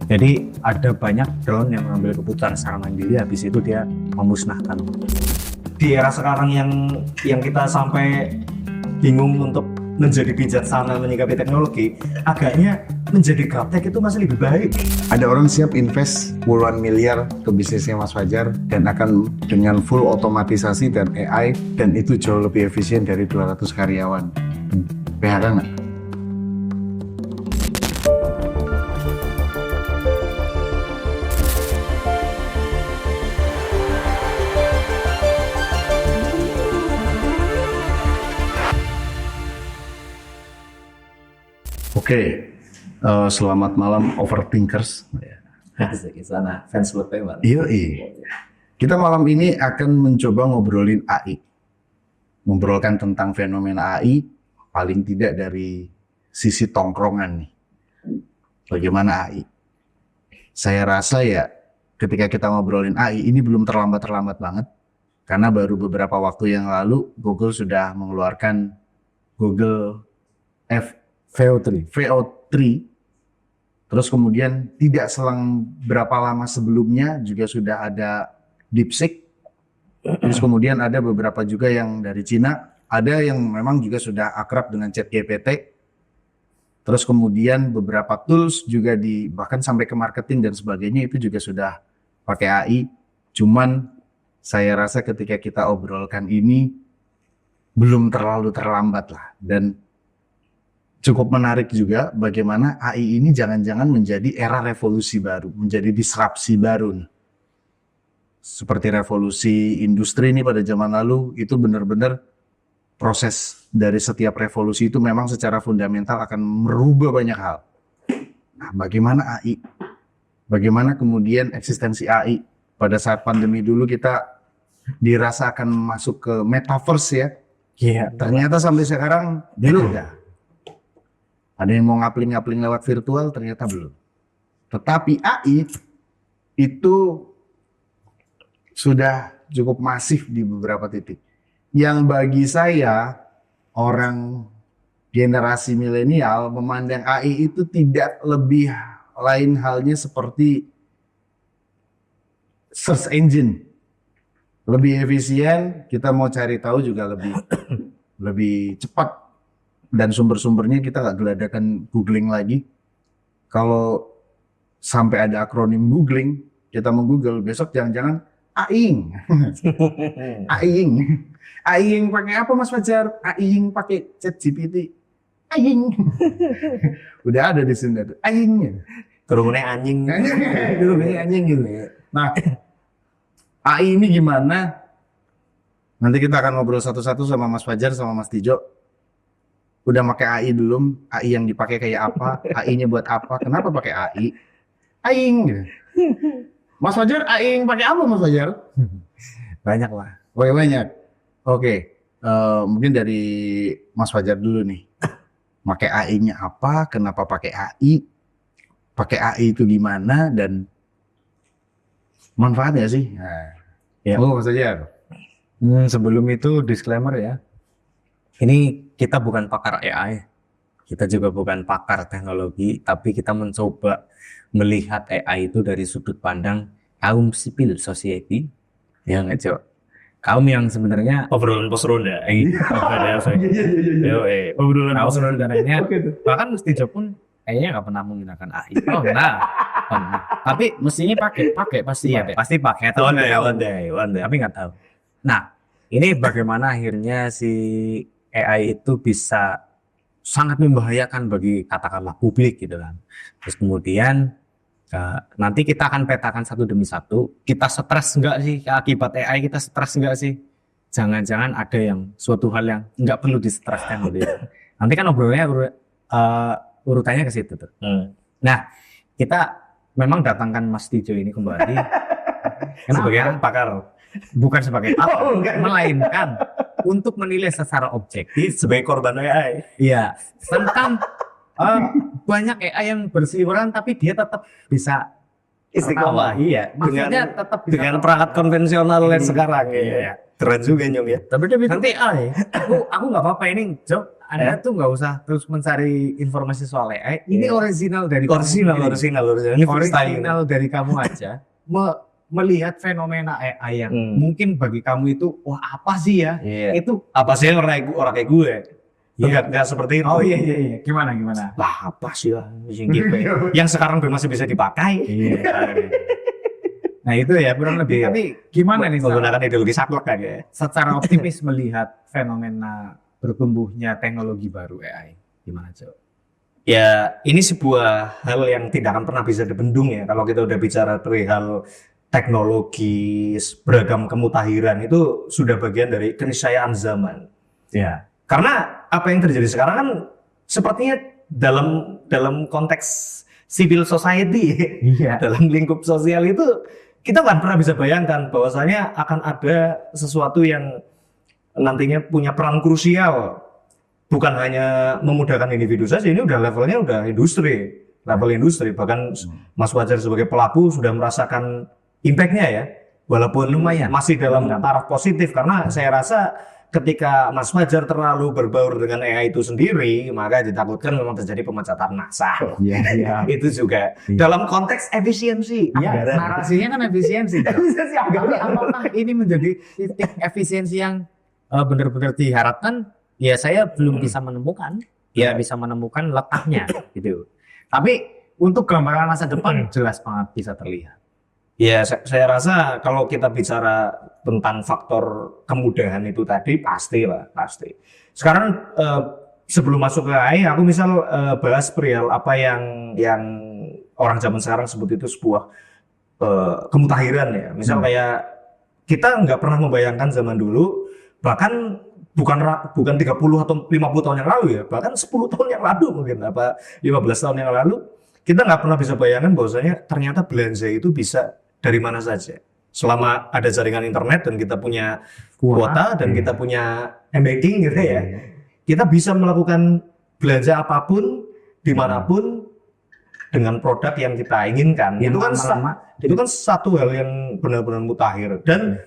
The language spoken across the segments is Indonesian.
Jadi ada banyak drone yang mengambil keputusan secara mandiri, habis itu dia memusnahkan. Di era sekarang yang kita sampai bingung untuk menjadi bijaksana menyikapi teknologi, agaknya menjadi gaptek itu masih lebih baik. Ada orang siap invest puluhan miliar ke bisnisnya Mas Fajar dan akan dengan full otomatisasi dan AI, dan itu jauh lebih efisien dari 200 karyawan. PHK nggak? Oke, selamat malam overthinkers. Di sana fans club Pak. Yoi. Kita malam ini akan mencoba ngobrolin AI. Ngobrolkan tentang fenomena AI, paling tidak dari sisi tongkrongan nih. Bagaimana AI? Saya rasa ya, ketika kita ngobrolin AI, ini belum terlambat banget. Karena baru beberapa waktu yang lalu, Google sudah mengeluarkan Google VO3. Terus kemudian tidak selang berapa lama sebelumnya juga sudah ada DeepSeek. Terus kemudian ada beberapa juga yang dari Cina, ada yang memang juga sudah akrab dengan ChatGPT. Terus kemudian beberapa tools juga bahkan sampai ke marketing dan sebagainya itu juga sudah pakai AI. Cuman saya rasa ketika kita obrolkan ini belum terlalu terlambat lah, dan cukup menarik juga bagaimana AI ini jangan-jangan menjadi era revolusi baru, menjadi disrupsi baru. Seperti revolusi industri ini pada zaman lalu, itu benar-benar proses dari setiap revolusi itu memang secara fundamental akan merubah banyak hal. Nah, bagaimana AI? Bagaimana kemudian eksistensi AI? Pada saat pandemi dulu kita dirasa akan masuk ke metaverse ya. Iya. Ternyata sampai sekarang belum ya. Ada yang mau ngapling-ngapling lewat virtual, ternyata belum. Tetapi AI itu sudah cukup masif di beberapa titik. Yang bagi saya, orang generasi milenial memandang AI itu tidak lebih lain halnya seperti search engine. Lebih efisien, kita mau cari tahu juga lebih cepat. Dan sumber-sumbernya kita nggak geladakan googling lagi. Kalau sampai ada akronim googling, kita meng-google, besok jangan-jangan aing. Aing. Aing pakai apa Mas Fajar? Aing pakai ChatGPT. Aing. Udah ada di sini tuh. Aing. Kerumunnya anjing. Kerumunnya anjing gitu. Nah, AI ini gimana? Nanti kita akan ngobrol satu-satu sama Mas Fajar sama Mas Tijo. Udah pakai AI belum? AI yang dipakai kayak apa? AI-nya buat apa? Kenapa pakai AI? Aing. Mas Fajar, aing pakai apa Mas Fajar? Banyak lah. Oh banyak. Oke. Mungkin dari Mas Fajar dulu nih. Pakai AI-nya apa? Kenapa pakai AI? Pakai AI itu gimana? Dan manfaatnya sih? Nah. Ya. Oh Mas Fajar. Sebelum itu disclaimer ya. Ini kita bukan pakar AI, kita juga bukan pakar teknologi, tapi kita mencoba melihat AI itu dari sudut pandang kaum civil society, ya nggak Cok? Kaum yang sebenarnya Obrolan pos ronda. obrolan pos rondanya, bahkan Mesti Jok pun kayaknya nggak pernah menggunakan AI. Oh nah, tapi mestinya pakai pasti pakai. Pasti pakai. One day. Tapi nggak tahu. Nah, ini bagaimana akhirnya si AI itu bisa sangat membahayakan bagi katakanlah publik gitu kan. Terus kemudian nanti kita akan petakan satu demi satu. Kita stres enggak sih akibat AI? Kita stres enggak sih? Jangan-jangan ada yang suatu hal yang enggak perlu distreskan gitu ya. Nanti kan obrolannya urutannya ke situ tuh. Nah, kita memang datangkan Mas Tijo ini kembali Sebagai pakar. bukan sebagai apa, melainkan untuk menilai secara objektif Sebagai korban AI. iya tentang banyak AI yang berseliweran tapi dia tetap bisa Istiqomah. tertawa. Iya, maksudnya tetap bisa Dengan tertawa. perangkat konvensional yang sekarang. Iya. Keren juga Nyong ya. Tapi dia nanti AI aku nggak apa-apa ini Jok, Anda tuh nggak usah terus mencari informasi soal AI. Ini Iya. original dari Original. Ini freestyle. original dari kamu aja. Melihat fenomena AI yang Hmm. mungkin bagi kamu itu wah apa sih ya? Iya. Itu Apa sih orang kayak gue? Enggak seperti itu. oh iya gimana Lah apa sih lah yang gitu ya? Yang sekarang masih bisa dipakai. Iya. Nah itu ya kurang lebih. Iya. Tapi gimana nih Menggunakan ideologi saklek kan ya. secara optimis melihat fenomena bertumbuhnya teknologi baru AI? Gimana Cok? Ya, ini sebuah hal yang tidak akan pernah bisa dibendung ya. Kalau kita udah bicara perihal teknologi, beragam kemutahiran itu sudah bagian dari keniscayaan zaman. Ya. Karena apa yang terjadi sekarang kan sepertinya dalam konteks civil society, Iya. dalam lingkup sosial itu kita nggak pernah bisa bayangkan bahwasanya akan ada sesuatu yang nantinya punya peran krusial, bukan hanya memudahkan individu saja, ini udah levelnya udah level industri. Bahkan Mas Wajar sebagai pelaku sudah merasakan impact-nya ya, walaupun Lumayan. masih dalam taraf positif, karena saya rasa ketika Mas Wajar terlalu berbaur dengan AI itu sendiri, maka ditakutkan memang terjadi pemecatan massa. Iya. Itu juga dalam konteks efisiensi Ya, anggaran. narasinya kan efisiensi. Efisiensi Tapi anggaran. apakah ini menjadi titik efisiensi yang benar-benar diharapkan? Ya saya belum bisa menemukan. Ya bisa menemukan letaknya gitu. Tapi untuk gambaran masa depan jelas banget bisa terlihat. Ya, saya rasa kalau kita bicara tentang faktor kemudahan itu tadi pasti. Sekarang sebelum masuk ke AI, aku misal bahas perihal apa yang orang zaman sekarang sebut itu sebuah kemutahiran ya. Misal kayak kita nggak pernah membayangkan zaman dulu, bahkan bukan 30 atau 50 tahun yang lalu ya, bahkan 10 tahun yang lalu mungkin, apa 15 tahun yang lalu, kita nggak pernah bisa bayangkan bahwasanya ternyata belanja itu bisa dari mana saja. Selama ada jaringan internet dan kita punya kuota dan kita punya m-banking gitu ya, kita bisa melakukan belanja apapun, dimanapun, dengan produk yang kita inginkan. Yang Itu kan satu hal yang benar-benar mutakhir dan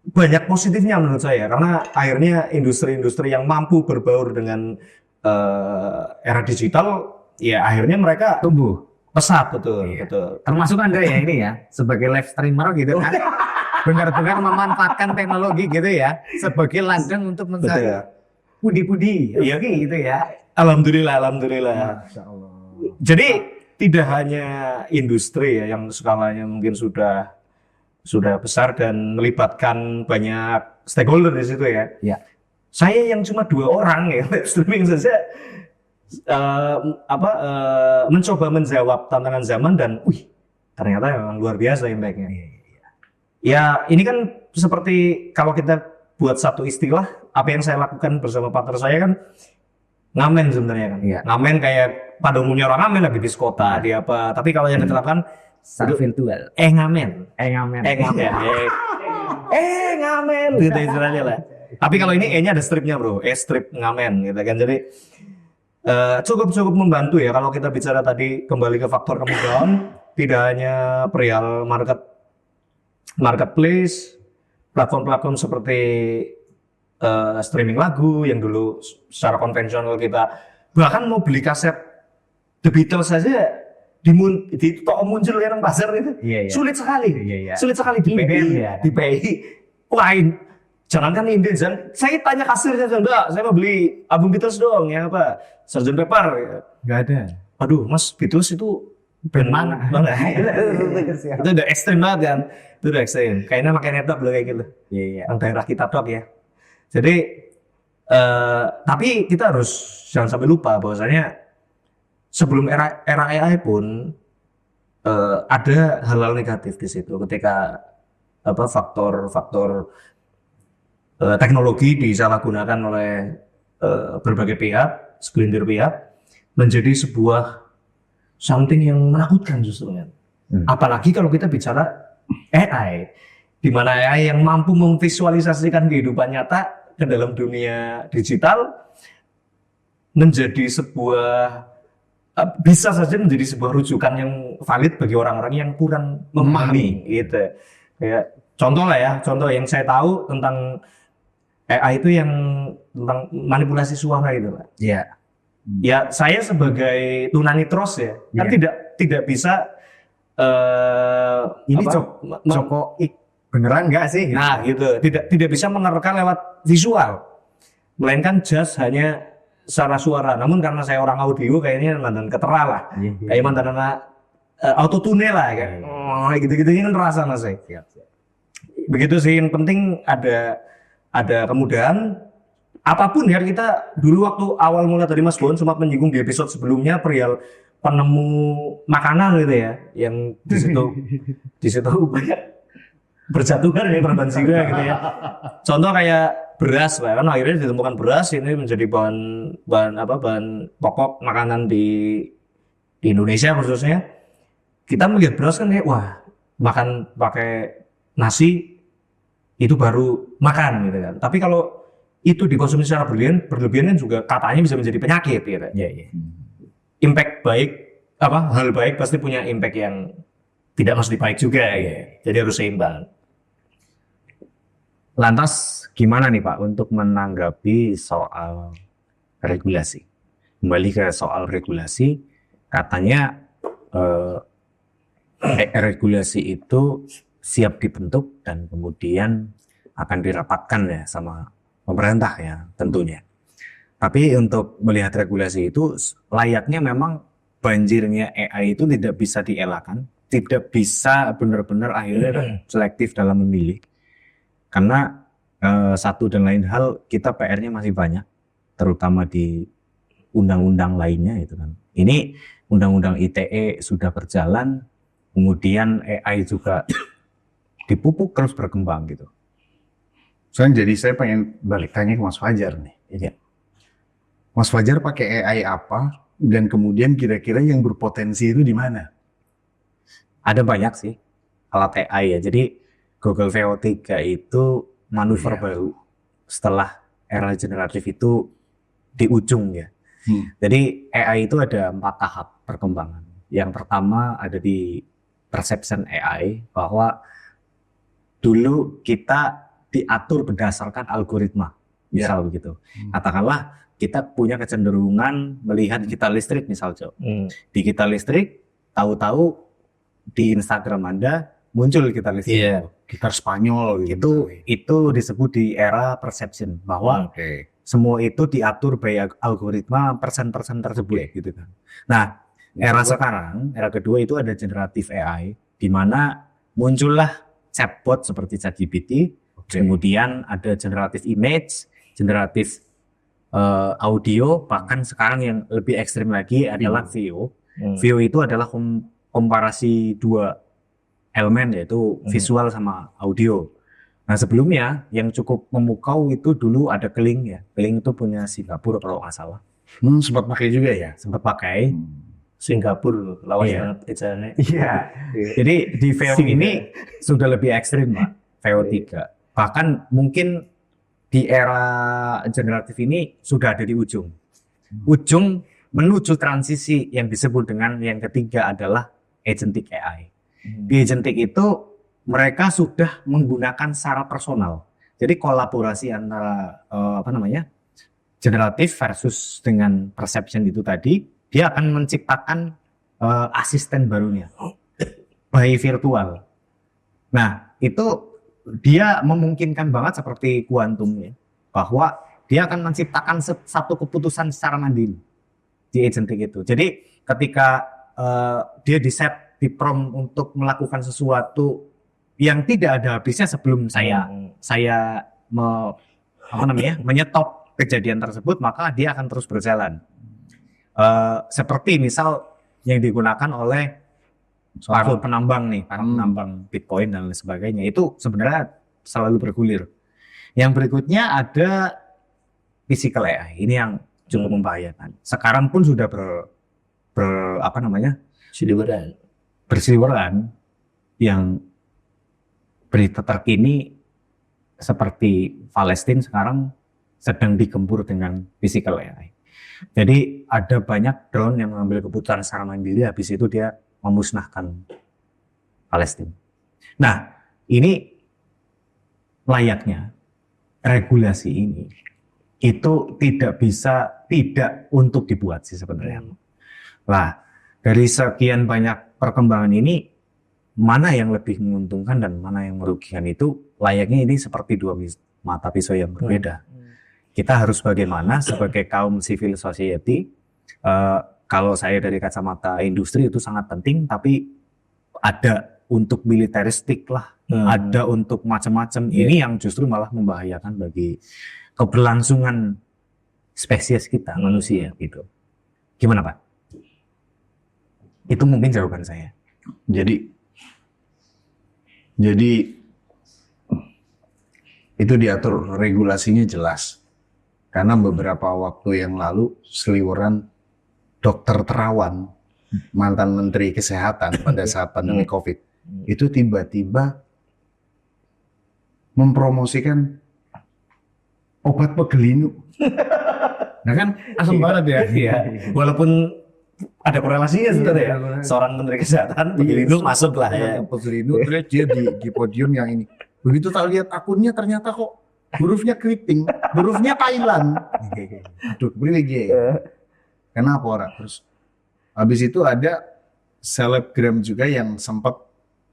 banyak positifnya menurut saya, karena akhirnya industri-industri yang mampu berbaur dengan era digital, ya akhirnya mereka Tumbuh. pesat, betul. Termasuk Anda ya ini ya sebagai live streamer gitu kan. Benar-benar memanfaatkan teknologi gitu ya sebagai ladang untuk mencari pudi-pudi. Iya gitu ya. Alhamdulillah. Masya Allah. Jadi tidak hanya industri ya yang skalanya mungkin sudah besar dan melibatkan banyak stakeholder di situ ya. Ya. Saya yang cuma 2 orang ya live streaming saja mencoba menjawab tantangan zaman dan ternyata memang luar biasa impact-nya. Ya ini kan seperti kalau kita buat satu istilah, apa yang saya lakukan bersama partner saya kan ngamen sebenarnya kan. Iya. Ngamen kayak pada umumnya orang ngamen lagi di kota, di apa. Tapi kalau yang kita lakukan Secara virtual. ngamen. Ngamen. Ngamen gitu istilahnya lah. Tapi kalau ini E-nya ada stripnya bro, strip ngamen gitu kan. Jadi cukup membantu ya kalau kita bicara tadi kembali ke faktor kemudahan, tidak hanya perihal marketplace, platform-platform seperti streaming lagu yang dulu secara konvensional kita bahkan mau beli kaset The Beatles saja di toko muncul yang pasar itu sulit sekali, sulit sekali di PI. Wah, jangankan inden, saya tanya kasirnya, Mbak, saya mau beli album Beatles dong, ya apa, Sgt. Pepper. Nggak ada. Aduh, Mas, Beatles itu band mana? Itu udah ekstrim banget kan, itu udah ekstrim. Kayaknya pakai netop loh kayak gitu. Iya. Yang daerah kita dok ya. Jadi, tapi kita harus jangan sampai lupa bahwasanya sebelum era AI pun ada hal-hal negatif di situ ketika faktor teknologi disalahgunakan oleh berbagai pihak, segelintir pihak, menjadi sebuah something yang menakutkan justru kan. Apalagi kalau kita bicara AI, di mana AI yang mampu memvisualisasikan kehidupan nyata ke dalam dunia digital menjadi sebuah bisa saja menjadi sebuah rujukan yang valid bagi orang-orang yang kurang memahami gitu. Kayak contoh yang saya tahu tentang AI itu yang tentang manipulasi suara itu, Pak. Iya. Ya, saya sebagai tunanitros ya, kan Iya. tidak bisa Ini apa, Joko beneran nggak sih? nah gitu, tidak bisa menerka lewat visual, melainkan just hanya secara suara. Namun karena saya orang audio, kayaknya mantan ketera lah, Iya. kayak mantan anak autotune lah, kayak gitu-gitu kan terasa mas. Siap. Begitu sih, yang penting ada kemudahan. Apapun ya, kita dulu waktu awal mulai tadi Mas Bon sempat menyinggung di episode sebelumnya perihal penemu makanan gitu ya, yang di situ banyak berjatuhan ya korban jiwa gitu ya. Contoh kayak beras, Pak, kan akhirnya ditemukan beras ini menjadi bahan pokok makanan di Indonesia khususnya. Kita melihat beras kan kayak wah, makan pakai nasi itu baru makan gitu kan. Tapi kalau itu dikonsumsi secara berlebihan kan juga katanya bisa menjadi penyakit gitu. Iya. Impact baik, hal baik pasti punya impact yang tidak mesti baik juga ya. Jadi harus seimbang. Lantas gimana nih Pak untuk menanggapi soal regulasi? Kembali ke soal regulasi, katanya regulasi itu siap dibentuk dan kemudian akan dirapatkan ya sama pemerintah ya tentunya. Tapi untuk melihat regulasi itu layaknya memang banjirnya AI itu tidak bisa dielakkan, tidak bisa benar-benar akhirnya selektif dalam memilih. Karena satu dan lain hal kita PR-nya masih banyak, terutama di undang-undang lainnya itu kan. Ini undang-undang ITE sudah berjalan, kemudian AI juga dipupuk terus berkembang gitu. Jadi saya pengen balik tanya ke Mas Fajar nih. Iya. Mas Fajar pakai AI apa? Dan kemudian kira-kira yang berpotensi itu di mana? Ada banyak sih alat AI ya. Jadi Google VO3 itu manuver baru setelah era generatif itu di ujung ya. Jadi AI itu ada 4 tahap perkembangan. Yang pertama ada di perception AI, bahwa dulu kita diatur berdasarkan algoritma, misal begitu. Katakanlah kita punya kecenderungan melihat gitar listrik misal, Jo. Di gitar listrik, tahu-tahu di Instagram Anda muncul gitar listrik. Gitar Spanyol gitu. Itu disebut di era perception, bahwa semua itu diatur by algoritma persen-persen tersebut gitu kan. Nah, era sekarang, era kedua itu ada generative AI, di mana muncullah chatbot seperti ChatGPT. Kemudian ada generative image, generative audio, bahkan sekarang yang lebih ekstrim lagi adalah VO. VO itu adalah komparasi dua elemen, yaitu visual sama audio. Nah sebelumnya yang cukup memukau itu dulu ada Kling ya. Kling itu punya Singapura kalau nggak salah. Sempat pakai juga ya? Sempat pakai. Singapura lawas banget ejaannya. Iya. Jadi di VO ini sudah lebih ekstrim, Pak. VO3. Bahkan mungkin di era generatif ini sudah ada di ujung. Ujung menuju transisi yang disebut dengan yang ketiga adalah agentic AI. Di agentic itu mereka sudah menggunakan secara personal. Jadi kolaborasi antara generatif versus dengan perception itu tadi, dia akan menciptakan asisten barunya by virtual. Nah, itu dia memungkinkan banget seperti kuantum ya, bahwa dia akan menciptakan satu keputusan secara mandiri di agentic itu. Jadi ketika dia di prompt untuk melakukan sesuatu yang tidak ada habisnya sebelum saya menyetop kejadian tersebut, maka dia akan terus berjalan. Seperti misal yang digunakan oleh para penambang Bitcoin dan lain sebagainya, itu sebenarnya selalu bergulir. Yang berikutnya ada physical AI, ini yang cukup membahayakan. Sekarang pun sudah berseliweran yang berita terkini seperti Palestina sekarang sedang digempur dengan physical AI. Jadi ada banyak drone yang mengambil keputusan secara mandiri, habis itu dia memusnahkan Palestina. Nah, ini layaknya regulasi ini itu tidak untuk dibuat sih sebenarnya. Lah, dari sekian banyak perkembangan ini, mana yang lebih menguntungkan dan mana yang merugikan itu layaknya ini seperti dua mata pisau yang berbeda. Kita harus bagaimana sebagai kaum civil society, kalau saya dari kacamata industri itu sangat penting, tapi ada untuk militeristik lah, ada untuk macam-macam. Ini yang justru malah membahayakan bagi keberlangsungan spesies kita, manusia gitu. Gimana Pak? Itu mungkin jawaban saya. Jadi itu diatur regulasinya jelas. Karena beberapa waktu yang lalu seliweran dokter terawan, mantan Menteri Kesehatan pada saat pandemi COVID, itu tiba-tiba mempromosikan obat pegelinu. Nah kan asam banget ya. Iya. Walaupun ada korelasinya sebenarnya ya. Seorang Menteri Kesehatan begitu masuk lah ya. Pegelinu terus dia di podium yang ini. Begitu tak lihat akunnya ternyata kok hurufnya keriting, hurufnya Thailand. Aduh, privilege. Kenapa orang? Terus habis itu ada selebgram juga yang sempat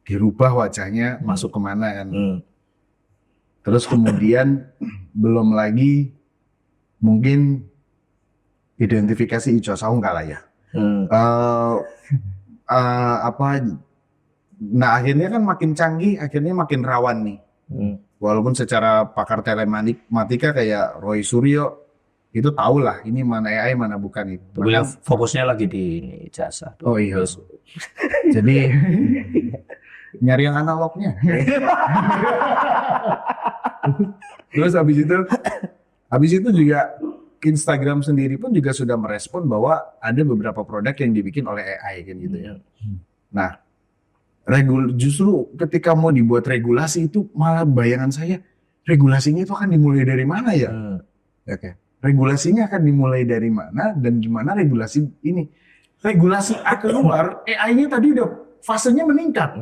dirubah wajahnya masuk kemana kan. Terus kemudian belum lagi mungkin identifikasi ijazah enggak lah ya. Nah akhirnya kan makin canggih, akhirnya makin rawan nih. Walaupun secara pakar telematika kayak Roy Suryo itu tahu lah ini mana AI mana bukan itu. Beliau fokusnya lagi di jasa. Oh iya. Jadi nyari yang analognya. Terus habis itu juga Instagram sendiri pun juga sudah merespon bahwa ada beberapa produk yang dibikin oleh AI kan gitu ya. Nah, justru ketika mau dibuat regulasi itu malah bayangan saya regulasinya itu akan dimulai dari mana ya? Oke. Regulasinya akan dimulai dari mana dan gimana regulasi ini? Regulasi keluar, AI-nya tadi udah fasenya meningkat.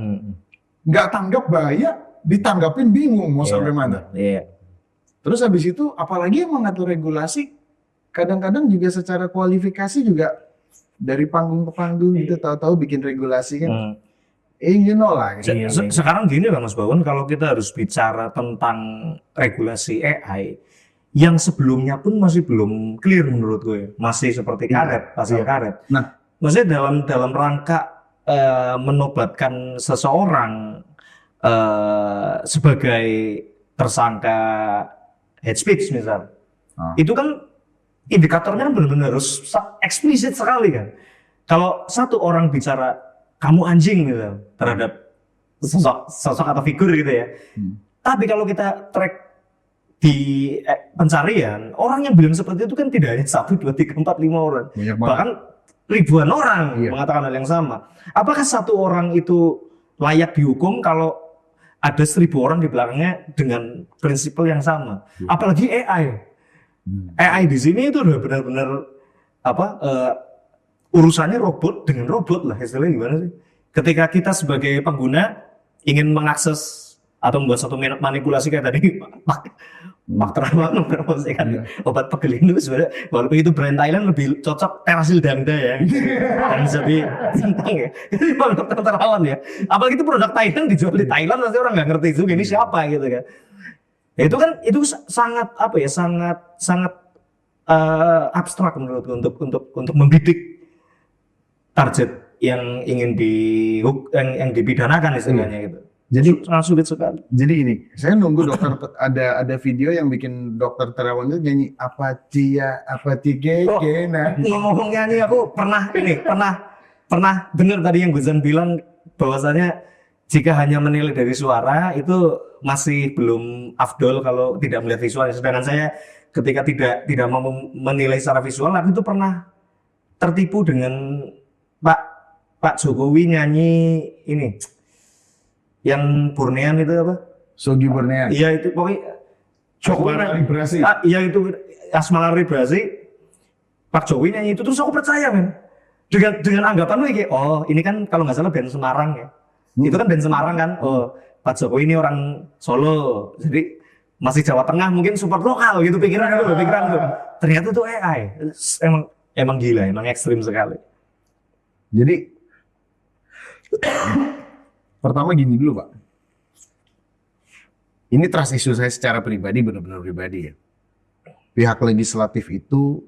Nggak tanggap bahaya, ditanggapin bingung mau sampai mana. Terus habis itu apalagi yang mengatur regulasi, kadang-kadang juga secara kualifikasi juga dari panggung ke panggung gitu, tahu-tahu bikin regulasi kan. You know lah. Sekarang gini lah Mas Bawon, kalau kita harus bicara tentang regulasi AI, yang sebelumnya pun masih belum clear menurut gue, masih seperti karet, masih karet. Nah, maksudnya dalam rangka menobatkan seseorang sebagai tersangka hate speech misal, itu kan indikatornya kan benar-benar harus eksplisit sekali kan. Kalau satu orang bicara kamu anjing gitu terhadap sosok atau figur gitu ya. Tapi kalau kita track di pencarian, orang yang bilang seperti itu kan tidak hanya 1, 2, 3, 4, 5 orang. Bahkan ribuan orang mengatakan hal yang sama. Apakah satu orang itu layak dihukum kalau ada 1000 orang di belakangnya dengan prinsip yang sama? Apalagi AI. AI di sini itu udah benar-benar urusannya robot dengan robot lah, istilahnya gimana sih? Ketika kita sebagai pengguna ingin mengakses atau membuat satu manipulasi kayak tadi Pak Terawan mempromosikan obat pegelinu sebenarnya, walaupun itu brand Thailand lebih cocok Terasil Dangda ya, dan jadi tentang ya, Pak Terawan ya. Apalagi itu produk Thailand dijual di Thailand, pasti orang nggak ngerti juga ini siapa gitu kan. Ya, itu sangat sangat abstrak menurutku untuk membidik target yang ingin yang dipidanakan istilahnya gitu. Jadi sangat sulit sekali. Jadi ini, saya nunggu dokter ada video yang bikin dokter Terawan itu nyanyi apa tiga nah. Ngomong nyanyi aku pernah dengar tadi yang Guzan bilang bahwasanya jika hanya menilai dari suara itu masih belum afdol kalau tidak melihat visualnya. Sedangkan saya ketika tidak mau menilai secara visual, aku itu pernah tertipu dengan Pak Jokowi nyanyi ini yang Burnean itu apa? Sogi Burnean. Iya itu pokoknya Asmara Vibrasi. Iya itu Asmara Vibrasi. Pak Jokowi nyanyi itu terus aku percaya men. Dengan anggapan kayak oh ini kan kalau nggak salah band Semarang ya. Itu kan band Semarang kan. Oh Pak Jokowi ini orang Solo. Jadi masih Jawa Tengah mungkin support lokal gitu pikiran tuh. Ternyata tuh AI. Emang gila, emang ekstrim sekali. Jadi pertama gini dulu Pak. Ini trust issue saya secara pribadi, benar-benar pribadi ya. Pihak legislatif itu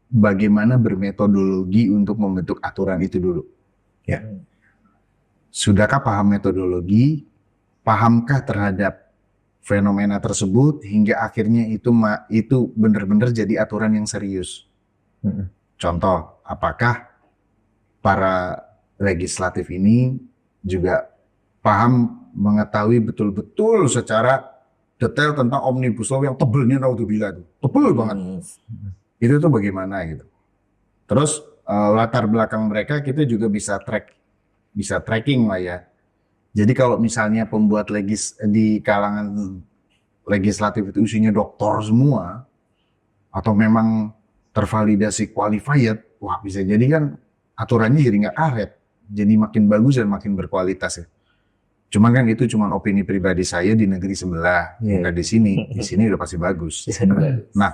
bagaimana bermetodologi untuk membentuk aturan itu dulu. Ya. Sudahkah paham metodologi? Pahamkah terhadap fenomena tersebut hingga akhirnya itu benar-benar jadi aturan yang serius? Contoh, apakah para legislatif ini juga paham mengetahui betul-betul secara detail tentang Omnibus Law yang tebelnya naudzubillah itu. Tebel banget. Itu tuh bagaimana gitu. Terus latar belakang mereka kita juga bisa tracking lah ya. Jadi kalau misalnya pembuat di kalangan legislatif itu isinya doktor semua atau memang tervalidasi qualified, wah bisa jadi kan aturannya jadi nggak karet, jadi makin bagus dan makin berkualitas ya. Cuman kan itu cuma opini pribadi saya di negeri sebelah, bukan di sini. Di sini udah pasti bagus. Nah,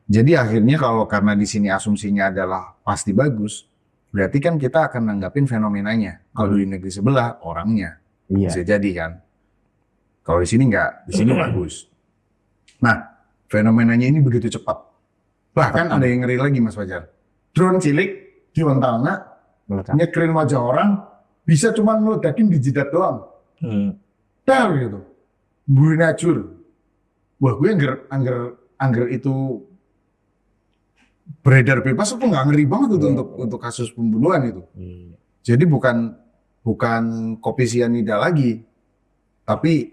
jadi akhirnya kalau karena di sini asumsinya adalah pasti bagus, berarti kan kita akan nanggapin fenomenanya. Kalau di negeri sebelah orangnya bisa jadi kan. Kalau di sini enggak, di sini bagus. Nah, fenomenanya ini begitu cepat. Bahkan ada yang ngeri lagi Mas Fajar. Drone cilik di Montana nyekirin wajah orang bisa cuma meledakin di jidat doang. Dar gitu. Bunacur. Wah, gue angger itu beredar bebas itu nggak ngeri banget itu untuk kasus pembunuhan itu. Jadi bukan kopi sianida lagi, tapi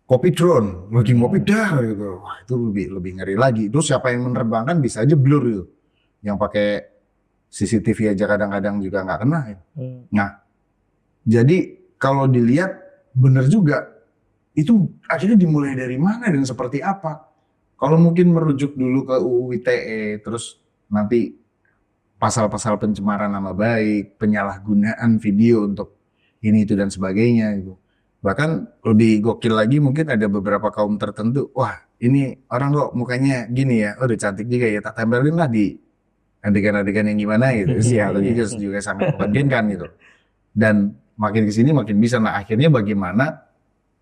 kopi drone, lagi ngopi dar gitu. Wah, itu lebih ngeri lagi. Terus siapa yang menerbangkan bisa aja blur itu. Yang pakai CCTV aja kadang-kadang juga nggak kena. Ya. Nah, jadi kalau dilihat benar juga, itu akhirnya dimulai dari mana dan seperti apa? Kalau mungkin merujuk dulu ke UU ITE, terus nanti pasal-pasal pencemaran nama baik, penyalahgunaan video untuk ini itu dan sebagainya gitu. Bahkan lebih gokil lagi mungkin ada beberapa kaum tertentu, wah ini orang kok mukanya gini ya, udah cantik juga ya, tak tempelin lah di adegan-adegan yang gimana gitu. Juga sangat memungkinkan gitu. Dan makin kesini makin bisa. Nah akhirnya bagaimana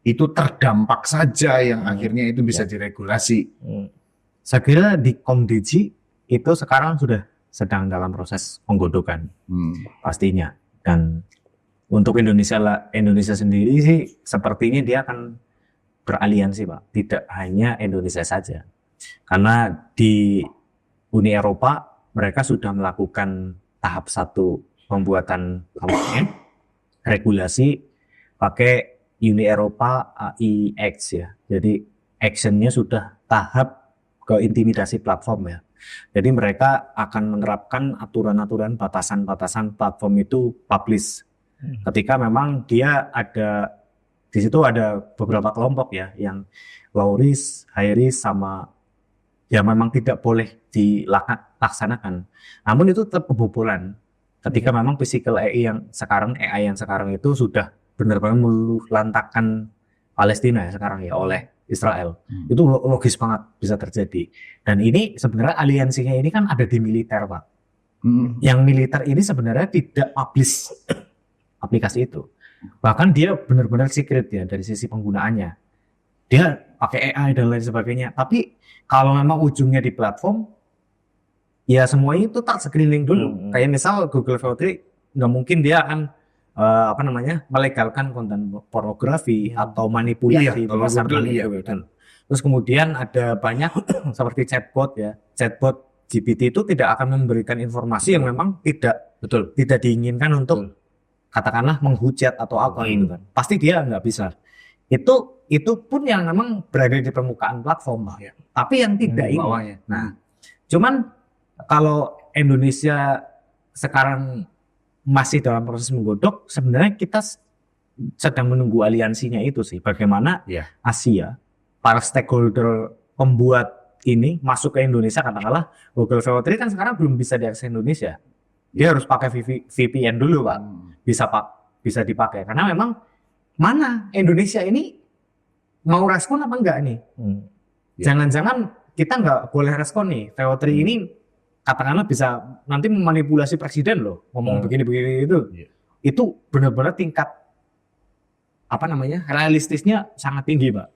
itu terdampak saja yang akhirnya itu bisa diregulasi. Saya kira di Komdiji itu sekarang sudah sedang dalam proses penggodokan pastinya. Dan untuk Indonesia sendiri sih sepertinya dia akan beraliansi Pak. Tidak hanya Indonesia saja. Karena di Uni Eropa mereka sudah melakukan tahap 1 pembuatan regulasi pakai Uni Eropa AIX ya. Jadi actionnya sudah tahap ke intimidasi platform ya. Jadi mereka akan menerapkan aturan-aturan batasan-batasan platform itu publish. Ketika memang dia ada di situ ada beberapa kelompok ya yang low risk, high risk sama ya memang tidak boleh dilaksanakan. Namun itu tetap kebobolan. Ketika memang physical AI yang sekarang itu sudah benar-benar melantakkan Palestina ya sekarang ya oleh Israel. Itu logis banget bisa terjadi. Dan ini sebenarnya aliansinya ini kan ada di militer Pak. Yang militer ini sebenarnya tidak publish aplikasi itu. Bahkan dia benar-benar secret ya dari sisi penggunaannya. Dia pakai AI dan lain sebagainya. Tapi kalau memang ujungnya di platform, ya semuanya itu tak screening dulu. Kayak misal Google VO3 nggak mungkin dia akan melegalkan konten pornografi atau manipulasi berdasarkan itu. Terus kemudian ada banyak seperti chatbot ya. Chatbot GPT itu tidak akan memberikan informasi yang memang tidak diinginkan untuk katakanlah menghujat atau apa gitu kan. Pasti dia nggak bisa. Itu pun yang memang berada di permukaan platform ya. Tapi yang tidak ini. Nah, cuman kalau Indonesia sekarang masih dalam proses menggodok, sebenarnya kita sedang menunggu aliansinya itu sih. Bagaimana Asia, para stakeholder pembuat ini masuk ke Indonesia, katakanlah Google VO3 kan sekarang belum bisa diakses Indonesia. Dia harus pakai VPN dulu Pak. Bisa dipakai. Karena memang mana Indonesia ini mau respon apa enggak nih? Jangan-jangan kita nggak boleh respon nih. VO3 ini katakanlah bisa nanti memanipulasi presiden loh, ngomong begini-begini itu. Itu benar-benar tingkat apa namanya realistisnya sangat tinggi, Pak.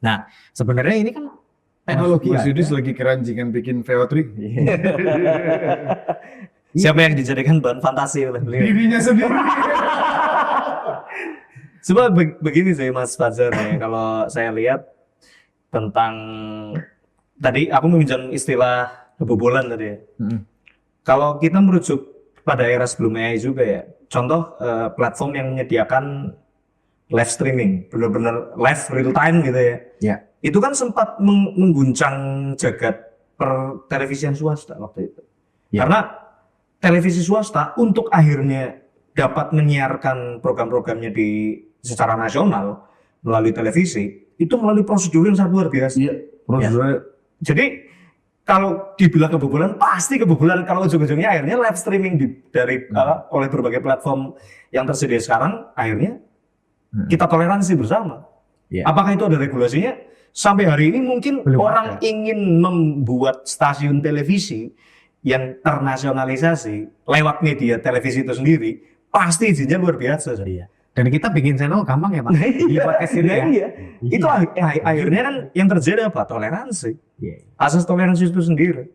Nah, sebenarnya ini kan teknologi Mas ada. Yudis lagi keranjingan bikin VO3. Siapa yang dijadikan bahan fantasi oleh beliau? Dirinya sendiri. Cuma begini sih Mas Fajar ya, kalau saya lihat tentang tadi aku meminjam istilah kebobolan tadi ya. Kalau kita merujuk pada era sebelum AI juga ya, contoh platform yang menyediakan live streaming, benar-benar live real time gitu ya. Ya. Itu kan sempat mengguncang jagat televisian swasta waktu itu. Ya. Karena televisi swasta untuk akhirnya dapat menyiarkan program-programnya secara nasional melalui televisi, itu melalui prosedur yang sangat luar biasa. Prosedur. Jadi kalau dibilang kebobolan, pasti kebobolan kalau ujung-ujungnya akhirnya live streaming oleh berbagai platform yang tersedia sekarang, akhirnya kita toleransi bersama. Ya. Apakah itu ada regulasinya? Sampai hari ini mungkin Belum orang ada. ingin membuat stasiun televisi yang ternasionalisasi lewat media televisi itu sendiri, pasti izinnya luar biasa. Iya. Dan kita bikin channel gampang ya, Pak. Di podcast ini ya. Iya. Itu akhirnya kan yang terjadi apa? Toleransi. Iya. Asas toleransi itu sendiri.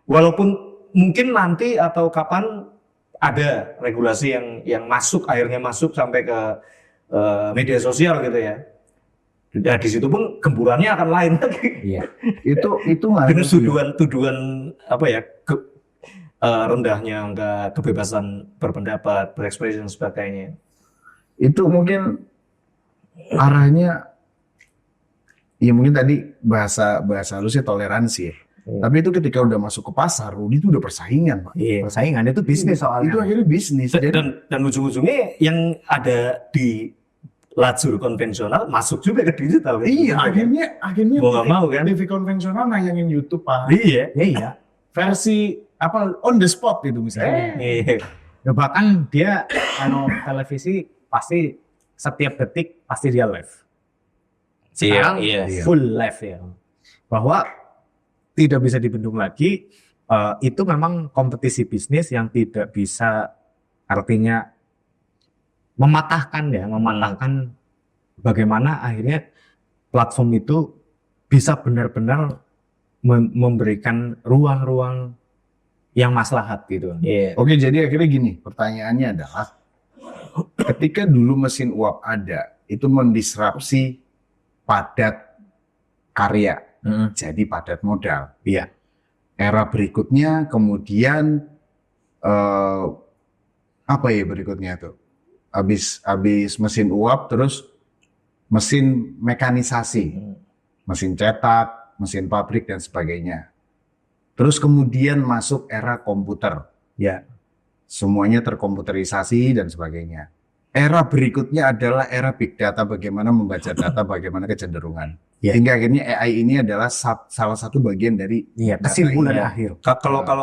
Walaupun mungkin nanti atau kapan ada regulasi yang akhirnya masuk sampai ke media sosial gitu ya. Ya di situ pun gemburannya akan lain lagi. Iya. Itu nggak Dengan tuduhan apa ya rendahnya enggak kebebasan berpendapat, berekspresi dan sebagainya. itu mungkin arahnya ya mungkin tadi bahasa halusnya toleransi ya. Tapi itu ketika udah masuk ke pasar, itu udah persaingan, Pak. Iya. Persaingan itu bisnis soalnya. Itu akhirnya bisnis. Jadi Dan ujung-ujungnya yang ada di lajur konvensional masuk juga ke digital. iya, akhirnya Mau nggak mau kan? TV konvensional nayangin YouTube, Pak. Iya. Iya. Versi apa on the spot gitu misalnya. Iya. Ya, bahkan dia kalau televisi pasti setiap detik pasti dia live. Sekarang Iya. full live ya. Bahwa tidak bisa dibendung lagi. Itu memang kompetisi bisnis yang tidak bisa artinya mematahkan bagaimana akhirnya platform itu bisa benar-benar memberikan ruang-ruang yang maslahat gitu. Iya. Oke, jadi akhirnya gini, pertanyaannya adalah ketika dulu mesin uap ada, itu mendisrupsi padat karya, jadi padat modal. Iya. Era berikutnya kemudian apa ya berikutnya tuh? Habis mesin uap terus mesin mekanisasi, mesin cetak, mesin pabrik dan sebagainya. Terus kemudian masuk era komputer. Ya. Semuanya terkomputerisasi dan sebagainya. Era berikutnya adalah era big data, bagaimana membaca data, bagaimana kecenderungan. Ya. Hingga akhirnya AI ini adalah salah satu bagian dari Iya, data kesimpulan ini. akhir.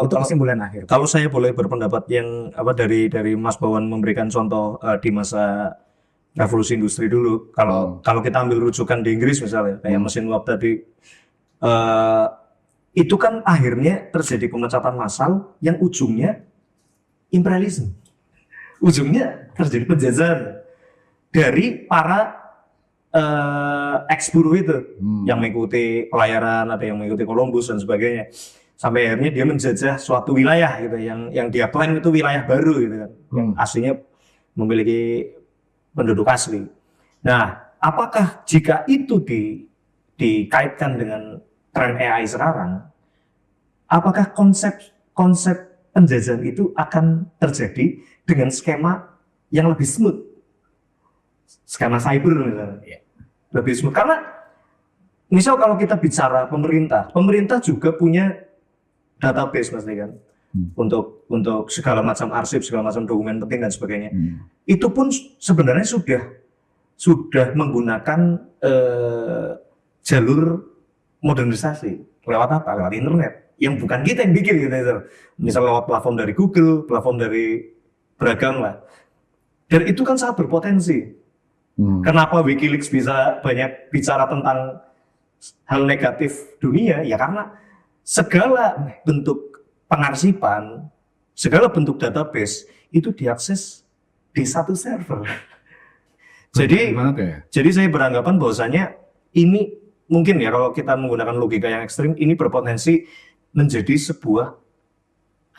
Itu kesimpulan akhir. Kalau saya boleh berpendapat yang apa dari Mas Bawan memberikan contoh di masa revolusi industri dulu. Kalau kita ambil rujukan di Inggris misalnya kayak mesin uap tadi, itu kan akhirnya terjadi pemecatan massal yang ujungnya imperialisme. Ujungnya terjadi penjajahan dari para ex-buruh itu yang mengikuti pelayaran, ada yang mengikuti Columbus dan sebagainya. Sampai akhirnya dia menjajah suatu wilayah gitu yang dia klaim itu wilayah baru gitu kan. Yang aslinya memiliki penduduk asli. Nah, apakah jika itu dikaitkan dengan tren AI sekarang, apakah konsep penjajahan itu akan terjadi dengan skema yang lebih smooth? Skema cyber misalnya. Lebih smooth. Karena misal kalau kita bicara pemerintah juga punya database Mas kan. Untuk segala macam arsip, segala macam dokumen penting dan sebagainya. Itu pun sebenarnya sudah menggunakan jalur modernisasi. Lewat apa? Lewat internet. Yang bukan kita yang bikin gitu. Misal lewat platform dari Google, platform dari beragam lah. Dan itu kan sangat berpotensi Kenapa WikiLeaks bisa banyak bicara tentang hal negatif dunia? Ya karena segala bentuk pengarsipan, segala bentuk database itu diakses di satu server. Jadi, Gimana tuh ya? jadi saya beranggapan bahwasanya ini mungkin ya kalau kita menggunakan logika yang ekstrim, ini berpotensi menjadi sebuah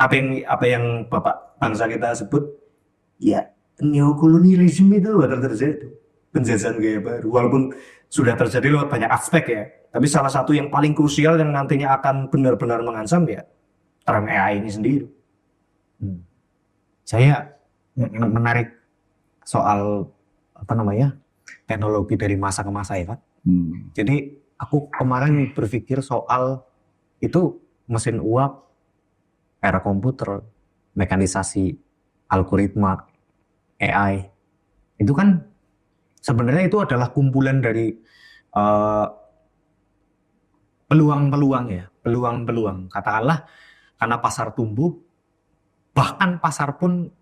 apa yang Bapak bangsa kita sebut ya neokolonialisme itu bakal terjadi, penjajahan gaya baru, walaupun sudah terjadi lewat banyak aspek ya, tapi salah satu yang paling krusial yang nantinya akan benar-benar mengancam ya term AI ini sendiri. Saya menarik soal teknologi dari masa ke masa ya Pak. Jadi aku kemarin berpikir soal itu mesin uap, era komputer, mekanisasi, algoritma, AI. Itu kan sebenarnya itu adalah kumpulan dari peluang-peluang ya, peluang-peluang. Katakanlah karena pasar tumbuh, bahkan pasar pun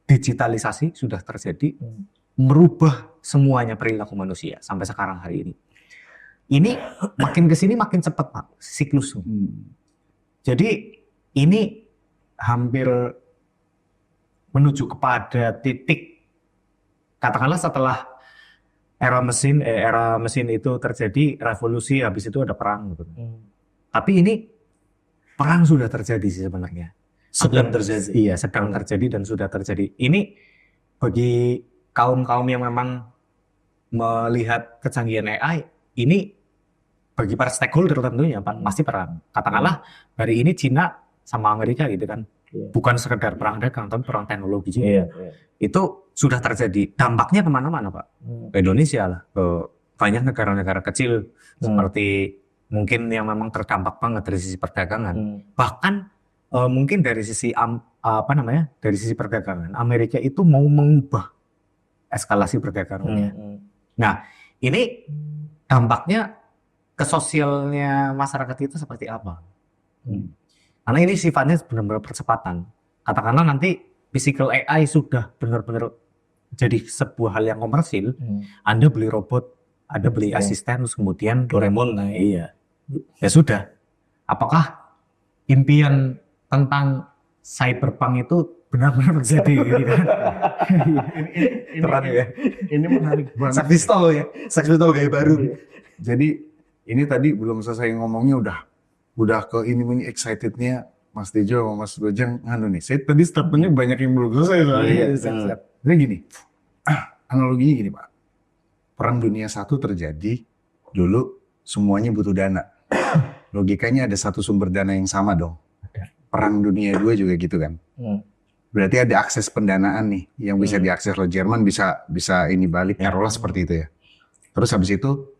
digitalisasi sudah terjadi, merubah semuanya perilaku manusia sampai sekarang hari ini. Ini makin ke sini makin cepat Pak, siklusnya. Jadi ini hampir menuju kepada titik, katakanlah setelah era mesin itu terjadi, revolusi, habis itu ada perang gitu. Tapi ini perang sudah terjadi sih sebenarnya. Sedang terjadi. Iya, sedang terjadi dan sudah terjadi. Ini bagi kaum-kaum yang memang melihat kecanggihan AI, ini bagi para stakeholder tentunya pasti perang. Katakanlah hari ini Cina sama Amerika gitu kan, bukan sekedar perang dagang, tapi perang teknologi juga. Itu sudah terjadi. Dampaknya kemana-mana Pak. Ke Indonesia lah, ke banyak negara-negara kecil seperti mungkin yang memang terdampak banget dari sisi perdagangan. Bahkan mungkin dari sisi dari sisi perdagangan, Amerika itu mau mengubah eskalasi perdagangannya. Nah, ini dampaknya ke sosialnya masyarakat itu seperti apa? Karena ini sifatnya benar-benar percepatan. Katakanlah nanti physical AI sudah benar-benar jadi sebuah hal yang komersil. Anda beli robot, Anda beli asisten, terus kemudian Doraemon. Nah, iya. Ya sudah. Apakah impian tentang cyberpunk itu benar-benar terjadi gitu kan? Ini menarik banget. Sex pistol gaya baru. Jadi ini tadi belum selesai ngomongnya udah ke ini excitednya Mas Tejo sama Mas Gojang nganu nih. Saya tadi statementnya banyak yang belum selesai soalnya. Jadi gini, analoginya gini Pak. Perang Dunia I terjadi, dulu semuanya butuh dana. Logikanya ada satu sumber dana yang sama dong. Perang Dunia II juga gitu kan. Berarti ada akses pendanaan nih yang bisa diakses oleh Jerman, bisa ini balik, taruhlah seperti itu ya. Terus habis itu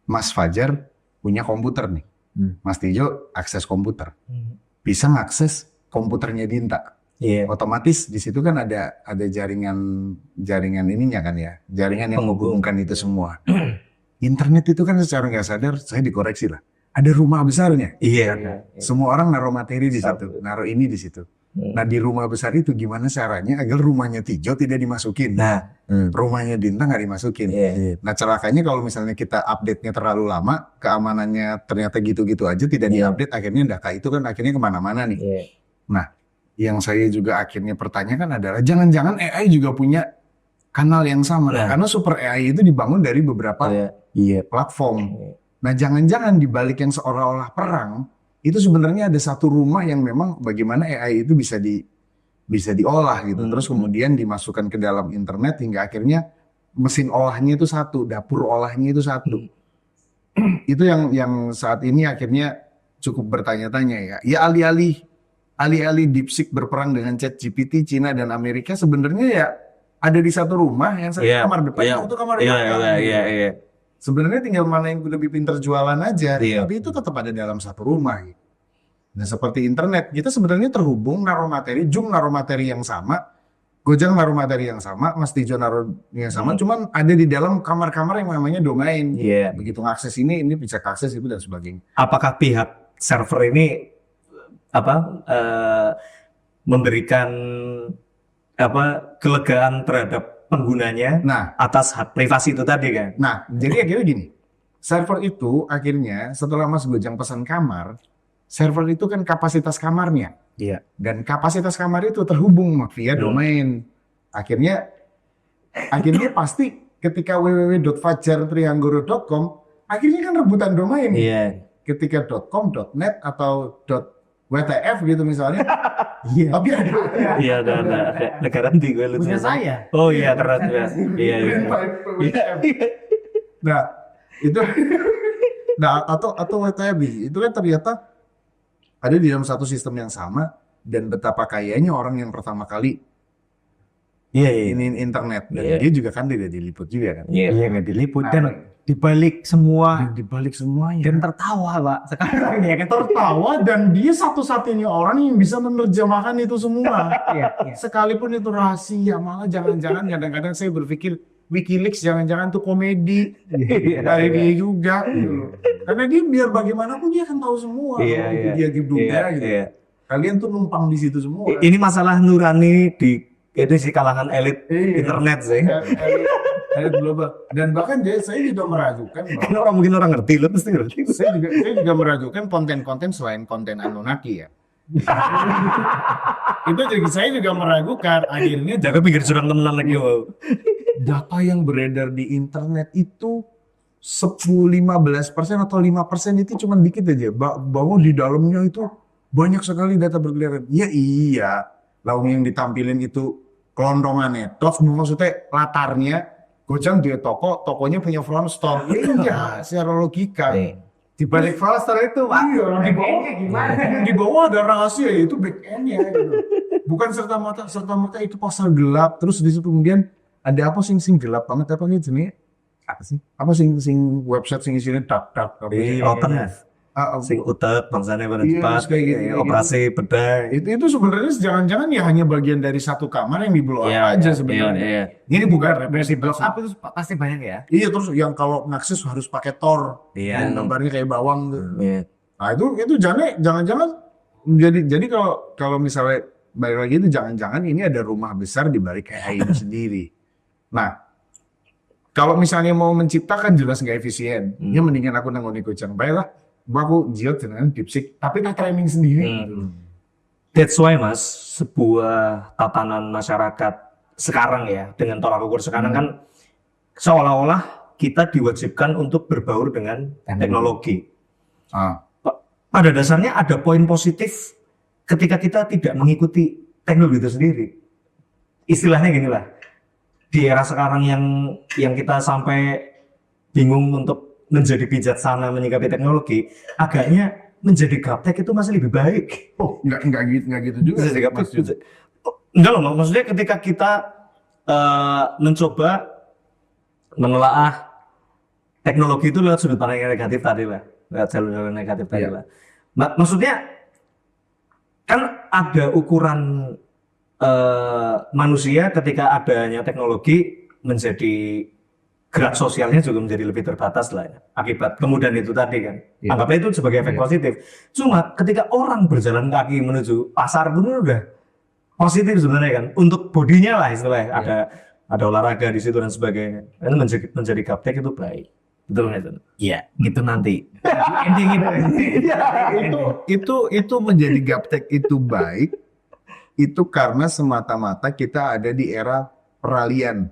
Mas Fajar punya komputer nih. Mas Tijo akses komputer. Bisa ngakses komputernya Dinta. Otomatis di situ kan ada jaringan ininya kan ya. Jaringan yang menghubungkan itu semua. Internet itu kan secara nggak sadar saya dikoreksi lah. Ada rumah besarnya. Semua orang naruh materi di situ, naruh ini di situ. Nah di rumah besar itu gimana caranya agar rumahnya Tijo tidak dimasukin? Nah rumahnya Dinta nggak dimasukin. Nah celakanya kalau misalnya kita update-nya terlalu lama, keamanannya ternyata gitu-gitu aja tidak diupdate, akhirnya data itu kan akhirnya kemana-mana nih. Nah yang saya juga akhirnya pertanyakan adalah jangan-jangan AI juga punya kanal yang sama. Karena super AI itu dibangun dari beberapa platform. Nah jangan-jangan dibalik yang seolah-olah perang itu sebenarnya ada satu rumah yang memang bagaimana AI itu bisa diolah gitu. Terus kemudian dimasukkan ke dalam internet hingga akhirnya mesin olahnya itu satu, dapur olahnya itu satu. Itu yang saat ini akhirnya cukup bertanya-tanya ya. Ya alih-alih DeepSeek berperang dengan ChatGPT, Cina dan Amerika sebenarnya ya ada di satu rumah yang kamar depan itu kamar belakang. Sebenarnya tinggal mana yang lebih pintar jualan aja, tapi itu tetap ada dalam satu rumah. Gitu. Nah seperti internet, kita sebenarnya terhubung naruh materi, Jung naruh materi yang sama, Gojang naruh materi yang sama, Mas Tijo naruh yang sama, cuman ada di dalam kamar-kamar yang namanya domain. Begitu ngakses ini bisa akses itu dan sebagainya. Apakah pihak server ini memberikan kelegaan terhadap penggunanya Nah, atas hak privasi itu tadi kan. jadi akhirnya gini, server itu akhirnya setelah Mas Gojang pesan kamar, server itu kan kapasitas kamarnya. Iya. Dan kapasitas kamar itu terhubung via domain. Akhirnya pasti ketika www.fajartrianggoro.com akhirnya kan rebutan domain. Iya. Ketika .com, .net atau .wtf gitu misalnya. Iya. Tapi ada. Iya, ada. Negara nanti gue lucu. Punya saya. Oh iya, keren ya. Iya. Nah, itu atau WTF itu kan ternyata ada di dalam satu sistem yang sama dan betapa kayanya orang yang pertama kali Iya. ini internet dan Iya. dia juga kan tidak diliput juga kan. Iya. Nggak diliput Nah, dan dibalik semua di balik semuanya dan tertawa Pak sekarang ya kan. tertawa dan dia satu-satunya orang yang bisa menerjemahkan itu semua. Iya. Sekalipun itu rahasia, malah jangan-jangan kadang-kadang saya berpikir WikiLeaks jangan-jangan tuh komedi dari dia juga gitu loh. Karena dia biar bagaimanapun dia akan tahu semua. Iya, Kalau itu iya. dia gedungnya gitu. Iya. Kalian tuh numpang di situ semua. Ini masalah nurani di itu sih kalangan elit Iya. internet sih. Elit global. Dan bahkan saya juga meragukan bahwa Kan orang mungkin orang ngerti, lo pasti ngerti. saya juga meragukan konten-konten selain konten Anunnaki ya. Itu juga saya juga meragukan akhirnya Jaga pinggir jurang temenan lagi wow. data yang beredar di internet itu 10-15% atau 5% itu cuma dikit aja bahwa di dalamnya itu banyak sekali data berkeliaran. Ya iya, lalu yang ditampilin itu kelondongannya, toh maksudnya latarnya Gojang dia tokonya punya front store. Iya, secara logika. Di balik Froster itu Pak. Iya, di bawah Back-endnya gimana? Di bawah ada rahasia itu back end-nya gitu. Bukan serta merta itu pasar gelap terus di situ kemudian ada apa sing gelap banget apa nih jenis apa sih? Apa sing website sing isinya dark Oten. Sing utek bangsane pada Iya, cepat. terus kayak gitu, kayak Operasi bedah. itu sebenarnya jangan-jangan ya hanya bagian dari satu kamar yang di blow up aja sebenarnya. Iya. Ini bukan Versi represi block up itu pasti banyak ya. Iya terus yang kalau ngakses harus pakai Tor. Iya. Yang gambarnya kayak bawang tuh. Iya. Nah itu jangan-jangan jadi kalau misalnya balik lagi itu jangan-jangan ini ada rumah besar di balik AI itu sendiri. Nah kalau misalnya mau menciptakan jelas nggak efisien, ya mendingan aku nanggung Gojang baiklah. Aku jiot dengan DeepSeek, tapi tak training sendiri. Gitu. That's why mas, sebuah tatanan masyarakat sekarang ya, dengan tolak ukur sekarang kan seolah-olah kita diwajibkan untuk berbaur dengan teknologi. Pada dasarnya ada poin positif ketika kita tidak mengikuti teknologi itu sendiri. Istilahnya gini lah, di era sekarang yang kita sampai bingung untuk menjadi bijaksana menyikapi teknologi, agaknya menjadi gaptek itu masih lebih baik. Oh, enggak gitu juga. Menjadi sih, gaptek. Mas Yud. Enggak loh, maksudnya ketika kita mencoba menelaah teknologi itu lewat sudut pandang yang negatif tadi lah, lewat jalur-jalur negatif tadi lah. Maksudnya kan ada ukuran manusia ketika adanya teknologi menjadi gerak sosialnya juga menjadi lebih terbatas lah ya, akibat kemudian itu tadi kan. Anggapnya itu sebagai efek positif. Cuma ketika orang berjalan kaki menuju pasar pun udah positif sebenarnya kan, untuk bodinya lah istilahnya, ada olahraga di situ dan sebagainya. Itu menjadi gaptek itu baik. Betul nggak itu? Iya, gitu nanti. Ending itu menjadi gaptek itu baik itu karena semata-mata kita ada di era peralihan.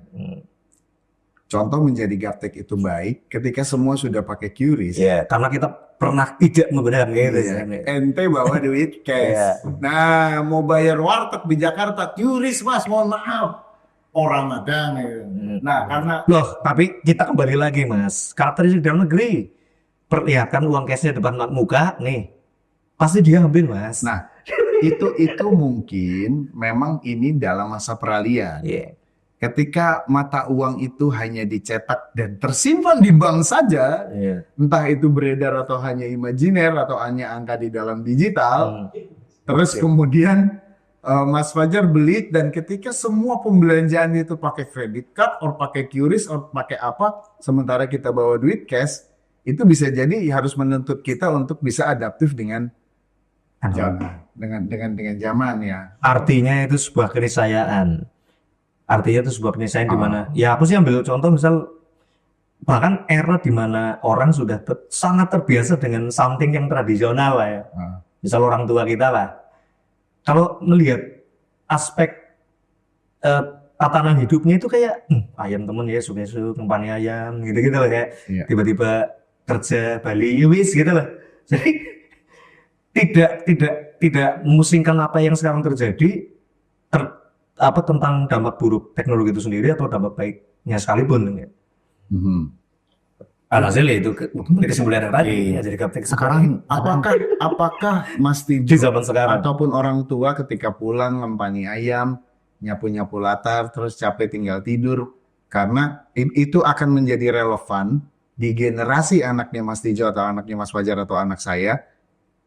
Contoh menjadi gaptek itu baik ketika semua sudah pakai QRIS. Iya, karena kita pernah tidak menggunakan gitu ya. Ente bawa duit cash. Nah, mau bayar warteg di Jakarta QRIS mas, mohon maaf. Orang ada nih. Nah, karena Loh, tapi kita kembali lagi mas, karakteristik dalam negeri. Perlihatkan uang cashnya depan muka, nih. Pasti dia ambil mas. nah, itu mungkin memang ini dalam masa peralihan. Iya. Ketika mata uang itu hanya dicetak dan tersimpan di bank saja, Iya. entah itu beredar atau hanya imajiner atau hanya angka di dalam digital, terus kemudian Mas Fajar beli dan ketika semua pembelanjaan itu pakai credit card, or pakai QRIS, or pakai apa, sementara kita bawa duit cash, itu bisa jadi harus menuntut kita untuk bisa adaptif dengan zaman, dengan zaman ya. Artinya itu sebuah keniscayaan. Artinya itu sebuah penyelesaian di mana ya aku sih ambil contoh misal bahkan era di mana orang sudah sangat terbiasa dengan something yang tradisional lah ya. Misal orang tua kita lah. Kalau melihat aspek tatanan hidupnya itu kayak ayam temen ya suka-suka kempani ayam gitu-gitu lah kayak Iya. tiba-tiba kerja Bali ya wis gitu lah. Jadi tidak memusingkan apa yang sekarang terjadi tentang dampak buruk teknologi itu sendiri atau dampak baiknya sekalipun ya. Alhasil ya itu kesimpulan yang tadi ya jadi Sekarang apakah Mas di Tijo zaman sekarang ataupun orang tua ketika pulang ngempani ayam, nyapu-nyapu latar, terus capek tinggal tidur, karena itu akan menjadi relevan di generasi anaknya Mas Tijo atau anaknya Mas Fajar atau anak saya.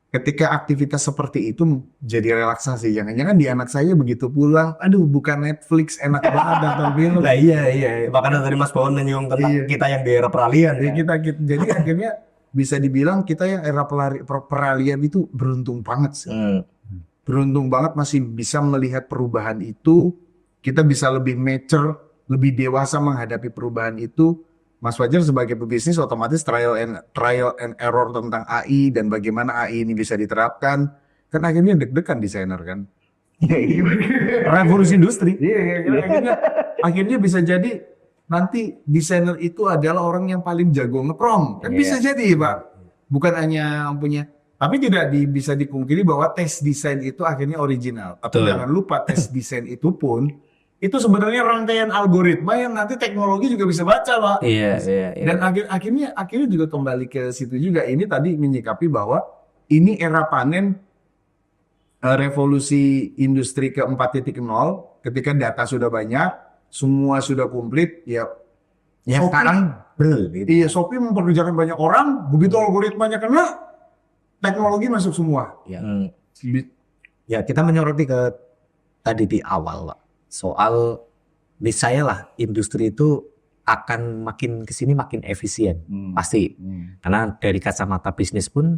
Ketika aktivitas seperti itu jadi relaksasi, jangan-jangan di anak saya begitu pulang, aduh bukan Netflix enak banget atau film. nah iya makanya tadi Mas Bawon menyinggung tentang Iya. kita yang di era peralihan Jadi ya. jadi akhirnya bisa dibilang kita yang era peralihan itu beruntung banget sih. Beruntung banget masih bisa melihat perubahan itu. Kita bisa lebih mature, lebih dewasa menghadapi perubahan itu. Mas Fajar sebagai pebisnis otomatis trial and error tentang AI dan bagaimana AI ini bisa diterapkan. Kan akhirnya deg-degan desainer kan. Revolusi industri. Iya, akhirnya bisa jadi nanti desainer itu adalah orang yang paling jago ngeprom. Kan bisa jadi, Pak. Bukan hanya punya, tapi tidak bisa dipungkiri bahwa tes desain itu akhirnya original. Tapi Betul. jangan lupa tes desain itu pun itu sebenarnya rangkaian algoritma yang nanti teknologi juga bisa baca, Pak. Iya. Dan akhirnya juga kembali ke situ juga. Ini tadi menyikapi bahwa ini era panen revolusi industri ke 4.0 ketika data sudah banyak, semua sudah komplit, ya Ya Shopee- sekarang gitu. iya Shopee memperkerjakan banyak orang, begitu algoritmanya kena, teknologi masuk semua. Ya. Ya, kita menyoroti ke tadi di awal, Pak. Soal saya lah industri itu akan makin kesini makin efisien, pasti. Karena dari kacamata bisnis pun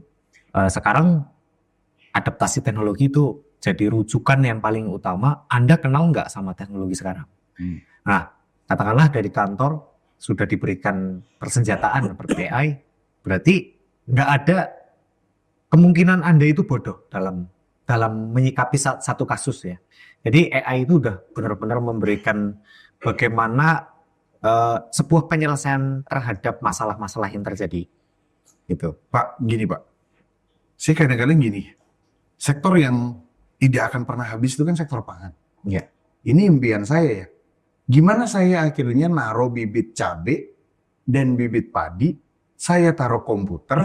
sekarang adaptasi teknologi itu jadi rujukan yang paling utama. Anda kenal nggak sama teknologi sekarang? Nah, katakanlah dari kantor sudah diberikan persenjataan seperti AI, berarti nggak ada kemungkinan Anda itu bodoh dalam menyikapi satu kasus ya. Jadi AI itu udah benar-benar memberikan bagaimana sebuah penyelesaian terhadap masalah-masalah yang terjadi. Gitu. Pak, gini Pak, saya kadang-kadang gini, sektor yang tidak akan pernah habis itu kan sektor pangan. Ya. Ini impian saya ya. Gimana saya akhirnya naruh bibit cabai dan bibit padi, saya taruh komputer,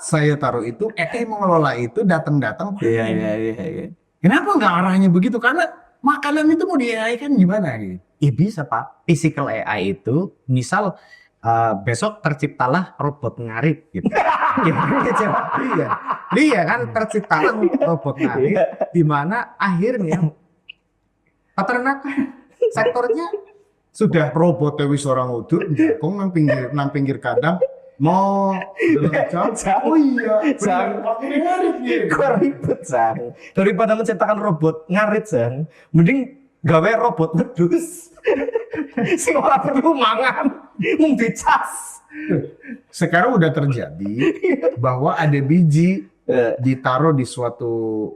saya taruh itu, mengelola itu, datang-datang. Iya. Kenapa nggak arahnya begitu? Karena makanan itu mau di-AI kan gimana gitu. Ya bisa Pak. Physical AI itu misal besok terciptalah robot ngarit gitu. Iya kan terciptalah robot ngarit di mana akhirnya peternakan sektornya Sudah robotnya wis orang udut, kok nang pinggir kandang mau oh iya, Sang. pakai ngarit gitu. Kok ribet sang. Daripada menciptakan robot ngarit sang, mending gawe robot wedhus. Sing ora perlu mangan, mung dicas. Sekarang udah terjadi bahwa ada biji ditaruh di suatu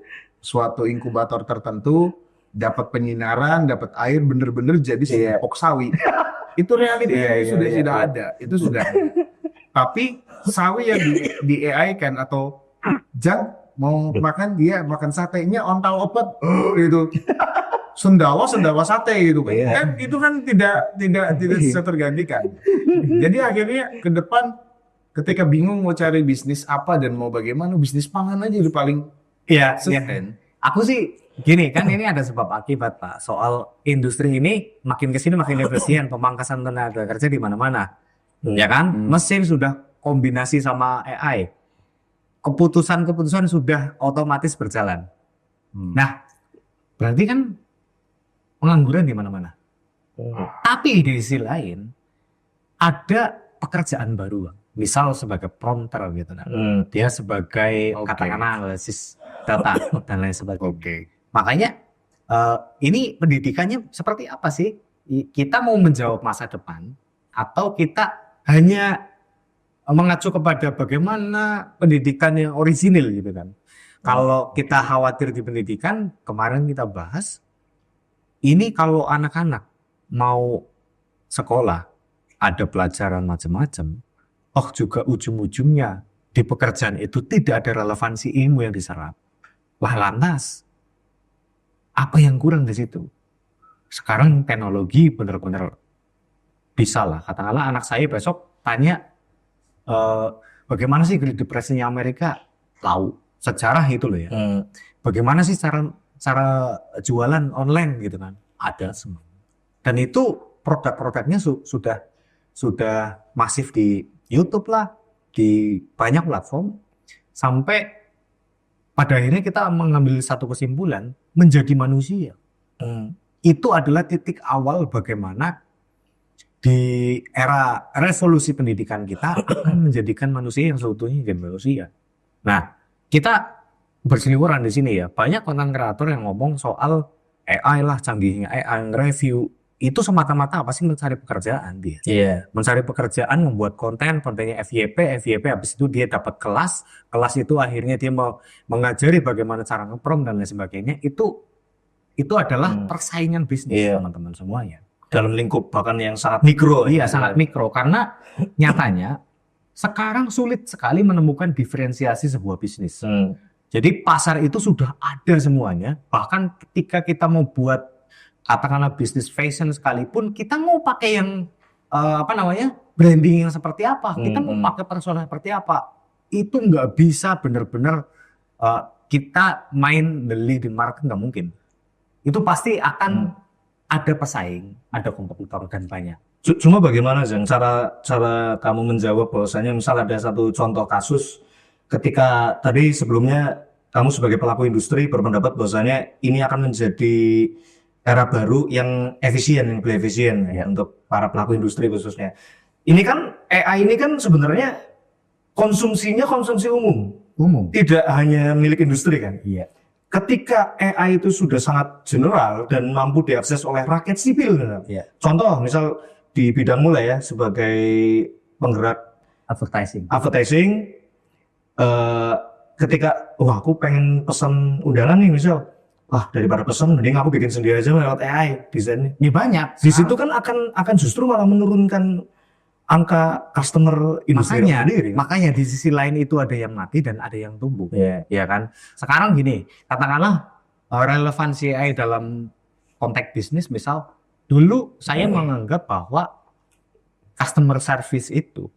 inkubator tertentu, dapat penyinaran, dapat air, bener-bener jadi sepok sawi. Itu realitas sudah ada, itu sudah. Tapi sawi yang di AI kan atau Jang mau makan dia makan satenya ontal opat gitu. Sendawa sate gitu kan. Kan itu kan tidak bisa tergantikan. Jadi akhirnya ke depan ketika bingung mau cari bisnis apa dan mau bagaimana, bisnis pangan aja udah paling Iya. sustain. aku sih gini kan ini ada sebab akibat Pak. Soal industri ini makin kesini makin efisien, pemangkasan tenaga kerja di mana-mana. Ya kan? Mesin sudah kombinasi sama AI. Keputusan-keputusan sudah otomatis berjalan. Nah, berarti kan pengangguran di mana-mana. Tapi di sisi lain ada pekerjaan baru, Bang. Misal sebagai prompter gitu. Nah. Dia sebagai katakanlah analisis data dan lain sebagainya. Makanya ini pendidikannya seperti apa sih? Kita mau menjawab masa depan atau kita hanya mengacu kepada bagaimana pendidikan yang orisinil gitu kan? Kalau kita khawatir di pendidikan, kemarin kita bahas, ini kalau anak-anak mau sekolah, ada pelajaran macam-macam, juga ujung-ujungnya di pekerjaan itu tidak ada relevansi ilmu yang diserap. Lah lantas, apa yang kurang di situ? Sekarang teknologi benar-benar bisa lah. Katakanlah anak saya besok tanya, bagaimana sih Great Depression-nya Amerika? Tahu. Sejarah itu loh ya. Bagaimana sih cara jualan online gitu kan? Ada semua. Dan itu produk-produknya sudah masif di YouTube lah, di banyak platform, sampai pada akhirnya kita mengambil satu kesimpulan, menjadi manusia. Itu adalah titik awal bagaimana di era revolusi pendidikan kita akan menjadikan manusia yang seutuhnya jadi manusia. Nah, kita berseliweran di sini ya. Banyak konten kreator yang ngomong soal AI lah, canggihnya AI, review. Itu semata-mata apa sih? Mencari pekerjaan dia. Mencari pekerjaan, membuat kontennya FYP, habis itu dia dapat kelas itu akhirnya dia mau mengajari bagaimana cara nge-prompt dan lain sebagainya. Itu adalah persaingan bisnis teman-teman semuanya. Dalam lingkup bahkan yang sangat mikro. Iya, sangat mikro. Karena nyatanya sekarang sulit sekali menemukan diferensiasi sebuah bisnis. Jadi pasar itu sudah ada semuanya. Bahkan ketika kita mau buat katakanlah bisnis fashion sekalipun, kita mau pakai yang branding yang seperti apa, kita mau pakai persona seperti apa, itu nggak bisa benar-benar kita main the leading market, nggak mungkin. Itu pasti akan ada pesaing, ada kompetitor dan banyak. Cuma bagaimana Zeng, cara kamu menjawab bahwasanya misal ada satu contoh kasus ketika tadi sebelumnya kamu sebagai pelaku industri berpendapat bahwasanya ini akan menjadi era baru yang efisien, yang lebih efisien ya untuk para pelaku industri khususnya. Ini kan AI ini kan sebenarnya konsumsinya konsumsi umum, tidak hanya milik industri kan. Iya. Ketika AI itu sudah sangat general dan mampu diakses oleh rakyat sipil, Iya. contoh misal di bidangmu lah ya sebagai penggerak advertising, ketika aku pengen pesan undangan nih misal, daripada pesan mending aku bikin sendiri aja lewat AI desainnya. Ini banyak. Di situ kan akan justru malah menurunkan angka customer industri sendiri. Makanya di sisi lain itu ada yang mati dan ada yang tumbuh. Ya kan. Sekarang gini, katakanlah relevansi AI dalam konteks bisnis, misal dulu saya menganggap bahwa customer service itu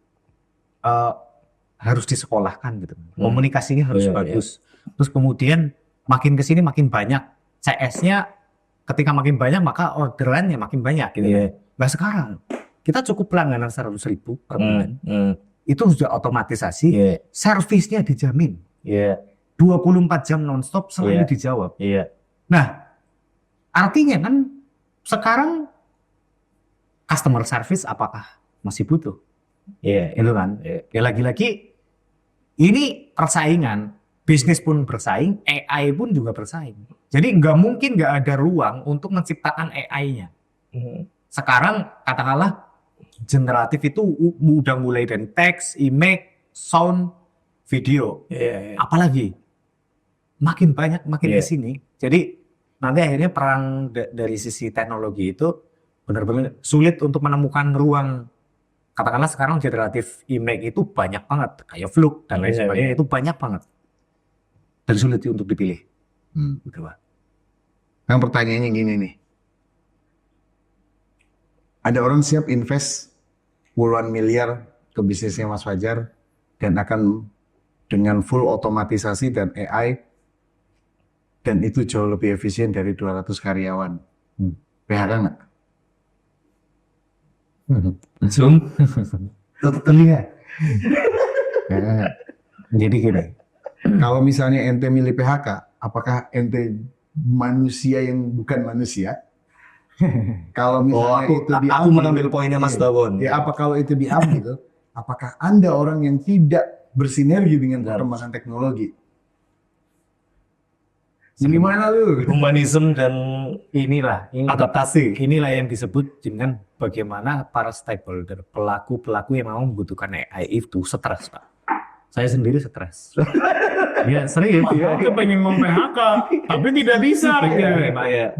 harus disekolahkan gitu. Komunikasinya harus bagus. Terus kemudian makin kesini makin banyak CS-nya, ketika makin banyak maka orderannya makin banyak gitu. Nah sekarang kita cukup langganan 100.000 per bulan. Itu sudah otomatisasi, servisnya dijamin. 24 jam nonstop selalu dijawab. Nah, artinya kan sekarang customer service apakah masih butuh? Itu kan. Ya lagi-lagi ini persaingan, bisnis pun bersaing, AI pun juga bersaing. Jadi nggak mungkin nggak ada ruang untuk menciptakan AI-nya. Sekarang katakanlah generatif itu udah mulai dari teks, image, sound, video, apalagi makin banyak makin ke sini. Jadi nanti akhirnya perang dari sisi teknologi itu benar-benar sulit untuk menemukan ruang. Katakanlah sekarang generatif image itu banyak banget, kayak Vlog dan lain sebagainya itu banyak banget dan sulit untuk dipilih. Gitu, Pak. Yang pertanyaannya gini nih. Ada orang siap invest puluhan miliar ke bisnisnya Mas Fajar dan akan dengan full otomatisasi dan AI dan itu jauh lebih efisien dari 200 karyawan. PHK nggak? Zoom tutup telinga. Jadi gini, Kalau misalnya ente milih PHK, apakah ente manusia yang bukan manusia? Kalau misalnya itu aku diambil, mengambil poinnya Mas Dawon. ya apa kalau itu diambil, apakah Anda orang yang tidak bersinergi dengan perkembangan teknologi? Gimana lu? Humanisme dan Inilah, adaptasi. inilah yang disebut dengan bagaimana para stakeholder, pelaku-pelaku yang mau membutuhkan AI itu stres, Pak. Saya sendiri stres. Ya, serius. Aku pengen mau PHK, tapi tidak bisa. Iya.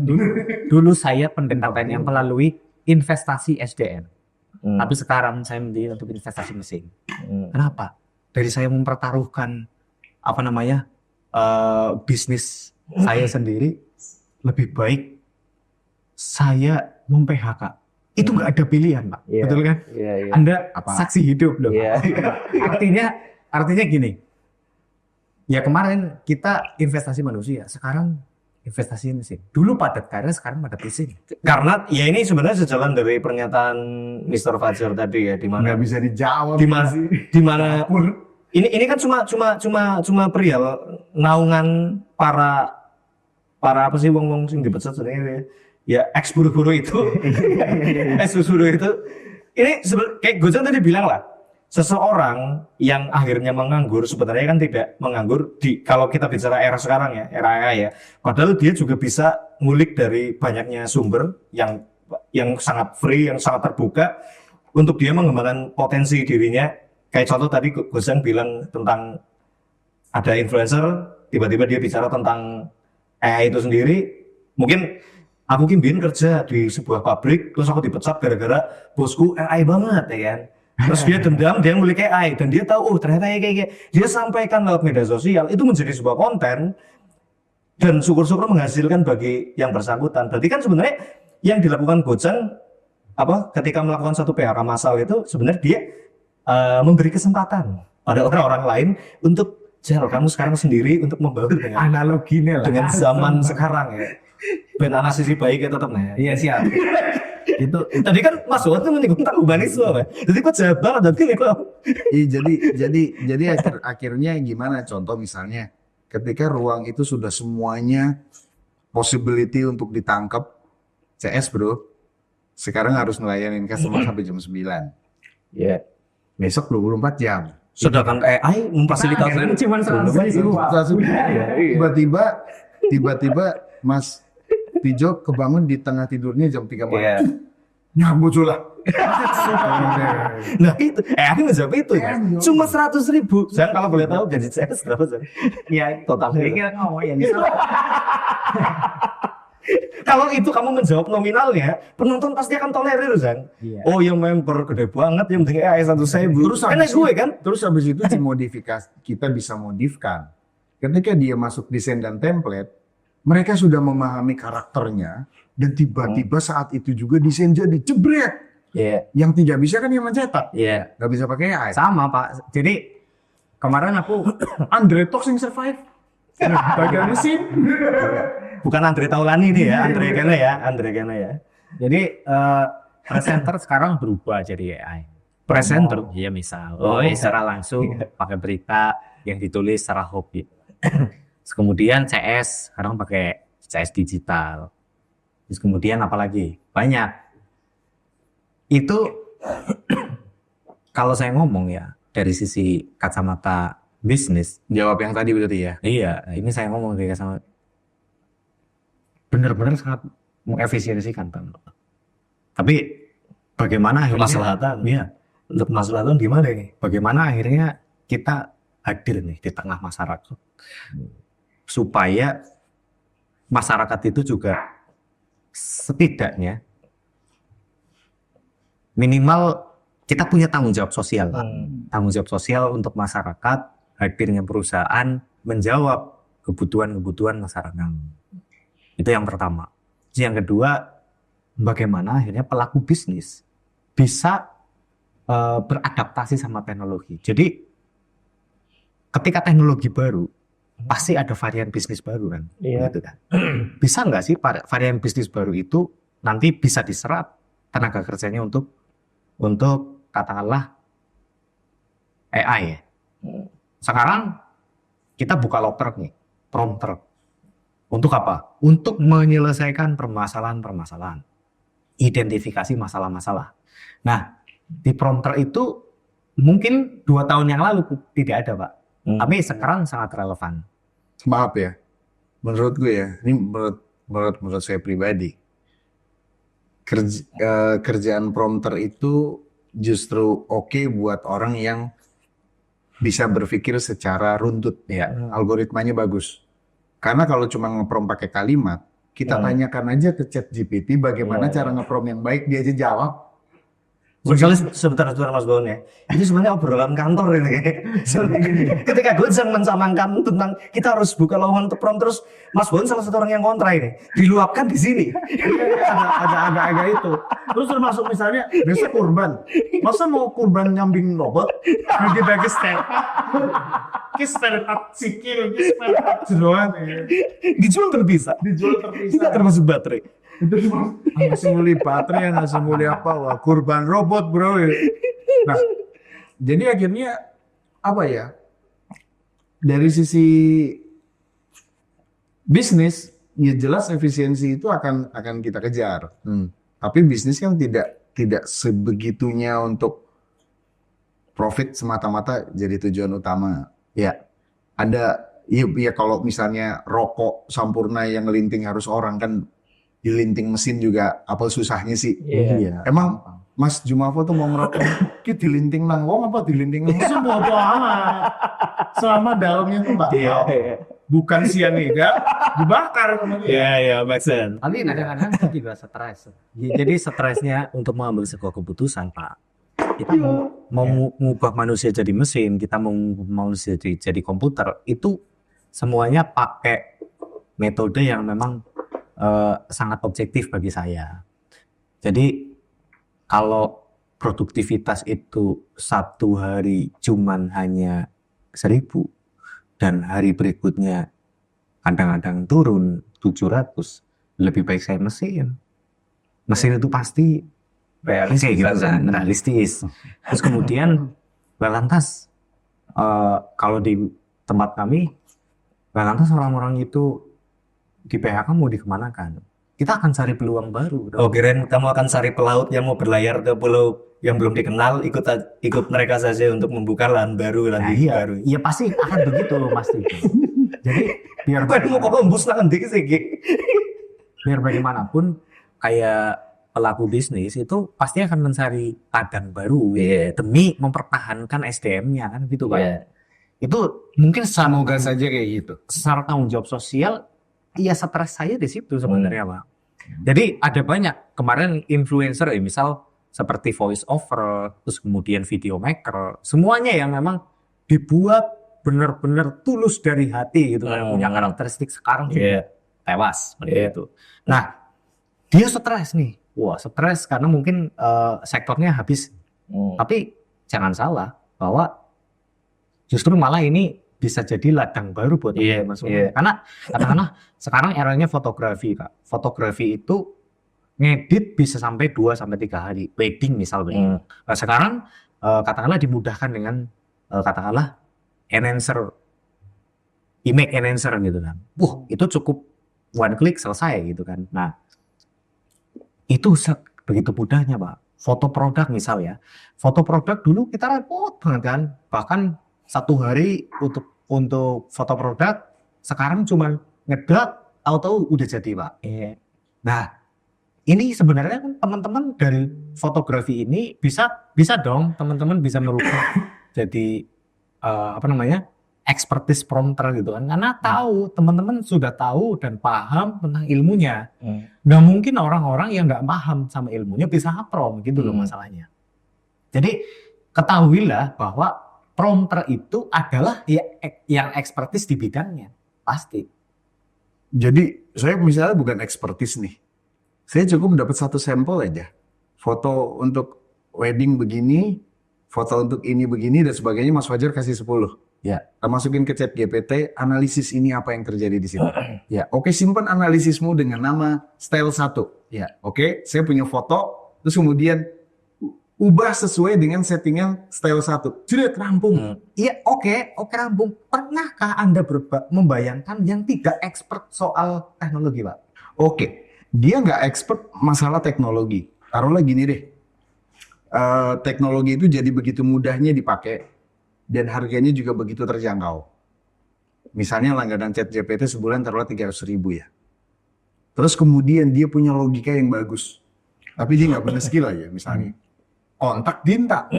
Dulu saya pendekatannya melalui investasi SDM. Hmm. Tapi sekarang saya memilih untuk investasi mesin. Hmm. Kenapa? Dari saya mempertaruhkan bisnis saya sendiri, lebih baik saya mem-PHK. Itu nggak ada pilihan, Pak. Iya. Betul kan? Iya, iya. Anda Apa? saksi hidup loh. Iya. Artinya gini. Ya kemarin kita investasi manusia, sekarang investasi mesin. Dulu padat karya, sekarang padat mesin. Karena ya ini sebenarnya sejalan dari pernyataan Mr. Fajar tadi ya, di mana Nggak bisa dijawab. di mana ini kan cuma perihal naungan para apa sih wong sing dipecat sebenarnya ya ex buru-buru itu ex buru itu ini kayak Gojek tadi bilang lah, seseorang yang akhirnya menganggur sebenarnya kan tidak menganggur kalau kita bicara era sekarang ya, era AI ya, padahal dia juga bisa ngulik dari banyaknya sumber yang sangat free, yang sangat terbuka untuk dia mengembangkan potensi dirinya. Kayak contoh tadi Gojek bilang tentang ada influencer, tiba-tiba dia bicara tentang AI itu sendiri. Mungkin aku kimbiin kerja di sebuah pabrik, terus aku dipecat gara-gara bosku AI banget ya kan. Terus dia dendam, dia ngulik AI dan dia tahu oh ternyata kayak dia sampaikan lewat media sosial itu menjadi sebuah konten dan syukur-syukur menghasilkan bagi yang bersangkutan. Berarti kan sebenarnya yang dilakukan Gojek ketika melakukan satu PHK massal itu sebenarnya dia memberi kesempatan pada orang-orang lain untuk kamu sekarang sendiri untuk membangun dengan Analoginya lah. dengan zaman sekarang ya. Ben anak sisi baik ya tetap nah. Iya siap. Itu tadi kan Mas Wot menyinggung tentang humanisme ya. Jadi kok jahat banget dan gini kok. Iya, jadi akhirnya gimana? Contoh misalnya, ketika ruang itu sudah semuanya possibility untuk ditangkap, CS bro, sekarang harus ngelayanin customer sampai jam 9. Ya. Besok 24 jam. Sedangkan AI memfasilitasi Cuma 100.000. Tiba-tiba Mas Tijo kebangun di tengah tidurnya jam 3 malam. Iya. Nyambut lah. Nah itu, aku menjawab itu kan. Cuma 100.000. Saya kalau boleh tahu gaji CS berapa sih? Iya, Totalnya. Kira ngomong ya bisa. Kalau itu kamu menjawab nominalnya, penonton pasti akan tolerir, Zang. Iya. Oh, yang member gede banget, yang penting AI 1.000. Terus Enak gue kan? Terus habis itu dimodifikasi, kita bisa modifkan. Ketika dia masuk desain dan template, mereka sudah memahami karakternya dan tiba-tiba saat itu juga desain jadi jebret. Iya. Yang tidak bisa kan yang mencetak, Iya. nggak bisa pakai AI. Sama Pak. Jadi kemarin aku Andre Talks yang survive. Bagian mesin. Bukan Andre Taulani nih ya, Andre Kena ya. jadi presenter sekarang berubah jadi AI. Presenter? Iya misal. Oh, iya. Secara langsung pakai berita yang ditulis secara hobi. Terus kemudian CS sekarang pakai CS digital. Terus kemudian apalagi banyak. Itu kalau saya ngomong ya dari sisi kacamata bisnis. Jawab yang tadi berarti ya. Iya, ini saya ngomong dari kacamata benar-benar sangat mengefisiensikan Bang. Tapi bagaimana akhirnya Kemaslahatan. Iya, Untuk kemaslahatan gimana ini? bagaimana akhirnya kita hadir nih di tengah masyarakat supaya masyarakat itu juga setidaknya minimal kita punya tanggung jawab sosial, Pak. Tanggung jawab sosial untuk masyarakat, hadirnya perusahaan menjawab kebutuhan-kebutuhan masyarakat. Itu yang pertama. Yang kedua, bagaimana akhirnya pelaku bisnis bisa beradaptasi sama teknologi. Jadi ketika teknologi baru, pasti ada varian bisnis baru kan. Iya. Gitu kan. Bisa nggak sih varian bisnis baru itu nanti bisa diserap tenaga kerjanya untuk katakanlah AI ya. Sekarang kita buka loker nih, prompter. Untuk apa? Untuk menyelesaikan permasalahan-permasalahan. Identifikasi masalah-masalah. Nah, di prompter itu mungkin 2 tahun yang lalu tidak ada, Pak. Tapi sekarang sangat relevan. Maaf ya, menurut gue ya, ini menurut saya pribadi, kerjaan prompter itu justru oke buat orang yang bisa berpikir secara runtut. Ya. Algoritmanya bagus. Karena kalau cuma ngeprompt pakai kalimat, kita tanyakan aja ke ChatGPT bagaimana cara ngeprompt yang baik, dia aja jawab. Sebentar Mas Bon ya. Itu sebenarnya obrolan kantor ini. Ketika gue sedang mencanangkan tentang kita harus buka lowongan untuk prompt, terus Mas Bon salah satu orang yang kontra ini diluapkan di sini. ada agak itu. Terus termasuk misalnya besok kurban, masa mau kurban nyambing robot bagi-bagi step, sikil, jeroan, Dijual terpisah. Tidak termasuk baterai. itu cuma langsung beli baterai, langsung beli apa, wah kurban robot bro. Nah, jadi akhirnya apa ya? Dari sisi bisnis, ya jelas efisiensi itu akan kita kejar. Tapi bisnis kan tidak sebegitunya untuk profit semata-mata jadi tujuan utama. Ya, ada ya kalau misalnya rokok Sampurna yang ngelinting harus orang kan dilinting mesin juga apa susahnya sih? Iya. Emang Mas Jumafo tuh mau ngerokok, kita dilinting nang wong apa dilinting nang mesin mau amat. Selama dalamnya tuh Mbak, bukan sianida, dibakar sama dia. Iya, make sense. Tapi kadang-kadang itu juga stres. Jadi stresnya untuk mengambil sebuah keputusan, Pak. Kita mau mengubah manusia jadi mesin, kita mau mengubah manusia jadi komputer, itu semuanya pakai metode yang memang sangat objektif bagi saya. Jadi kalau produktivitas itu satu hari cuman hanya 1.000 dan hari berikutnya kadang-kadang turun 700, lebih baik saya mesin. Mesin itu pasti realistis. Terus kemudian lantas kalau di tempat kami, lantas orang-orang itu di PHK mau dikemanakan? Kita akan cari peluang baru. Oh, kirain kamu akan cari pelaut yang mau berlayar ke pulau yang belum dikenal, ikut mereka saja untuk membuka lahan baru, Nah, lahan baru. iya pasti akan begitu pasti. Jadi biar Kan mau Columbus nanti sih. biar bagaimanapun kayak pelaku bisnis itu pasti akan mencari ladang baru demi mempertahankan SDM-nya kan gitu Pak. Itu mungkin Semoga saja kayak gitu. secara tanggung jawab sosial, iya stres saya di situ sebenarnya Pak. Jadi ada banyak kemarin influencer misal seperti voice over, terus kemudian video maker, semuanya yang memang dibuat benar-benar tulus dari hati gitu kan, punya karakteristik sekarang tewas seperti itu. Nah, dia stres nih. Wah, stres karena mungkin sektornya habis. Tapi jangan salah bahwa justru malah ini bisa jadi ladang baru buat teman-teman semua. Karena katakanlah sekarang eranya fotografi, Kak. Fotografi itu ngedit bisa sampai 2 sampai 3 hari. Wedding misalnya. Nah, sekarang katakanlah dimudahkan dengan katakanlah enhancer, image enhancer gitu kan. Itu cukup one click selesai gitu kan. Nah, itu begitu mudahnya Pak. Foto produk misal ya. Foto produk dulu kita repot banget kan. Bahkan 1 hari untuk foto produk, sekarang cuma ngedot tahu-tahu udah jadi Pak. Nah, ini sebenarnya kan teman-teman dari fotografi ini bisa dong teman-teman bisa merubah jadi expertise prompter gitu kan, karena tahu teman-teman sudah tahu dan paham tentang ilmunya. Nggak mungkin orang-orang yang nggak paham sama ilmunya bisa prompt gitu loh masalahnya. Jadi ketahuilah bahwa prompter itu adalah yang expertise di bidangnya pasti. Jadi saya misalnya bukan expertise nih, saya cukup dapat 1 sampel aja, foto untuk wedding begini, foto untuk ini begini dan sebagainya, Mas Fajar kasih 10. Ya. Kita masukin ke ChatGPT, analisis ini apa yang terjadi di sini. Ya, oke, simpan analisismu dengan nama style 1. Ya, oke, saya punya foto, terus kemudian ubah sesuai dengan settingan style 1. Sudah rampung. Iya, oke, rampung. Pernahkah Anda membayangkan yang tidak expert soal teknologi, Pak? Oke, dia nggak expert masalah teknologi. Taruhlah gini deh, teknologi itu jadi begitu mudahnya dipakai dan harganya juga begitu terjangkau. misalnya langganan chat GPT sebulan taruhlah 300.000 ya. Terus kemudian dia punya logika yang bagus. Tapi dia nggak punya skill aja misalnya. Kontak Dinta.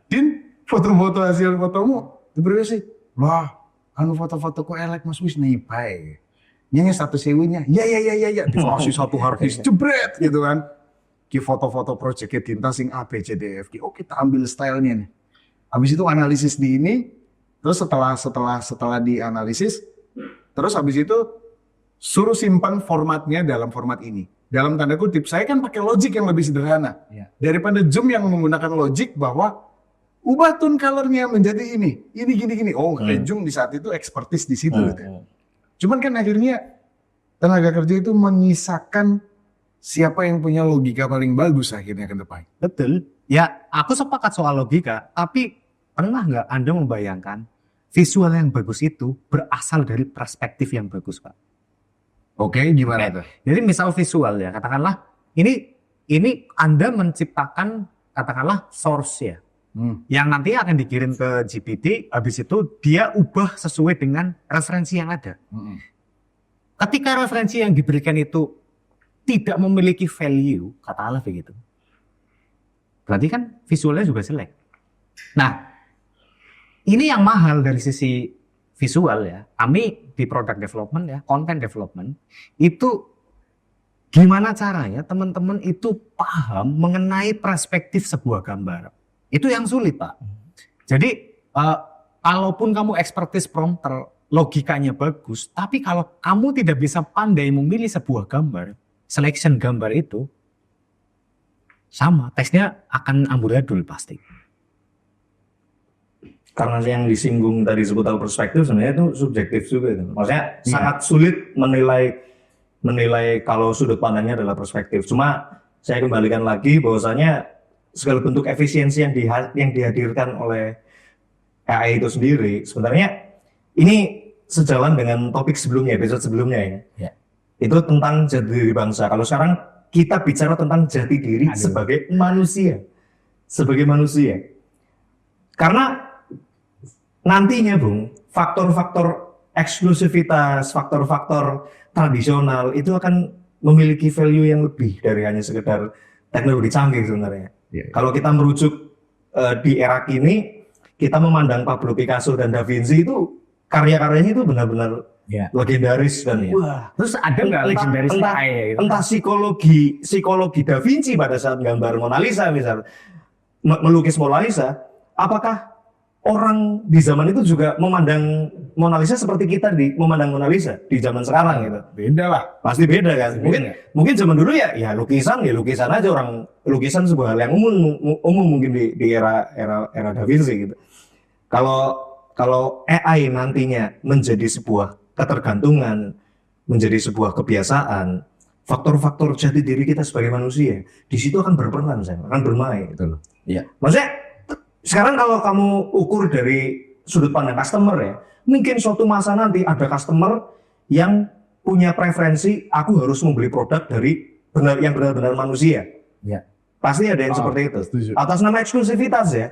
Din, foto-foto hasil fotomu. Itu sih. Wah, anu foto-fotoku elek Mas Wis nih, baik. Nyanyi satu sewunya. Ya. Dikasih satu hard disk jebret gitu kan. Ki foto-foto projectnya Dinta sing A, B, C, D, F, G. Oh, kita ambil stylenya nih. Habis itu analisis di ini. Terus setelah dianalisis, terus habis itu suruh simpan formatnya dalam format ini. Dalam tanda kutip, saya kan pakai logic yang lebih sederhana. Daripada Zoom yang menggunakan logic bahwa ubah tone color-nya menjadi ini gini. Oh, Zoom di saat itu expertise di situ. Gitu. Cuman kan akhirnya tenaga kerja itu menyisakan siapa yang punya logika paling bagus akhirnya ke depan. Betul. Ya, aku sepakat soal logika, tapi pernah nggak Anda membayangkan visual yang bagus itu berasal dari perspektif yang bagus, Pak? Oke, gimana tuh? Jadi misal visual ya, katakanlah ini Anda menciptakan katakanlah source ya, yang nanti akan dikirim ke GPT, habis itu dia ubah sesuai dengan referensi yang ada. Ketika referensi yang diberikan itu tidak memiliki value, katakanlah begitu, berarti kan visualnya juga jelek. Nah, ini yang mahal dari sisi visual ya. Kami di product development ya, content development, itu gimana caranya teman-teman itu paham mengenai perspektif sebuah gambar. Itu yang sulit, Pak. Jadi, kalaupun kamu expertise prompter, logikanya bagus, tapi kalau kamu tidak bisa pandai memilih sebuah gambar, selection gambar itu, sama, teksnya akan amburadul pasti. Karena yang disinggung tadi seputar perspektif sebenarnya itu subjektif juga. Maksudnya sangat sulit menilai kalau sudut pandangnya adalah perspektif. Cuma saya kembalikan lagi bahwasanya segala bentuk efisiensi yang dihadirkan oleh AI itu sendiri sebenarnya ini sejalan dengan topik sebelumnya, episode sebelumnya ya. Itu tentang jati diri bangsa. Kalau sekarang kita bicara tentang jati diri sebagai manusia. Karena nantinya, Bung, faktor-faktor eksklusivitas, faktor-faktor tradisional itu akan memiliki value yang lebih dari hanya sekedar teknologi canggih sebenarnya. Kalau kita merujuk di era kini, kita memandang Pablo Picasso dan Da Vinci itu karya-karyanya itu benar-benar legendaris dan wah. Terus ada nggak legendaris entah psikologi Da Vinci pada saat gambar Mona Lisa misal melukis Mona Lisa, apakah orang di zaman itu juga memandang Mona Lisa seperti kita memandang Mona Lisa di zaman sekarang gitu? Beda lah. Pasti beda kan. Mungkin zaman dulu ya lukisan aja, orang lukisan sebuah hal yang umum mungkin di era Da Vinci gitu. Kalau AI nantinya menjadi sebuah ketergantungan, menjadi sebuah kebiasaan, faktor-faktor jati diri kita sebagai manusia di situ akan berperan, akan bermain gitu loh. Iya. Maksudnya sekarang kalau kamu ukur dari sudut pandang customer ya, mungkin suatu masa nanti ada customer yang punya preferensi, aku harus membeli produk dari yang benar-benar manusia. Ya. Pasti ada yang seperti itu. Setuju. Atas nama eksklusivitas ya.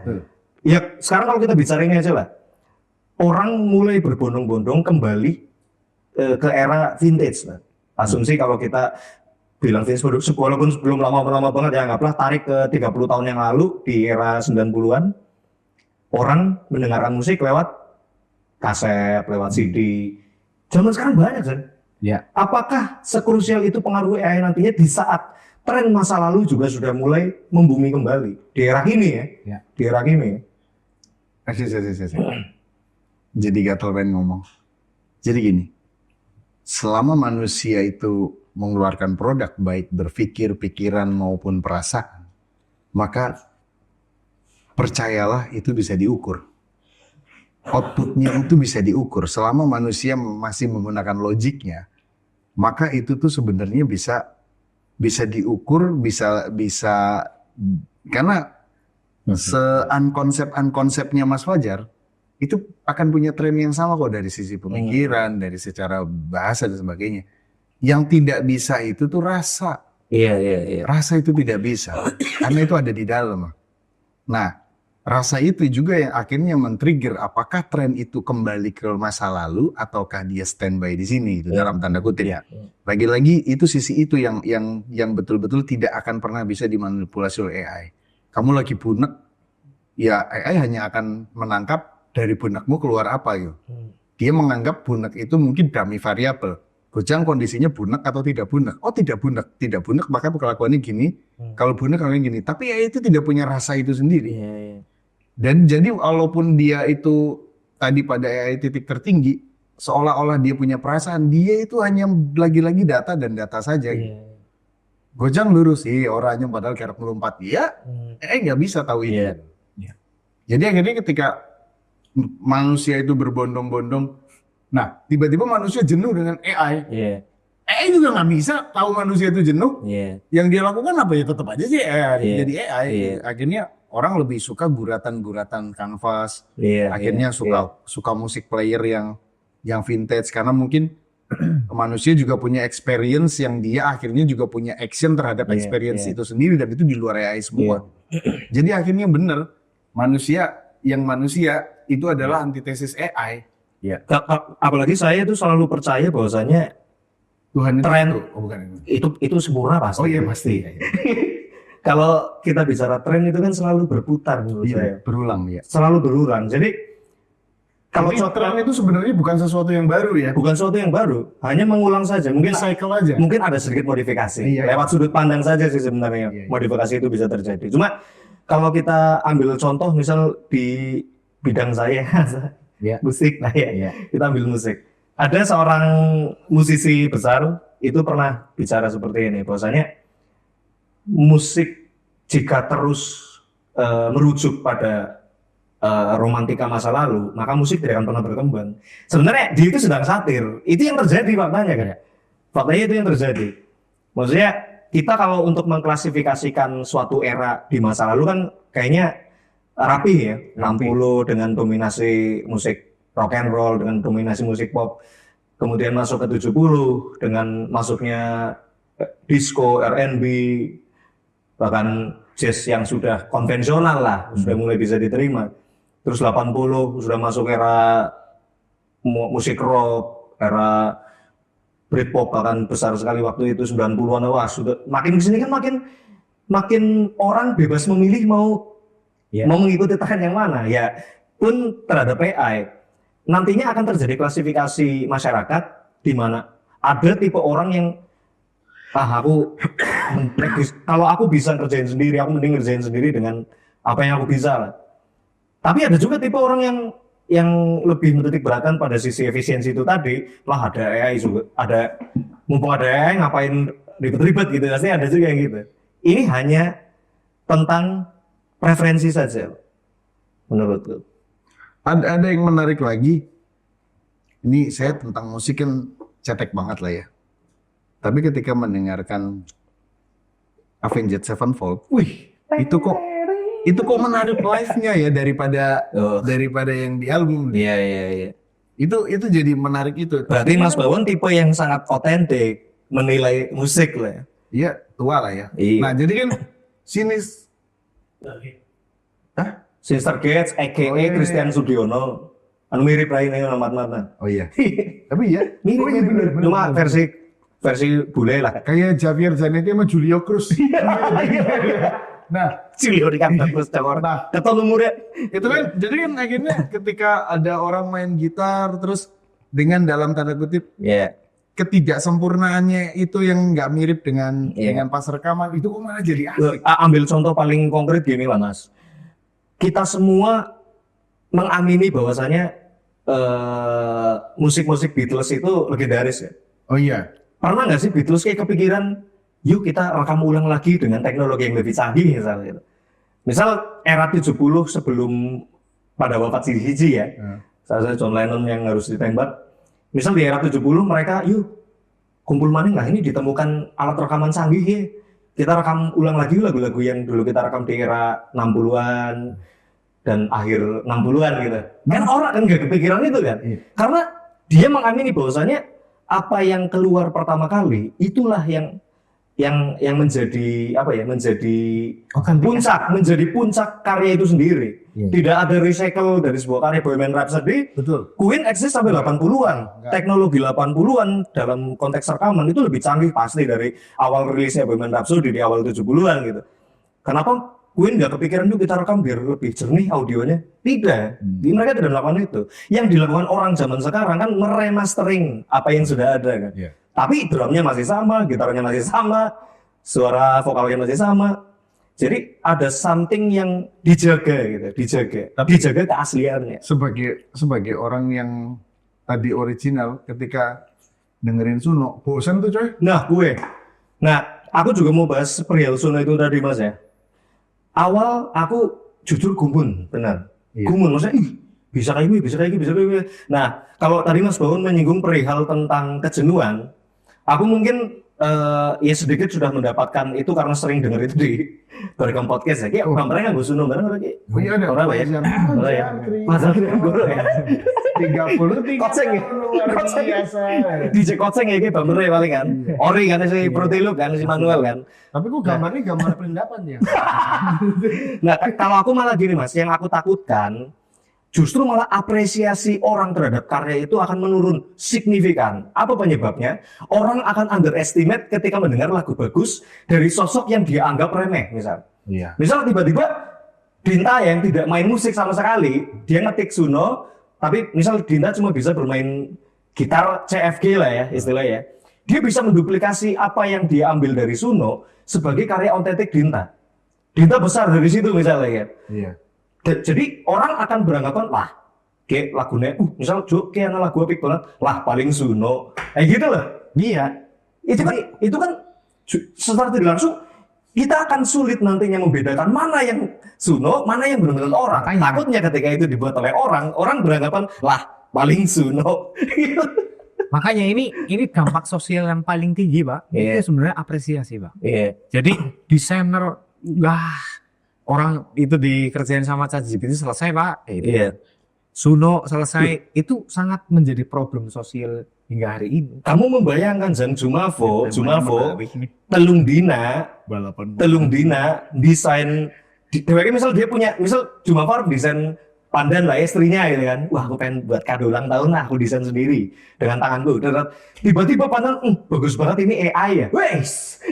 Ya sekarang kalau kita bicara ini aja lah, orang mulai berbondong-bondong kembali ke era vintage lah. Asumsi kalau kita bilang vintage, walaupun belum lama banget ya, anggaplah tarik ke 30 tahun yang lalu di era 90-an, orang mendengarkan musik lewat kaset, lewat CD. Zaman sekarang banyak kan? Ya. Apakah sekrusial itu pengaruh AI nantinya di saat tren masa lalu juga sudah mulai membumi kembali di era ini ya? Di era ini. Jadi gatel pengen ngomong. Jadi gini, selama manusia itu mengeluarkan produk baik berpikir, pikiran maupun perasaan, maka percayalah itu bisa diukur. Outputnya itu bisa diukur. Selama manusia masih menggunakan logiknya, maka itu tuh sebenarnya bisa diukur, bisa karena se-unkonsepnya Mas Fajar itu akan punya tren yang sama kok dari sisi pemikiran, dari secara bahasa dan sebagainya. Yang tidak bisa itu tuh rasa. Iya. Rasa itu tidak bisa, karena itu ada di dalam. Nah, rasa itu juga yang akhirnya men-trigger apakah tren itu kembali ke masa lalu ataukah dia standby di sini itu dalam tanda kutip. Iya. Lagi-lagi itu sisi itu yang betul-betul tidak akan pernah bisa dimanipulasi oleh AI. Kamu lagi bunek, ya AI hanya akan menangkap dari bunekmu keluar apa gitu. Dia menganggap bunek itu mungkin dummy variabel. Bojang kondisinya bunek atau tidak bunek. Oh tidak bunek maka kelakuannya gini. Kalau bunek kelakuannya gini. Tapi AI itu tidak punya rasa itu sendiri. Dan jadi walaupun dia itu tadi pada AI titik tertinggi, seolah-olah dia punya perasaan, dia itu hanya lagi-lagi data dan data saja. Gojang lurus sih orangnya padahal kerap melompat. Dia nggak bisa tahu itu. Iya. Jadi akhirnya ketika manusia itu berbondong-bondong, nah tiba-tiba manusia jenuh dengan AI. Iya. AI juga nggak bisa tahu manusia itu jenuh. Iya. Yang dia lakukan apa ya tetap aja sih AI. Iya. Jadi AI. Iya. Akhirnya orang lebih suka guratan-guratan kanvas. Iya. Akhirnya suka musik player yang vintage karena mungkin manusia juga punya experience yang dia akhirnya juga punya action terhadap Iya, experience iya. itu sendiri dan itu di luar AI semua. Jadi akhirnya benar manusia itu adalah antitesis AI. Apalagi saya itu selalu percaya bahwasanya Tuhan itu Tren. Oh, bukan itu. itu sempurna pasti. Oh iya pasti. Kalau kita bicara tren itu kan selalu berputar menurut saya. Iya, berulang ya. Selalu berulang. Jadi kalau Jadi tren itu sebenarnya bukan sesuatu yang baru ya. bukan sesuatu yang baru, hanya mengulang saja. Mungkin Cycle aja. mungkin ada sedikit modifikasi. Iya. Lewat sudut pandang saja sih sebenarnya. Iya. Modifikasi itu bisa terjadi. Cuma kalau kita ambil contoh misal di bidang saya Iya. musik, nah ya, kita ambil musik. Ada seorang musisi besar itu pernah bicara seperti ini, bahwasanya musik jika terus merujuk pada romantika masa lalu, maka musik tidak akan pernah berkembang. Sebenarnya dia itu sedang satir. Itu yang terjadi faktanya kan. Faktanya itu yang terjadi. Maksudnya kita kalau untuk mengklasifikasikan suatu era di masa lalu kan kayaknya rapi ya. 60 dengan dominasi musik rock and roll, dengan dominasi musik pop. Kemudian masuk ke 70 dengan masuknya disco, R&B, bahkan jazz yang sudah konvensional lah, sudah mulai bisa diterima. Terus 80 sudah masuk era musik rock, era Britpop bahkan besar sekali waktu itu 90-an. Wah, sudah makin kesini kan makin orang bebas memilih mau mengikuti tren yang mana. Ya pun terhadap AI nantinya akan terjadi klasifikasi masyarakat di mana ada tipe orang yang kalau aku bisa ngerjain sendiri, aku mending ngerjain sendiri dengan apa yang aku bisa lah. Tapi ada juga tipe orang yang lebih menitik beratkan pada sisi efisiensi itu tadi. Lah ada AI juga, mumpung ada AI ngapain ribet-ribet gitu, pasti ada juga yang gitu. Ini hanya tentang preferensi saja menurutku. Ada yang menarik lagi. Ini saya tentang musik kan cetek banget lah ya. Tapi ketika mendengarkan Avenged Sevenfold, itu kok menarik live-nya ya daripada yang di album. Iya. Itu jadi menarik itu. Berarti Mas Bawon tipe yang sangat otentik menilai musik lah ya. Iya, tua lah ya. Iya. Nah, jadi kan sinis Sister Gates, a.k.a. Oh, iya. Christian Sudiono. Anu mirip lah ini nama-nama. Oh iya. Tapi iya. Mirip, Oh iya bener. Cuma versi bule lah. Kayak Javier Zanetti sama Julio Cruz. Nah, Julio Ricardo terus cakor. Nah. Ketemu umurnya. itu kan jadi kan akhirnya ketika ada orang main gitar terus dengan dalam tanda kutip Iya. ketidaksempurnaannya itu yang nggak mirip dengan Iya. dengan pas rekaman itu kok malah jadi asik. Ambil contoh paling konkret gini lah Mas. Kita semua mengamini bahwasanya musik-musik Beatles itu legendaris ya. Oh iya. Pernah nggak sih Beatles kayak kepikiran, yuk kita rekam ulang lagi dengan teknologi yang lebih canggih misalnya gitu. Misal era 70 sebelum pada wafat si Hiji ya, salah satu John Lennon yang harus ditembak. Misal di era 70 mereka, yuk kumpul maning lah ini ditemukan alat rekaman canggih ya. Kita rekam ulang lagi lagu-lagu yang dulu kita rekam di era 60-an dan akhir 60-an gitu. Kan orang kan nggak kepikiran itu kan. Iya. Karena dia mengamini bahwasanya apa yang keluar pertama kali itulah yang menjadi apa ya, menjadi puncak karya itu sendiri. Iya. Tidak ada recycle dari sebuah karya Bohemian Rhapsody. Betul. Queen eksis sampai 80-an. Enggak. Teknologi 80-an dalam konteks rekaman itu lebih canggih pasti dari awal rilisnya Bohemian Rhapsody di awal 70-an gitu. Kenapa Queen nggak kepikiran juga kita rekam biar lebih jernih audionya? Tidak. Mereka tidak melakukan itu. Yang dilakukan orang zaman sekarang kan meremastering apa yang sudah ada kan. Iya. Tapi drumnya masih sama, gitarnya masih sama, suara vokalnya masih sama. Jadi ada something yang dijaga gitu, dijaga keasliannya. Sebagai orang yang tadi original, ketika dengerin Suno, bosan tuh coy. Nah, aku juga mau bahas perihal Suno itu tadi Mas ya. Awal aku jujur gumun, benar. Iya. Gumun, maksudnya bisa kayak gini. Nah, kalau tadi Mas Baun menyinggung perihal tentang kejenuhan, aku mungkin ya sedikit sudah mendapatkan itu karena sering denger itu di Bergam Podcast ya. Kayak gambarnya nggak Suno bareng orang kayak. Oh iya ada. Orang ya. Oh ya. Mas Guru ya. 33 Koceng ya. luar Koceng. biasa. DJ Koceng ya kayak bambernya paling kan. Ori kan si Protiluk kan si Manuel kan. Tapi kok gambarnya gambar perendapan ya? Nah, kalau aku malah gini Mas, yang aku takutkan justru malah apresiasi orang terhadap karya itu akan menurun signifikan. Apa penyebabnya? Orang akan underestimate ketika mendengar lagu bagus dari sosok yang dia anggap remeh, misal. Iya. Misal tiba-tiba Dinta yang tidak main musik sama sekali, dia ngetik Suno, tapi misal Dinta cuma bisa bermain gitar CFG lah ya istilahnya. Dia bisa menduplikasi apa yang dia ambil dari Suno sebagai karya otentik Dinta. Dinta besar dari situ misalnya ya. Iya. Jadi orang akan beranggapan lah, kayak lagunya, misal kayak lagu apik banget, lah paling Suno, gitu loh. Iya. Itu kan secara tidak langsung kita akan sulit nantinya membedakan mana yang Suno, mana yang benar-benar orang. Makanya. Takutnya ketika itu dibuat oleh orang beranggapan lah paling Suno. Makanya ini dampak sosial yang paling tinggi, Pak. Iya. Itu sebenarnya apresiasi, Pak. Iya. Jadi desainer orang itu dikerjain sama ChatGPT selesai, Pak. Iya. Suno selesai, itu sangat menjadi problem sosial hingga hari ini. Kamu membayangkan Zang Jumavo, telung dina desain misal dia punya, misal Jumavo desain pandan lah istrinya gitu kan. Wah, aku pengen buat kado ulang tahun lah, aku desain sendiri dengan tanganku. Dan tiba-tiba pandan, bagus banget ini AI ya. Wes.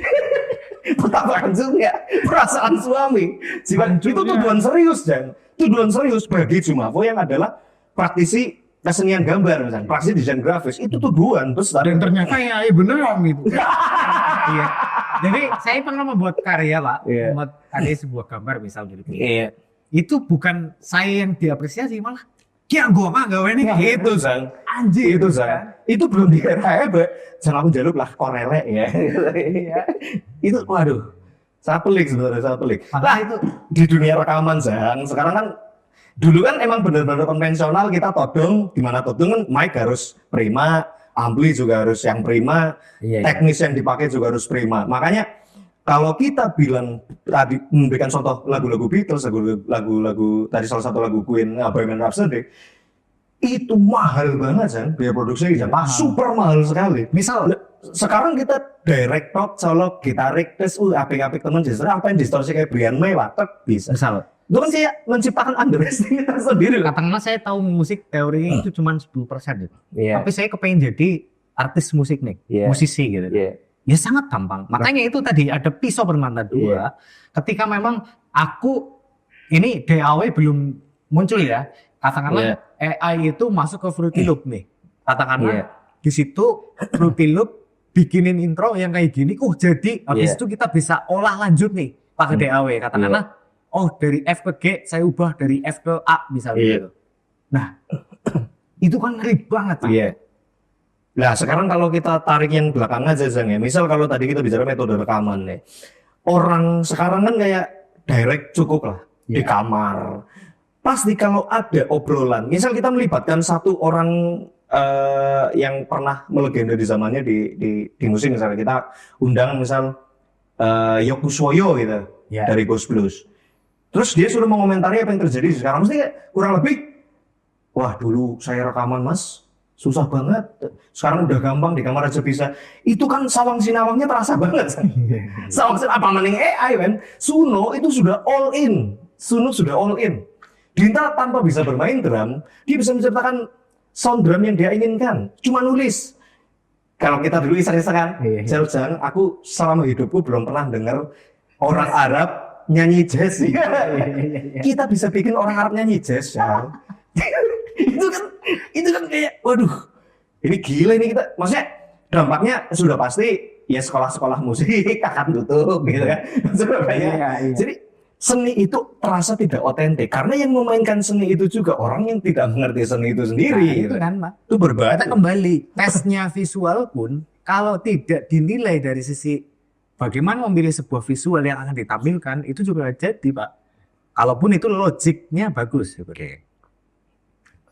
Betapa hancurnya perasaan suami. Itu tuduhan serius, Jan. Tuduhan serius bagi Jumavo yang adalah praktisi kesenian gambar misalnya, praktisi desain grafis. Itu tuduhan besar. Dan ternyata AI beneran gitu. Iya. Jadi saya pernah membuat karya, Pak. Iya. Membuat karya sebuah gambar misal gitu. Iya. Itu bukan saya yang diapresiasi, malah kayak gua mah gawe ini Itu Zang. anjir. Itu Zang. Itu belum di era hebat. Jangan aku jaluk lah korele ya. Itu waduh. Sangat pelik sebenarnya, sangat pelik. Lah itu di dunia rekaman Zang. Sekarang kan dulu kan emang benar-benar konvensional, kita todong, dimana todong kan mic harus prima, ampli juga harus yang prima, teknis yang dipakai juga harus prima. Makanya kalau kita bilang tadi memberikan contoh lagu-lagu Beatles, lagu-lagu tadi salah satu lagu Queen, Bohemian Rhapsody, itu mahal banget kan biaya produksinya, super mahal sekali. Misal Sekarang kita direct talk, colok, gitarik, terus apik-apik temen gesture, apa yang distorsi kayak Brian May, watak bisa. misal Itu kan saya menciptakan underestimate sendiri loh. katakanlah saya tahu musik teorinya itu cuma 10% gitu. Iya. Tapi saya kepengen jadi artis musik nih, Iya. musisi gitu. Iya. Ya sangat gampang. Makanya itu tadi ada pisau bermata dua. Iya. Ketika memang aku ini DAW belum muncul ya. Katakanlah AI itu masuk ke Fruity Loop nih. Katakanlah Iya. di situ Fruity Loop bikinin intro yang kayak gini. Jadi habis Iya. itu kita bisa olah lanjut nih pakai DAW. Katakanlah oh dari F ke G saya ubah dari F ke A misalnya Iya. gitu. Nah, itu kan ngeri banget, Pak. Iya. Nah sekarang kalau kita tarik yang belakang aja Zang ya. Misal kalau tadi kita bicara metode rekaman nih. Orang sekarang kan kayak direct cukup lah di kamar. Pasti kalau ada obrolan, misal kita melibatkan satu orang yang pernah melegenda di zamannya di musik, misalnya kita undang misal Yokuswoyo gitu dari Ghost Blues. Terus dia suruh mengomentari apa yang terjadi sekarang, mesti kayak kurang lebih, wah dulu saya rekaman mas susah banget, sekarang udah gampang di kamar aja bisa. Itu kan sawang sinawangnya terasa banget. Sawang sinawang apa maning AI kan? Suno itu sudah all in. Suno sudah all in. Dinta tanpa bisa bermain drum, dia bisa menciptakan sound drum yang dia inginkan. Cuma nulis. Kalau kita dulu iseng-isengan, jauh-jauh, aku selama hidupku belum pernah dengar orang Arab nyanyi jazz. Kita bisa bikin orang Arab nyanyi jazz, ya. itu kan kayak, waduh, ini gila ini kita. Maksudnya dampaknya sudah pasti ya sekolah-sekolah musik akan tutup gitu kan. Jadi seni itu terasa tidak otentik karena yang memainkan seni itu juga orang yang tidak mengerti seni itu sendiri. Nah, itu gitu. kan, Mak. Itu berbahaya. Kita kembali tesnya visual pun kalau tidak dinilai dari sisi bagaimana memilih sebuah visual yang akan ditampilkan itu juga jadi, Pak. Kalaupun itu logiknya bagus. Oke.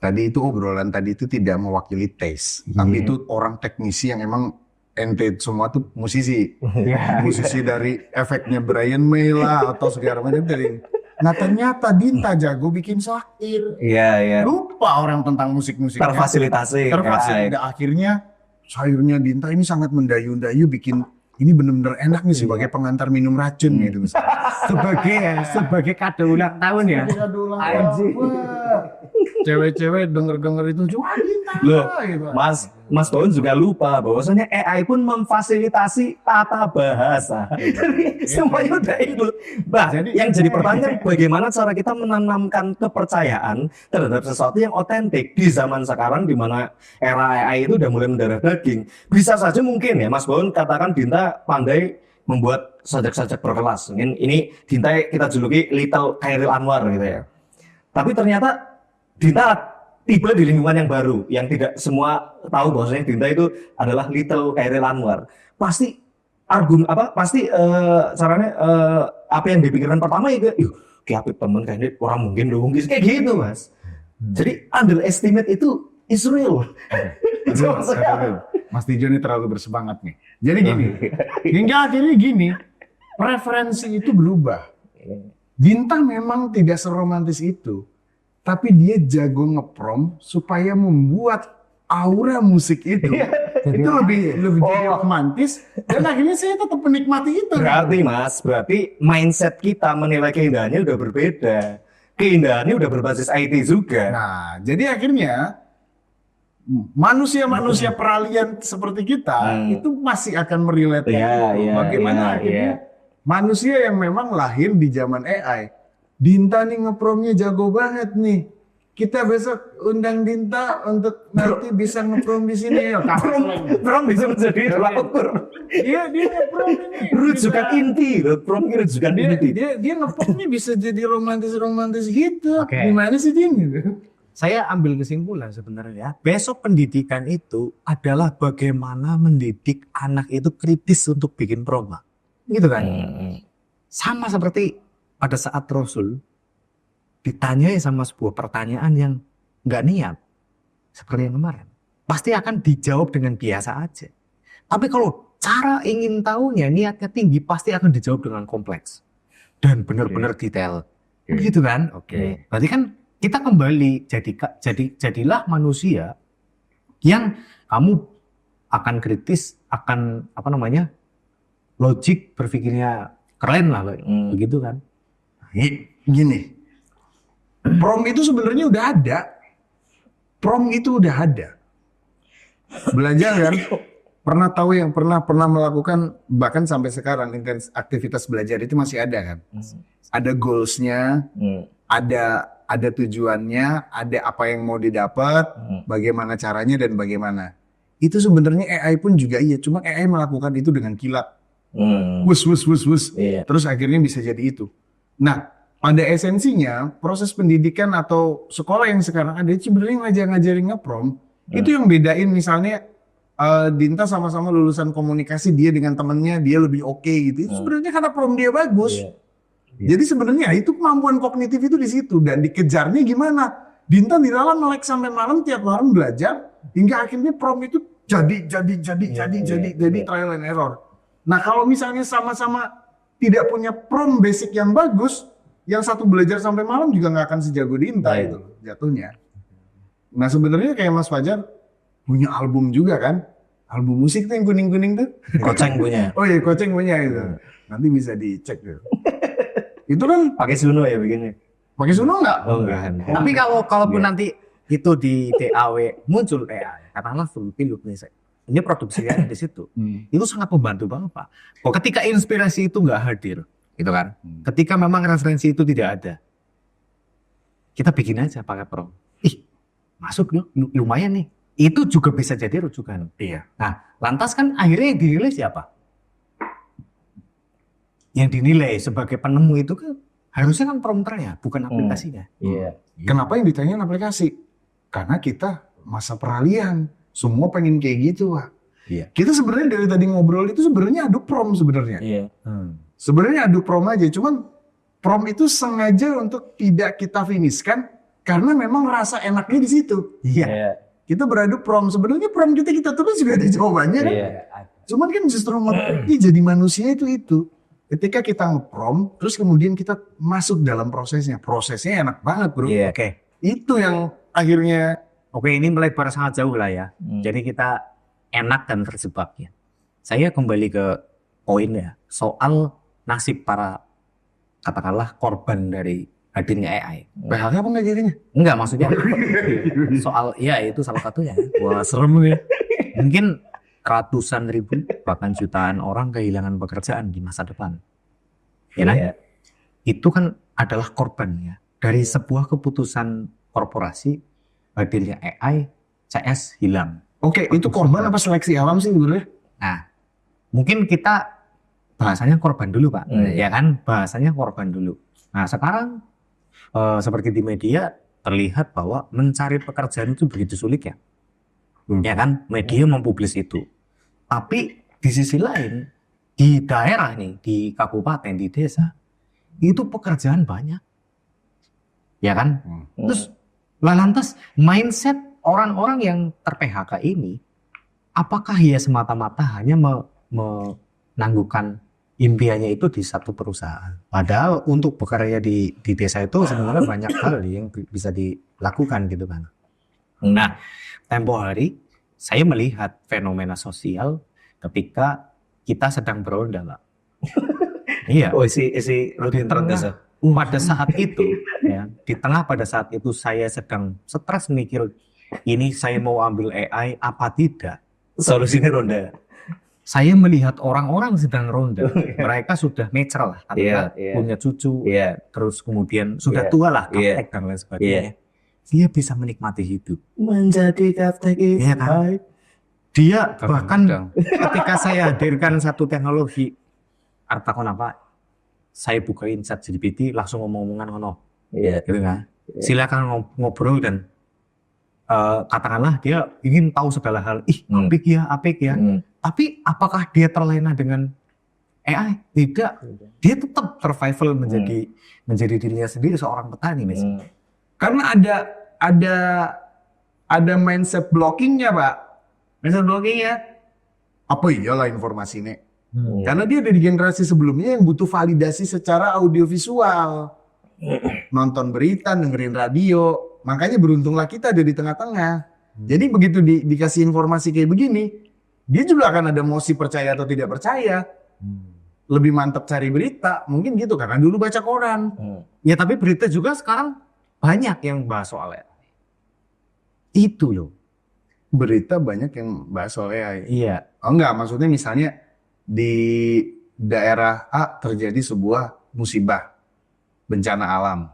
Tadi itu obrolan tadi itu tidak mewakili taste, tapi itu orang teknisi yang emang ente semua tuh musisi. Musisi dari efeknya Brian May lah atau segala macam dari. Nah ternyata Dinta jago bikin syair. Iya. Lupa orang tentang musik-musik. Terfasilitasi. Dan akhirnya syairnya Dinta ini sangat mendayu-dayu bikin ini benar-benar enak nih sebagai pengantar minum racun gitu. sebagai kado ulang tahun ya. Cewek-cewek denger-denger itu cuma Dinta. Loh, gitu. Mas Baun juga lupa bahwasanya AI pun memfasilitasi tata bahasa. Jadi semuanya udah ikut. Yang jadi pertanyaan bagaimana cara kita menanamkan kepercayaan terhadap sesuatu yang otentik di zaman sekarang di mana era AI itu udah mulai mendarah daging. Bisa saja mungkin ya Mas Baun katakan Dinta pandai membuat sajak-sajak berkelas. Ini Dinta kita juluki Little Khairil Anwar gitu ya. Tapi ternyata Dinta tiba di lingkungan yang baru, yang tidak semua tahu bahwasanya Dinta itu adalah Little Khairil Anwar. Pasti caranya apa yang dipikirkan pertama itu, kayak temen kayaknya orang mungkin dong, kayak gitu Mas. Jadi underestimate itu is real. Mas Tijo ini terlalu bersemangat nih. Jadi gini, hingga akhirnya gini, preferensi itu berubah. Dinta memang tidak seromantis itu. Tapi dia jago ngeprom supaya membuat aura musik itu itu lebih jadi romantis dan akhirnya saya tetap menikmati itu. Berarti mindset kita menilai keindahannya udah berbeda. Keindahannya udah berbasis IT juga. Nah, jadi akhirnya manusia-manusia peralihan seperti kita itu masih akan merelate bagaimana akhirnya manusia yang memang lahir di zaman AI. Dinta nih ngepromnya jago banget nih. Kita besok undang Dinta untuk nanti bisa ngeprom di sini. Prom bisa menjadi tolak ukur. Dia ngeprom ini. Rujukan inti, prom ini rujukan inti. Dia ngepromnya bisa jadi romantis gitu. Oke. Gimana sih dia gitu? Saya ambil kesimpulan sebenarnya. Besok pendidikan itu adalah bagaimana mendidik anak itu kritis untuk bikin prom. Gitu kan? Sama seperti pada saat Rasul ditanyai sama sebuah pertanyaan yang nggak niat, seperti yang kemarin, pasti akan dijawab dengan biasa aja. Tapi kalau cara ingin tahunya, niatnya tinggi, pasti akan dijawab dengan kompleks dan benar-benar detail, gitu kan? Berarti kan kita kembali jadilah manusia yang kamu akan kritis, akan logik, berpikirnya keren lah, begitu kan? Gini, prom itu sebenarnya udah ada. Prom itu udah ada. Belajar kan? Pernah tahu yang pernah melakukan bahkan sampai sekarang aktivitas belajar itu masih ada kan? Ada goalsnya, ada tujuannya, ada apa yang mau didapat, bagaimana caranya dan bagaimana. Itu sebenarnya AI pun juga iya, cuma AI melakukan itu dengan kilat. Wus. Terus akhirnya bisa jadi itu. Nah, pada esensinya proses pendidikan atau sekolah yang sekarang ada itu sebenarnya ngajarin ngeprom. Itu yang bedain misalnya Dinta sama-sama lulusan komunikasi, dia dengan temennya dia lebih oke gitu. Itu sebenarnya karena prom dia bagus. Jadi sebenarnya itu kemampuan kognitif itu di situ dan dikejarnya gimana? Dinta di dalam melek sampai malam tiap malam belajar hingga akhirnya prom itu jadi trial and error. Nah, kalau misalnya sama-sama tidak punya prom basic yang bagus, yang satu belajar sampai malam juga nggak akan sejago Dinta itu jatuhnya. Nah sebenarnya kayak Mas Fajar punya album juga kan, album musik tuh yang kuning-kuning tuh. Koceng punya. Oh iya, Koceng punya itu. Nanti bisa dicek tuh. Itu kan Pakai Suno ya begini. Pakai Suno nggak? Oh, enggak. Tapi kalaupun nanti itu di DAW muncul AI, katakanlah full film ini produksinya di situ. Itu sangat membantu banget Pak. Kok ketika inspirasi itu nggak hadir, gitu kan? Ketika memang referensi itu tidak ada, kita bikin aja pakai prompt. Masuk loh, lumayan nih. Itu juga bisa jadi rujukan. Iya. Nah, lantas kan akhirnya yang dinilai siapa? Yang dinilai sebagai penemu itu kan harusnya kan prompternya, bukan aplikasinya. Iya. Kenapa yang ditanyain aplikasi? Karena kita masa peralihan, semua pengen kayak gitu, Pak. Iya. Kita sebenarnya dari tadi ngobrol itu sebenarnya adu prom sebenarnya. Iya. Sebenarnya adu prom aja, cuman prom itu sengaja untuk tidak kita finishkan karena memang rasa enaknya di situ. Iya. Kita beradu prom, sebenarnya prom kita tulis juga ada jawabannya kan. Iya. Cuman kan justru motivasi jadi manusia itu. Ketika kita nge-prom, terus kemudian kita masuk dalam prosesnya. Prosesnya enak banget, bro. Iya. Oke. Itu yang akhirnya Oke, ini melebar sangat jauh lah ya. Jadi kita enak dan terjebak ya. Saya kembali ke poin ya, soal nasib para katakanlah korban dari hadirnya AI. PHK apa nggak jadinya? Enggak, maksudnya soal ya itu salah satunya. Wah, serem ya. Mungkin ratusan ribu bahkan jutaan orang kehilangan pekerjaan di masa depan. Ya kan? Iya. Itu kan adalah korban ya dari sebuah keputusan korporasi hadirnya AI, CS hilang. Oke, itu korban apa seleksi alam sih sebenarnya? Nah, mungkin kita bahasanya korban dulu Pak, ya kan? Bahasanya korban dulu. Nah, sekarang seperti di media terlihat bahwa mencari pekerjaan itu begitu sulit ya. Ya kan? Media mempublis itu. Tapi di sisi lain, di daerah nih, di kabupaten, di desa, itu pekerjaan banyak. Ya kan? Terus lantas mindset orang-orang yang ter-PHK ini, apakah ya semata-mata hanya menangguhkan impiannya itu di satu perusahaan? Padahal untuk bekerja di desa itu sebenarnya banyak hal yang bisa dilakukan gitu kan. Nah, tempo hari saya melihat fenomena sosial ketika kita sedang beronda, Pak. Iya. Oh, isi rutin terus. Pada saat itu, ya, di tengah pada saat itu saya sedang stres mikir, ini saya mau ambil AI apa tidak? Solusinya ronda. Saya melihat orang-orang sedang ronda, mereka sudah mature lah, artinya Iya. punya cucu, Iya. terus kemudian sudah Iya. tua lah, Iya. kaptek dan lain sebagainya. Dia bisa menikmati hidup. Menjadi kaptek itu. Iya kan? Dia bahkan Kadang. ketika saya hadirkan satu teknologi, artakon apa? Saya bukain ChatGPT langsung ngomong-ngomongan ngono. Iya. Gitu kan. Silakan ngobrol dan katakanlah dia ingin tahu segala hal. Apik ya. Tapi apakah dia terlena dengan AI? Tidak. Dia tetap survival menjadi dirinya sendiri seorang petani, Mas. Karena ada mindset blockingnya, Pak. Mindset blockingnya apa iyalah informasi ini. Karena dia dari generasi sebelumnya yang butuh validasi secara audiovisual. Nonton berita, dengerin radio. Makanya beruntunglah kita ada di tengah-tengah. Jadi begitu dikasih informasi kayak begini, dia juga akan ada emosi percaya atau tidak percaya. Lebih mantap cari berita, mungkin gitu karena dulu baca koran. Ya tapi berita juga sekarang banyak yang bahas soal AI. Itu loh. Berita banyak yang bahas soal AI. Iya. Oh enggak, maksudnya misalnya di daerah A terjadi sebuah musibah, bencana alam.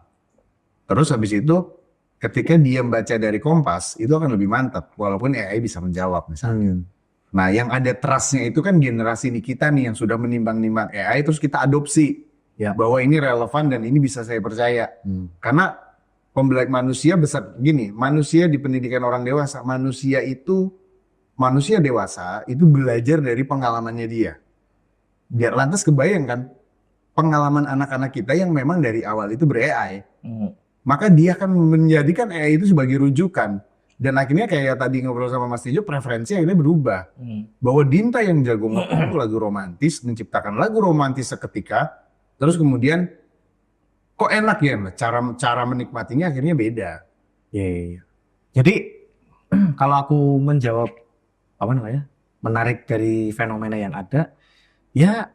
Terus habis itu ketika dia baca dari Kompas, itu akan lebih mantap, walaupun AI bisa menjawab misalnya. Nah yang ada trustnya itu kan generasi ini kita nih yang sudah menimbang-nimbang AI, terus kita adopsi. Ya. Bahwa ini relevan dan ini bisa saya percaya. Karena pembelajaran manusia besar, gini, manusia di pendidikan orang dewasa, manusia dewasa itu belajar dari pengalamannya dia. Biar lantas kebayang kan, pengalaman anak-anak kita yang memang dari awal itu ber-AI. Maka dia akan menjadikan AI itu sebagai rujukan. Dan akhirnya kayak tadi ngobrol sama Mas Tijo, preferensi akhirnya berubah. Bahwa Dinta yang jago ngomong lagu romantis, menciptakan lagu romantis seketika, terus kemudian kok enak ya, cara menikmatinya akhirnya beda. Iya. Jadi kalau aku menjawab menarik dari fenomena yang ada, ya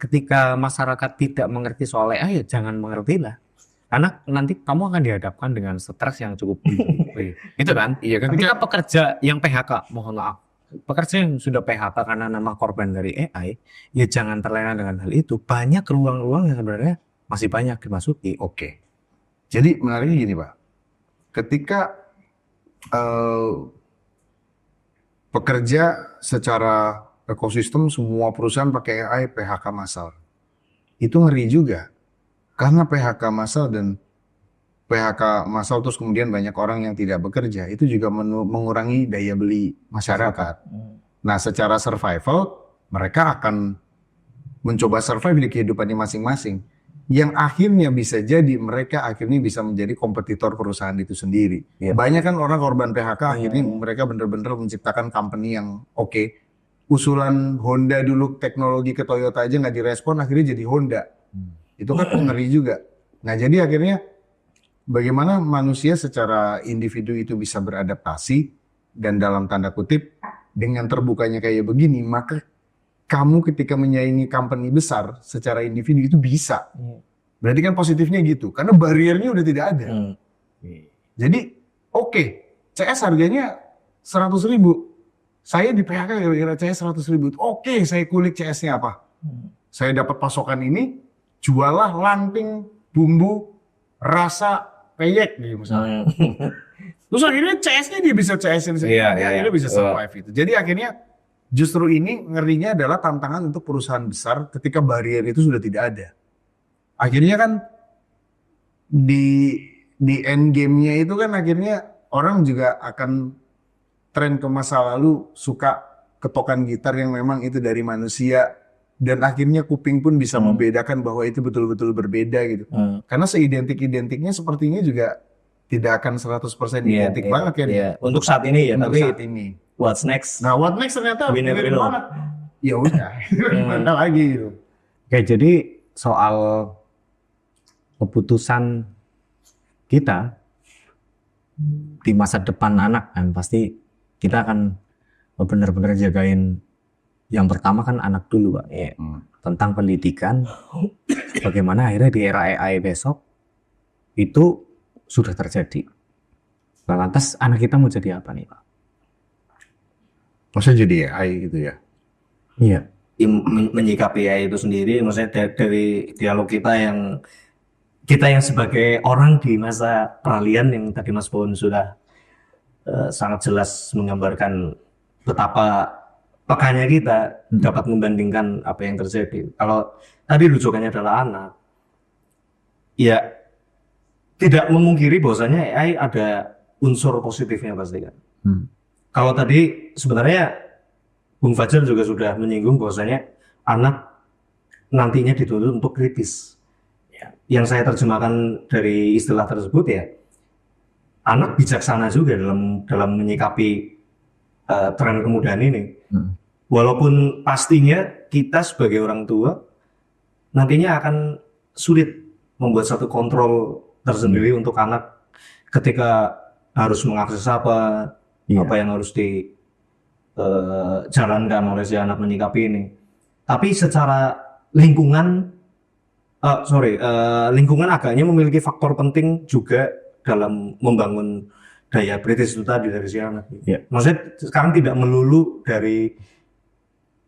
ketika masyarakat tidak mengerti soal AI ya jangan mengerti lah. Karena nanti kamu akan dihadapkan dengan stres yang cukup tinggi. Itu kan? Iya kan? Ketika pekerja yang PHK, mohon maaf, pekerja yang sudah PHK karena nama korban dari AI, ya jangan terlena dengan hal itu. Banyak ruang-ruang yang sebenarnya masih banyak dimasuki. Oke. Jadi menariknya gini Pak, ketika pekerja secara ekosistem semua perusahaan pakai AI PHK massal, itu ngeri juga. Karena PHK massal dan PHK massal terus kemudian banyak orang yang tidak bekerja, itu juga mengurangi daya beli masyarakat. Nah, secara survival, mereka akan mencoba survive di kehidupannya masing-masing. Yang akhirnya bisa jadi mereka akhirnya bisa menjadi kompetitor perusahaan itu sendiri. Iya. Banyak kan orang korban PHK akhirnya mereka benar-benar menciptakan company yang oke. Usulan Honda dulu teknologi ke Toyota aja nggak direspon, akhirnya jadi Honda. Itu kan ngeri juga. Nah, jadi akhirnya bagaimana manusia secara individu itu bisa beradaptasi dan dalam tanda kutip dengan terbukanya kayak begini, maka kamu ketika menyaingi company besar secara individu itu bisa. Berarti kan positifnya gitu, karena bariernya udah tidak ada. Jadi oke, CS harganya 100.000. Saya di PHK kira-kira CS 100.000. Oke, saya kulik CS-nya apa. Saya dapat pasokan ini, jualah lanting, bumbu, rasa, peyek gitu misalnya. Terus akhirnya CS-nya dia bisa CS-in sendiri, akhirnya bisa survive itu. Jadi akhirnya justru ini ngerinya adalah tantangan untuk perusahaan besar ketika barrier itu sudah tidak ada. Akhirnya kan di end game-nya itu kan akhirnya orang juga akan tren ke masa lalu suka ketokan gitar yang memang itu dari manusia dan akhirnya kuping pun bisa membedakan bahwa itu betul-betul berbeda gitu. Karena seidentik-identiknya sepertinya juga tidak akan 100% identik banget kan. Iya. Untuk saat ini ya, Untuk tapi saat ini. what's next? Nah, what next ternyata We never mirip know. banget. Ya udah, gimana lagi gitu. Oke, jadi soal keputusan kita di masa depan anak kan pasti kita akan benar-benar jagain yang pertama kan anak dulu Pak. Ya. Tentang pendidikan, bagaimana akhirnya di era AI besok itu sudah terjadi. Nah, lantas anak kita mau jadi apa nih Pak? Masa jadi AI gitu ya? Iya. Menyikapi AI itu sendiri, maksudnya dari dialog kita yang sebagai orang di masa peralihan yang tadi Mas Bowen sudah sangat jelas menggambarkan betapa pekanya kita dapat membandingkan apa yang terjadi. Kalau tadi rujukannya adalah anak, ya tidak memungkiri bahwasanya AI ada unsur positifnya pasti kan. Kalau tadi sebenarnya Bung Fajar juga sudah menyinggung bahwasanya anak nantinya dituntut untuk kritis. Ya. Yang saya terjemahkan dari istilah tersebut ya, anak bijaksana juga dalam menyikapi tren kemudahan ini. Walaupun pastinya kita sebagai orang tua nantinya akan sulit membuat satu kontrol tersendiri untuk anak ketika harus mengakses apa yang harus dijalankan oleh si anak menyikapi ini. Tapi secara lingkungan, lingkungan agaknya memiliki faktor penting juga dalam membangun daya kritis itu tadi dari si anak. Maksudnya sekarang tidak melulu dari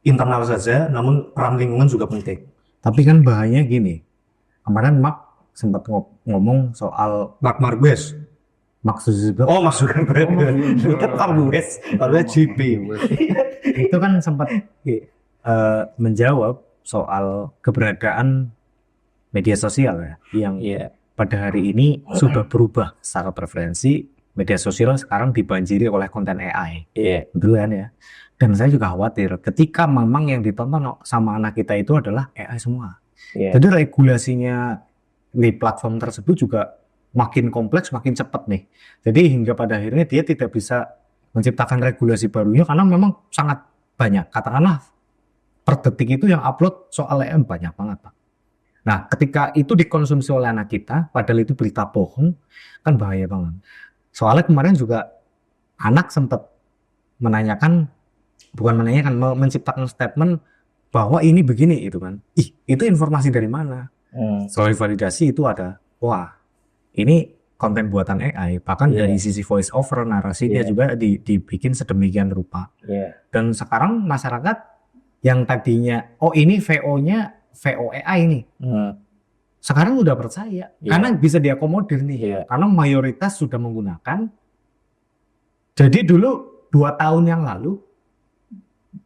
internal saja, namun peran lingkungan juga penting. Tapi kan bahayanya gini. Kemarin Mark sempat ngomong soal Mark Marquez. Mark Zuckerberg. Oh, maksudnya kan Marquez, GP. Itu kan sempat menjawab soal keberadaan media sosial ya, yang pada hari ini sudah berubah secara preferensi. Media sosial sekarang dibanjiri oleh konten AI. Betul kan ya? Dan saya juga khawatir ketika memang yang ditonton sama anak kita itu adalah AI semua. Jadi regulasinya di platform tersebut juga makin kompleks, makin cepat nih. Jadi hingga pada akhirnya dia tidak bisa menciptakan regulasi barunya karena memang sangat banyak. Katakanlah per detik itu yang upload soal AI banyak banget Pak. Nah ketika itu dikonsumsi oleh anak kita, padahal itu berita bohong, kan bahaya banget. Soalnya kemarin juga anak sempat menciptakan statement bahwa ini begini itu kan. Itu informasi dari mana? Soal validasi itu ada. Wah, ini konten buatan AI, bahkan Iya. dari sisi voice over, narasinya Iya. juga dibikin sedemikian rupa. Iya. Dan sekarang masyarakat yang tadinya, oh ini VO-nya VO AI nih, sekarang udah percaya. Iya. Karena bisa diakomodir nih. Iya. Karena mayoritas sudah menggunakan. Jadi dulu 2 tahun yang lalu,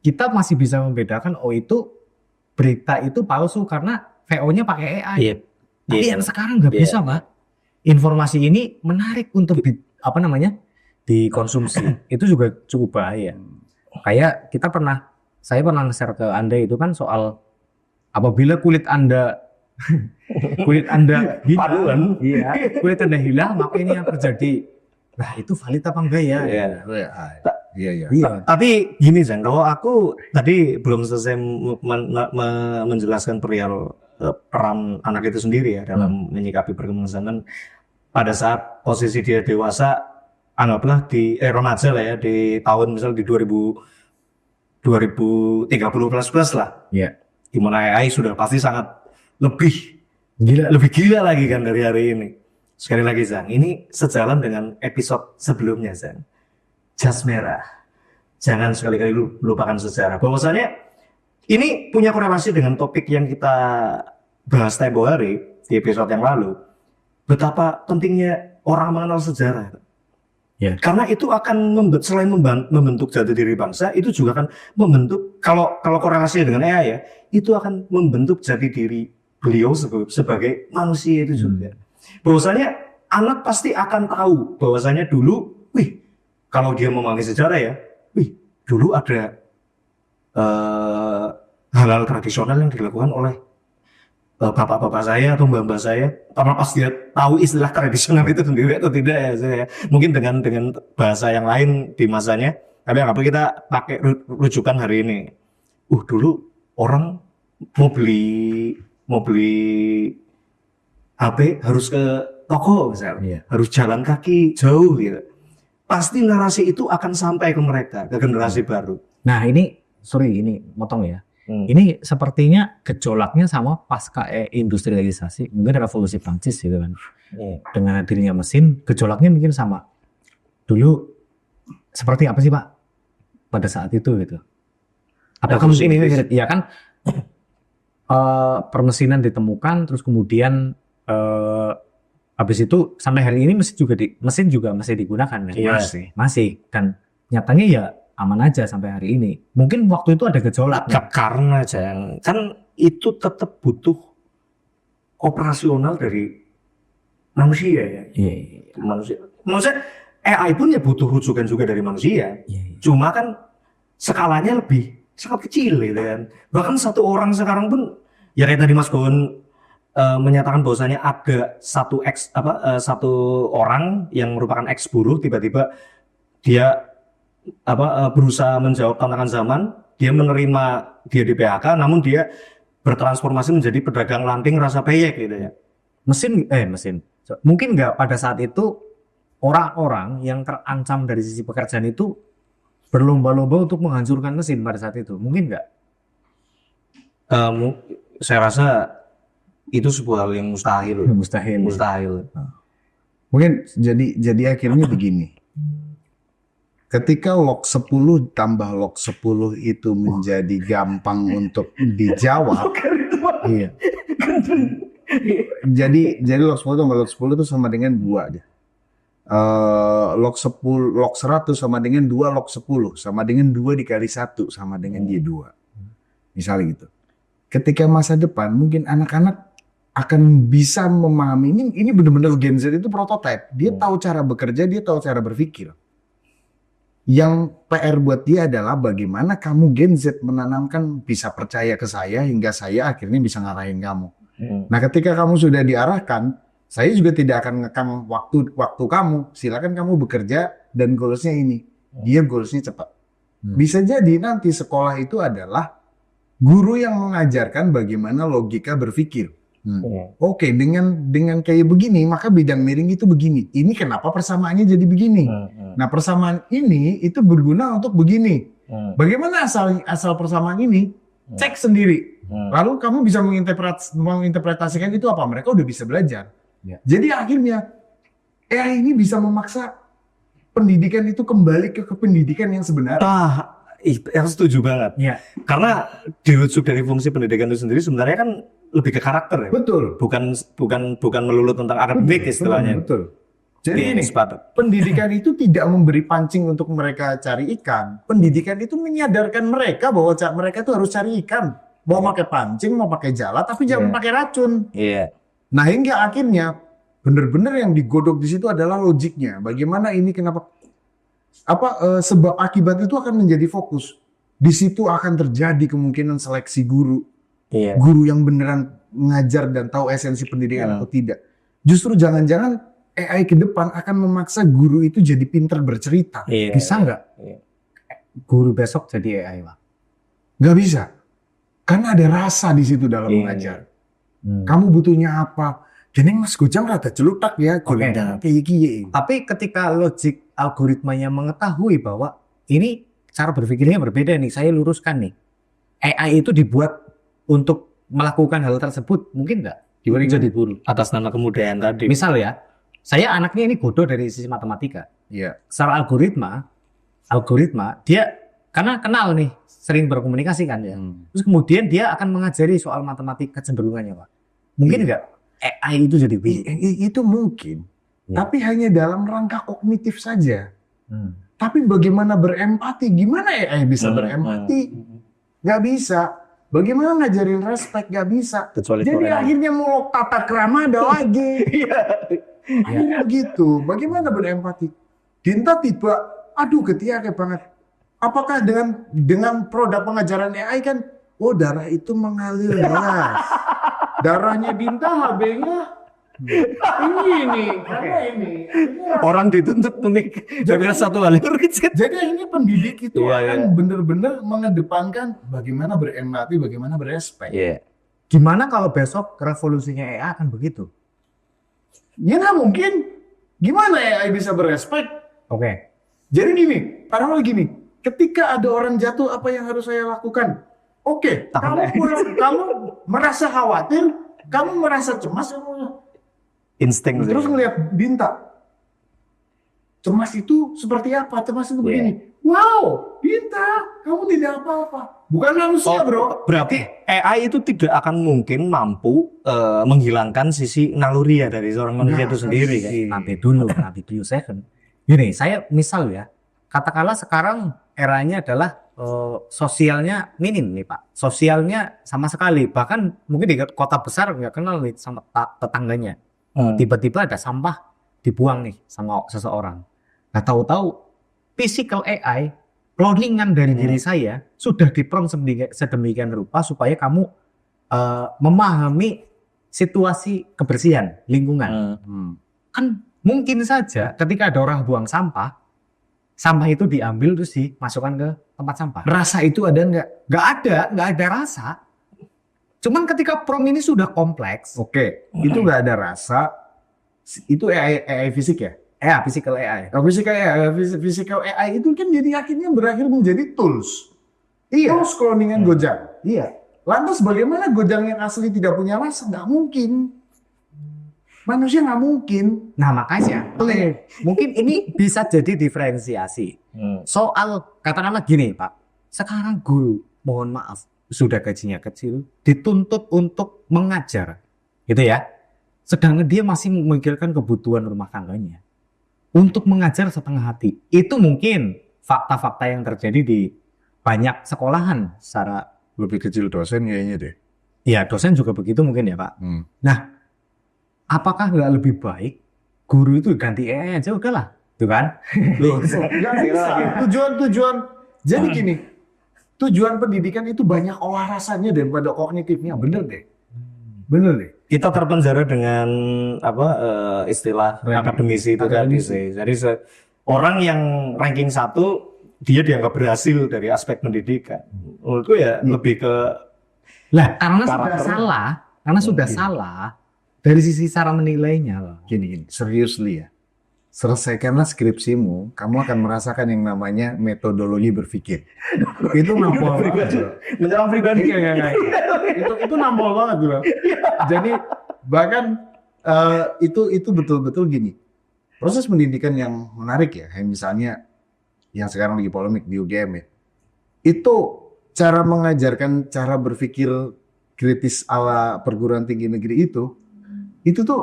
kita masih bisa membedakan, oh itu berita itu palsu karena VO-nya pakai AI. Iya. Tapi Iya. yang sekarang nggak Iya. bisa, Pak. Informasi ini menarik untuk dikonsumsi. Itu juga cukup bahaya. Kayak saya pernah nge-share ke Anda itu kan soal apabila kulit Anda hilang, Paduan. iya, kulit Anda hilang, maka ini yang terjadi. Nah, itu valid apa enggak ya? Iya. Iya. Iya. Tapi gini Jan, kalau aku tadi belum selesai menjelaskan perihal peran anak itu sendiri ya dalam menyikapi perkembangan zaman pada saat posisi dia dewasa, anggaplah di remaja lah ya, di tahun misal di 2030 plus lah, Iya. di mana AI sudah pasti sangat lebih Gila. gila lagi kan dari hari ini. Sekali lagi Zang, ini sejalan dengan episode sebelumnya Zang. Jas merah. Jangan sekali-kali lupakan sejarah. Bahwasanya ini punya korelasi dengan topik yang kita bahas tempo hari di episode yang lalu. Betapa pentingnya orang mengenal sejarah. Ya. Karena itu akan selain membentuk jati diri bangsa, itu juga akan membentuk, kalau korelasinya dengan AI ya, itu akan membentuk jati diri beliau sebagai manusia itu juga. Bahwasanya anak pasti akan tahu bahwasanya dulu, kalau dia memahami sejarah ya, dulu ada hal-hal tradisional yang dilakukan oleh bapak-bapak saya atau mbak-mbak saya. Karena pas dia tahu istilah tradisional itu sendiri atau tidak ya, saya mungkin dengan bahasa yang lain di masanya. Tapi apa kita pakai rujukan hari ini. Dulu orang mau beli HP harus ke toko misalnya, Iya. harus jalan kaki jauh gitu. Pasti narasi itu akan sampai ke mereka, ke generasi baru. Nah, ini motong ya. Ini sepertinya gejolaknya sama pasca industrialisasi, mungkin revolusi Prancis gitu kan. Dengan hadirnya mesin, gejolaknya mungkin sama. Dulu seperti apa sih Pak pada saat itu gitu? Apakah mungkin ini ya kan permesinan ditemukan, terus kemudian habis itu sampai hari ini mesin juga masih digunakan kan? Iya. Masih dan nyatanya ya aman aja sampai hari ini. Mungkin waktu itu ada gejolak. Karena kan itu tetap butuh operasional dari manusia ya. Iya. Manusia AI pun ya butuh rujukan juga dari manusia. Iya. Cuma kan skalanya lebih sangat kecil gitu kan. Bahkan satu orang sekarang pun ya kayak tadi Mas Gon menyatakan bahwasanya ada satu orang yang merupakan ex buruh, tiba-tiba dia berusaha menjawab tantangan zaman, dia di PHK, namun dia bertransformasi menjadi pedagang lanting rasa peyek gitu ya. Mesin. Mungkin nggak pada saat itu orang-orang yang terancam dari sisi pekerjaan itu berlomba-lomba untuk menghancurkan mesin pada saat itu, mungkin nggak? Saya rasa itu sebuah hal yang mustahil. Mustahil. Mungkin jadi akhirnya begini. Ketika log 10 tambah log 10 itu menjadi gampang untuk dijawab. Iya. Jadi log 10 tambah log 10 itu sama dengan 2 aja. Log 100 sama dengan 2 log 10 sama dengan 2 dikali 1 sama dengan dia 2. Misalnya gitu. Ketika masa depan mungkin anak-anak akan bisa memahami ini benar-benar Gen Z itu prototipe. Dia tahu cara bekerja, dia tahu cara berpikir. Yang PR buat dia adalah bagaimana kamu Gen Z menanamkan bisa percaya ke saya hingga saya akhirnya bisa ngarahin kamu. Nah, ketika kamu sudah diarahkan, saya juga tidak akan ngekang waktu kamu. Silakan kamu bekerja dan goalsnya ini. Dia goalsnya cepat. Bisa jadi nanti sekolah itu adalah guru yang mengajarkan bagaimana logika berpikir. Oke, dengan kayak begini, maka bidang miring itu begini. Ini kenapa persamaannya jadi begini? Nah, persamaan ini itu berguna untuk begini. Bagaimana asal persamaan ini? Cek sendiri. Lalu kamu bisa menginterpretasikan itu apa? Mereka udah bisa belajar. Ya. Jadi akhirnya AI ini bisa memaksa pendidikan itu kembali ke pendidikan yang sebenarnya. Yang setuju banget. Iya. Karena dirujuk dari fungsi pendidikan itu sendiri sebenarnya kan lebih ke karakter ya. Betul. Bukan melulu tentang akademik istilahnya. Betul. Jadi Iya, ini sepakat. pendidikan itu tidak memberi pancing untuk mereka cari ikan. Pendidikan itu menyadarkan mereka bahwa mereka itu harus cari ikan. Mau pakai pancing, mau pakai jala, tapi jangan pakai racun. Iya. Nah hingga akhirnya benar-benar yang digodok di situ adalah logiknya. Bagaimana ini kenapa sebab akibat itu akan menjadi fokus. Di situ akan terjadi kemungkinan seleksi guru. Iya. Guru yang beneran ngajar dan tahu esensi pendidikan atau tidak. Justru jangan-jangan AI ke depan akan memaksa guru itu jadi pinter bercerita. Iya. Bisa nggak Iya. guru besok jadi AI, Pak? Nggak bisa. Karena ada rasa di situ dalam Iya. mengajar. Kamu butuhnya apa? Jadi Mas Gojang rada celutak ya. Oke. Kiye. Tapi ketika logik algoritmanya mengetahui bahwa ini cara berpikirnya berbeda nih, saya luruskan nih. AI itu dibuat untuk melakukan hal tersebut, mungkin nggak? Dibanding jadi guru. Atas nama kemudahan tadi. Misal ya, saya anaknya ini bodoh dari sisi matematika. Iya. Secara algoritma dia karena kenal nih, sering berkomunikasi kan ya. Terus kemudian dia akan mengajari soal matematika kecenderungannya, Pak. Mungkin nggak AI itu jadi guru? Itu mungkin. Iya. Tapi hanya dalam rangka kognitif saja. Tapi bagaimana berempati? Gimana AI bisa berempati? Nggak bisa. Bagaimana ngajarin respect? Nggak bisa. Kecuali Jadi Korea. akhirnya muluk tata krama ada lagi. Akhirnya begitu. Bagaimana berempati? Dinta tiba, aduh ketiak banget. Apakah dengan produk pengajaran AI kan, oh darah itu mengalir deras. Darahnya Dinta HB-nya ini, karena ini. Orang dituntut unik dari satu hal yang kecil. Jadi ini pendidik itu Iya, akan iya. benar-benar mengedepankan bagaimana berempati, bagaimana berespek. Iya. Gimana kalau besok revolusinya AI akan begitu? Ya nggak mungkin. Gimana AI bisa berespek? Oke. Jadi gini, taruhlah gini. Ketika ada orang jatuh, apa yang harus saya lakukan? Oke, kamu merasa khawatir, kamu merasa cemas, Insting. terus ngelihat Dinta. Cemas itu seperti apa? Cemas itu begini. Wow, Dinta, kamu tidak apa-apa. Bukan manusia, bro. Berarti AI itu tidak akan mungkin mampu menghilangkan sisi naluri ya dari seorang manusia itu sendiri kan. Nanti dulu second. Gini, saya misal ya, katakanlah sekarang eranya adalah sosialnya minim nih Pak. Sosialnya sama sekali. Bahkan mungkin di kota besar nggak kenal nih sama tetangganya. Tiba-tiba ada sampah dibuang nih sama seseorang. Nah tahu-tahu physical AI, cloningan dari diri saya sudah diprompt sedemikian rupa supaya kamu memahami situasi kebersihan lingkungan. Kan mungkin saja ketika ada orang buang sampah, sampah itu diambil terus dimasukkan ke tempat sampah. Rasa itu ada nggak? Nggak ada rasa. Cuman ketika prompt ini sudah kompleks, Oke, itu nggak ada rasa. Itu AI fisik ya? physical AI. Physical AI itu kan jadi akhirnya berakhir menjadi tools. Iya. Tools cloningan Gojang. Iya. Lantas bagaimana Gojang yang asli tidak punya rasa? Nggak mungkin. Manusia nggak mungkin. Nah makanya, mungkin ini bisa jadi diferensiasi. Soal, katakanlah gini Pak, sekarang guru, mohon maaf, sudah gajinya kecil, dituntut untuk mengajar, gitu ya. Sedangkan dia masih memikirkan kebutuhan rumah tangganya. Untuk mengajar setengah hati. Itu mungkin fakta-fakta yang terjadi di banyak sekolahan secara... Lebih kecil dosen kayaknya deh. Ya dosen juga begitu mungkin ya Pak. Nah, apakah nggak lebih baik guru itu ganti AI aja udahlah, tuh kan? Nggak bisa. Tujuan. Jadi gini, tujuan pendidikan itu banyak olah rasanya daripada kognitifnya. Bener deh. Kita terpenjara dengan istilah akademisi itu tadi sih. Jadi orang yang ranking 1 dia dianggap berhasil dari aspek pendidikan. Menurutku ya lebih ke Lah, karena Karakter. sudah salah dari sisi cara menilainya loh. Gini, seriously ya. Selesaikanlah skripsimu, kamu akan merasakan yang namanya metodologi berpikir. Itu nampol banget. Bro. menyerang pribadi. Enggak. Itu nampol banget, bro. Jadi bahkan itu betul-betul gini. proses pendidikan yang menarik ya, kayak misalnya yang sekarang lagi polemik di UGM ya, itu cara mengajarkan cara berpikir kritis ala perguruan tinggi negeri itu tuh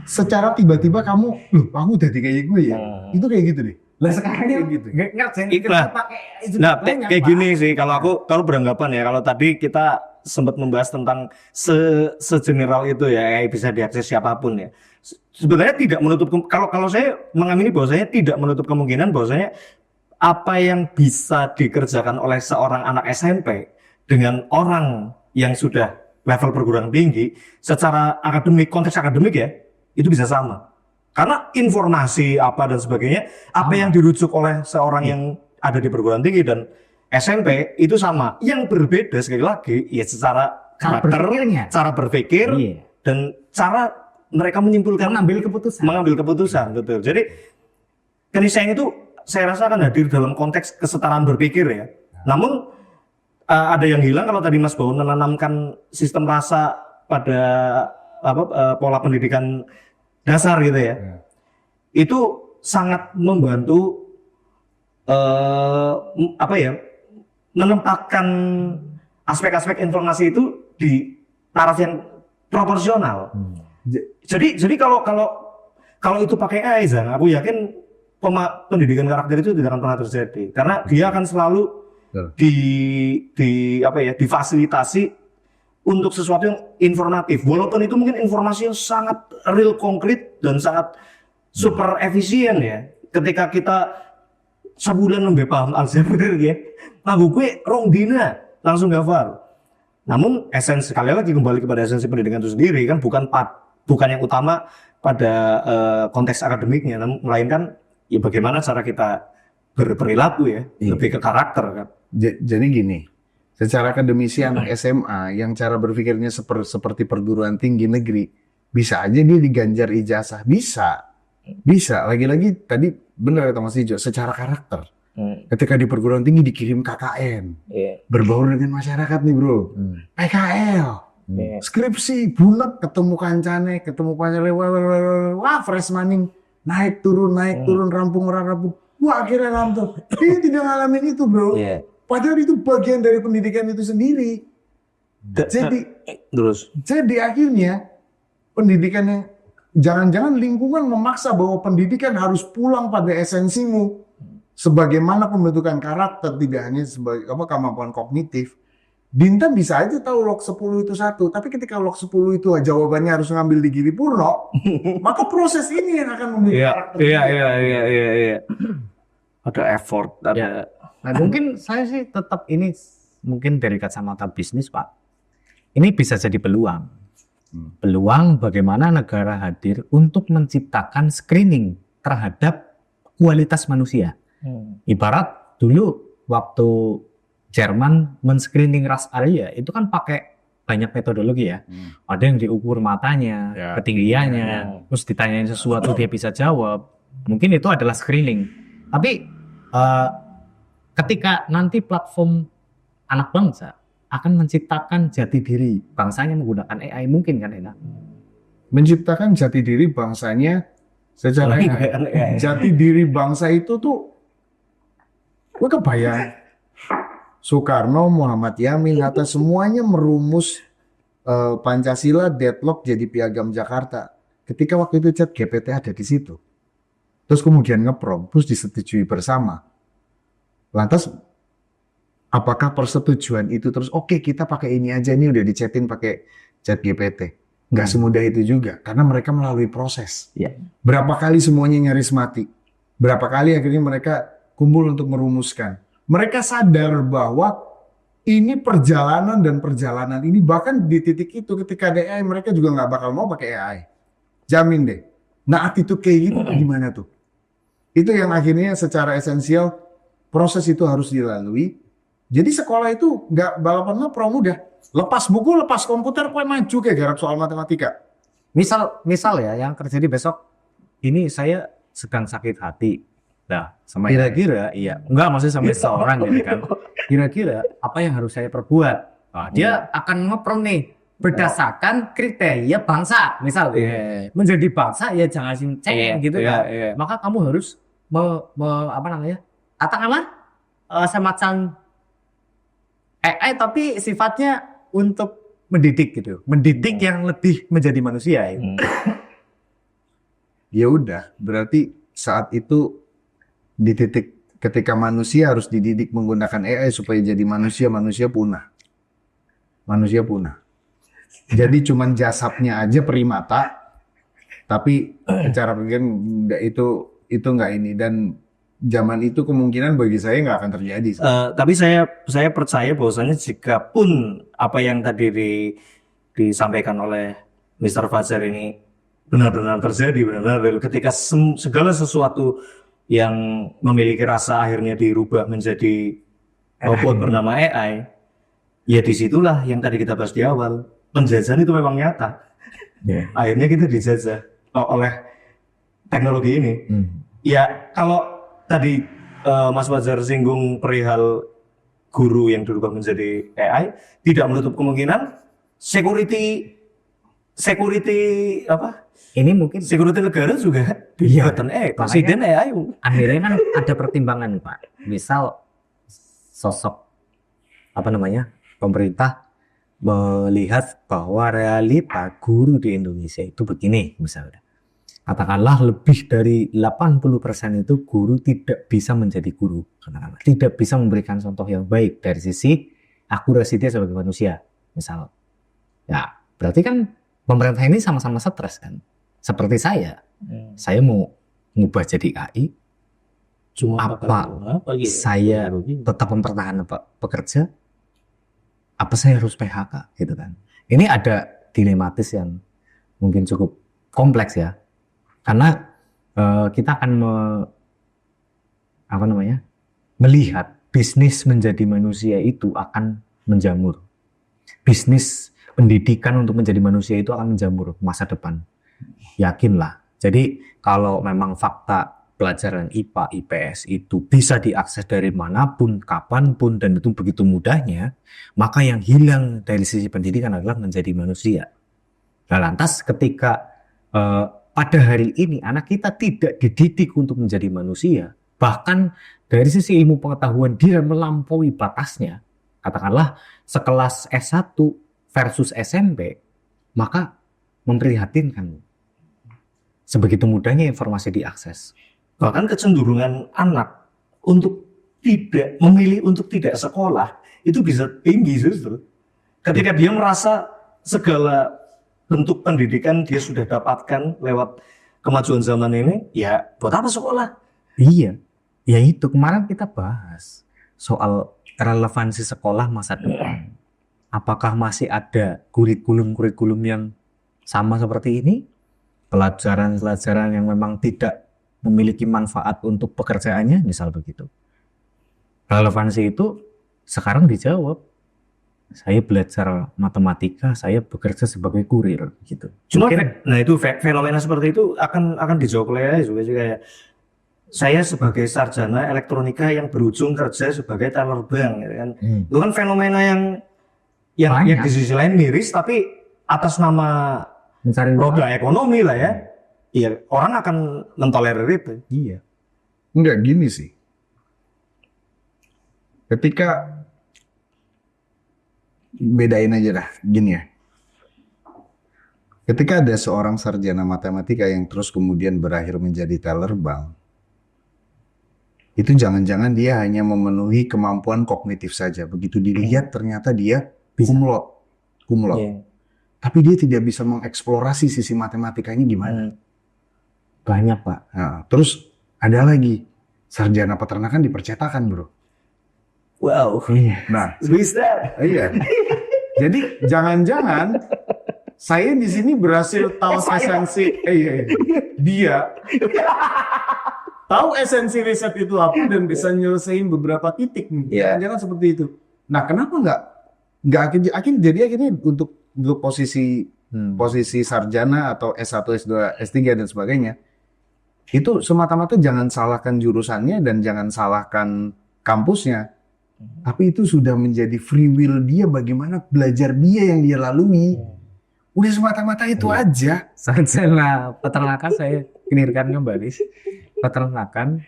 secara tiba-tiba kamu, loh aku udah kayak gue ya, itu kayak gitu deh. Lah sekarang Kayak gitu. ngerjain Itulah. pakai Nah, kayak gini sih kalau beranggapan ya, kalau tadi kita sempat membahas tentang segeneral itu ya, bisa diakses siapapun ya. Sebenarnya tidak menutup kalau saya mengamini bahwasanya tidak menutup kemungkinan bahwasanya apa yang bisa dikerjakan oleh seorang anak SMP dengan orang yang sudah level perguruan tinggi secara akademik, konteks akademik ya, itu bisa sama. Karena informasi apa dan sebagainya, apa yang dirujuk oleh seorang yang ada di perguruan tinggi dan SMP itu sama. Yang berbeda sekali lagi ya secara karakter, berpikirnya. cara berpikir, Iya. dan cara mereka menyimpulkan, mengambil keputusan, betul. Jadi keniscayaan itu saya rasa akan hadir dalam konteks kesetaraan berpikir ya. Namun ada yang hilang kalau tadi Mas Baun menanamkan sistem rasa pada pola pendidikan dasar gitu ya. Itu sangat membantu menempatkan aspek-aspek informasi itu di taraf yang proporsional. Jadi kalau itu pakai AI, Zang, aku yakin pendidikan karakter itu tidak akan pernah terjadi karena dia akan selalu difasilitasi untuk sesuatu yang informatif, walaupun itu mungkin informasi yang sangat real, konkret dan sangat super efisien ya. Ketika kita sebulan nembe paham aljabar ya, lagu gue rong dina langsung hafal. Namun esensi, sekali lagi kembali kepada esensi pendidikan itu sendiri kan bukan yang utama pada konteks akademiknya, namun melainkan ya bagaimana cara kita berperilaku ya, lebih ke karakter kan. Jadi gini, secara akademisi anak SMA yang cara berpikirnya seperti perguruan tinggi negeri, bisa aja dia diganjar ijazah, bisa. Lagi-lagi tadi benar kata Mas Ijo, secara karakter. Ketika di perguruan tinggi dikirim KKN, berbaur dengan masyarakat nih bro, PKL, skripsi, bulat, ketemu kancane, ketemu pacarnya, wah freshmaning, naik turun, rampung, wah akhirnya rampung. Dia tidak ngalamin itu bro. Padahal itu bagian dari pendidikan itu sendiri. Jadi akhirnya pendidikan yang jangan-jangan lingkungan memaksa bahwa pendidikan harus pulang pada esensimu. Sebagaimana pembentukan karakter, tidak hanya sebagai kemampuan kognitif. Dinten bisa aja tahu log 10 itu satu, tapi ketika log 10 itu jawabannya harus ngambil di Giri Purno, maka proses ini yang akan membentuk karakter. Iya. Ada effort, ada. Nah, mungkin saya sih tetap ini mungkin dari kacamata bisnis Pak. Ini bisa jadi peluang. Peluang bagaimana negara hadir untuk menciptakan screening terhadap kualitas manusia. Ibarat dulu waktu Jerman men-screening ras Arya itu kan pakai banyak metodologi ya. Ada yang diukur matanya, ketinggiannya, terus ditanyain sesuatu dia bisa jawab. Mungkin itu adalah screening. Tapi ketika nanti platform anak bangsa akan menciptakan jati diri bangsanya menggunakan AI, mungkin kan enak? Menciptakan jati diri bangsanya secara AI. Jati diri bangsa itu tuh, gue kebayang Soekarno, Muhammad Yamin, Hatta semuanya merumus Pancasila, deadlock jadi piagam Jakarta. Ketika waktu itu Chat GPT ada di situ, terus kemudian ngeprompt, terus disetujui bersama. Lantas apakah persetujuan itu terus oke, kita pakai ini aja, ini udah dicetin pakai Chat GPT? Nggak semudah itu juga, karena mereka melalui proses. Berapa kali semuanya nyaris mati? Berapa kali akhirnya mereka kumpul untuk merumuskan? Mereka sadar bahwa ini perjalanan, dan perjalanan ini bahkan di titik itu ketika ada AI mereka juga nggak bakal mau pakai AI. Jamin deh. Nah attitude kayak gitu gimana tuh? Itu yang akhirnya secara esensial proses itu harus dilalui. Jadi sekolah itu nggak balapan pramudah. Lepas buku, lepas komputer, kue maju kayak garap soal matematika. Misal ya yang terjadi besok ini, saya sedang sakit hati. Nah, kira-kira enggak maksudnya sama seseorang gitu kan. Kira-kira apa yang harus saya perbuat? Nah, dia akan ngeprompt nih. berdasarkan kriteria bangsa. Misal menjadi bangsa ya jangan cinceng gitu kan. Maka kamu harus apa namanya? Katakanlah semacam AI tapi sifatnya untuk mendidik gitu. Mendidik yang lebih menjadi manusia ya. Ya udah, berarti saat itu di titik ketika manusia harus dididik menggunakan AI supaya jadi manusia, manusia punah. Manusia punah. Jadi cuman jasadnya aja primata, tapi cara pikir itu nggak ini, dan zaman itu kemungkinan bagi saya nggak akan terjadi. Tapi saya percaya bahwasanya jika pun apa yang tadi disampaikan oleh Mr. Fajar ini benar-benar terjadi, benar-benar ketika segala sesuatu yang memiliki rasa akhirnya dirubah menjadi robot bernama AI, ya disitulah yang tadi kita bahas di awal, penjajahan itu memang nyata. Akhirnya kita dijajah oleh teknologi ini. Ya kalau tadi Mas Fajar singgung perihal guru yang dirubah menjadi AI, tidak menutup kemungkinan security apa? Ini mungkin Security negara juga dibuatan AI, presiden AI. akhirnya kan ada pertimbangan Pak. Misal sosok apa namanya pemerintah melihat bahwa realita guru di Indonesia itu begini misalnya. Katakanlah lebih dari 80% itu guru tidak bisa menjadi guru. Katakanlah tidak bisa memberikan contoh yang baik dari sisi akurasi dia sebagai manusia. Misal. Ya, berarti kan pemerintah ini sama-sama stres kan. Seperti saya mau ngubah jadi AI, Cuma saya tetap mempertahankan pekerja, apa saya harus PHK gitu kan? Ini ada dilematis yang mungkin cukup kompleks ya, karena kita akan melihat bisnis menjadi manusia itu akan menjamur, bisnis pendidikan untuk menjadi manusia itu akan menjamur masa depan. Yakinlah. Jadi kalau memang fakta pelajaran IPA, IPS itu bisa diakses dari manapun, kapanpun, dan itu begitu mudahnya, maka yang hilang dari sisi pendidikan adalah menjadi manusia. Nah, lantas ketika pada hari ini anak kita tidak dididik untuk menjadi manusia, bahkan dari sisi ilmu pengetahuan dia melampaui batasnya, katakanlah sekelas S1 versus SMP, maka memprihatinkan. Sebegitu mudahnya informasi diakses. Bahkan kecenderungan anak untuk tidak memilih untuk tidak sekolah itu bisa tinggi justru. Ketika dia merasa segala bentuk pendidikan dia sudah dapatkan lewat kemajuan zaman ini, ya buat apa sekolah? Iya, ya itu kemarin kita bahas soal relevansi sekolah masa depan. Apakah masih ada kurikulum-kurikulum yang sama seperti ini? Pelajaran-pelajaran yang memang tidak memiliki manfaat untuk pekerjaannya, misal begitu. Relevansi itu sekarang dijawab. Saya belajar matematika, saya bekerja sebagai kurir, gitu. Cuma, nah itu fenomena seperti itu akan dijawab oleh AI juga ya. Saya sebagai sarjana elektronika yang berujung kerja sebagai teller bank, ya kan. Itu kan fenomena yang di sisi lain miris, tapi atas nama mencari roda ekonomi lah ya. Iya, orang akan mentolerir itu. Iya. Enggak gini sih. Ketika bedain aja dah, gini ya. Ketika ada seorang sarjana matematika yang terus kemudian berakhir menjadi teller bank, itu jangan-jangan dia hanya memenuhi kemampuan kognitif saja. Begitu dilihat ternyata dia kumlot. Yeah. Tapi dia tidak bisa mengeksplorasi sisi matematikanya gimana. Banyak Pak. Nah, terus ada lagi sarjana peternakan di percetakan, bro. Wow. Iya. Nah, bisa. iya. Jadi jangan-jangan saya di sini berhasil tahu esensi. Dia tahu esensi riset itu apa dan bisa nyelesain beberapa titik. Jangan seperti itu. Nah, kenapa nggak akhirnya untuk posisi sarjana atau S1, S2, S3 dan sebagainya, itu semata-mata jangan salahkan jurusannya dan jangan salahkan kampusnya, Tapi itu sudah menjadi free will dia, bagaimana belajar dia yang dia lalui. Udah semata-mata itu aja. Sarjana peternakan saya clearkan kembali. Peternakan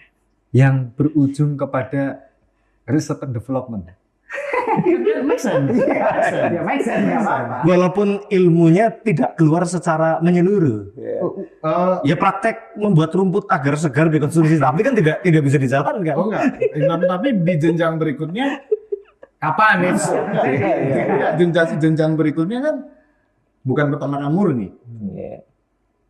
yang berujung kepada research and development. Walaupun ilmunya tidak keluar secara menyeluruh. Ya praktek membuat rumput agar segar dikonsumsi, tapi kan tidak bisa dijalankan. Oh enggak, tapi di jenjang berikutnya kapan nih? Jenjang berikutnya kan bukan peternakan murni,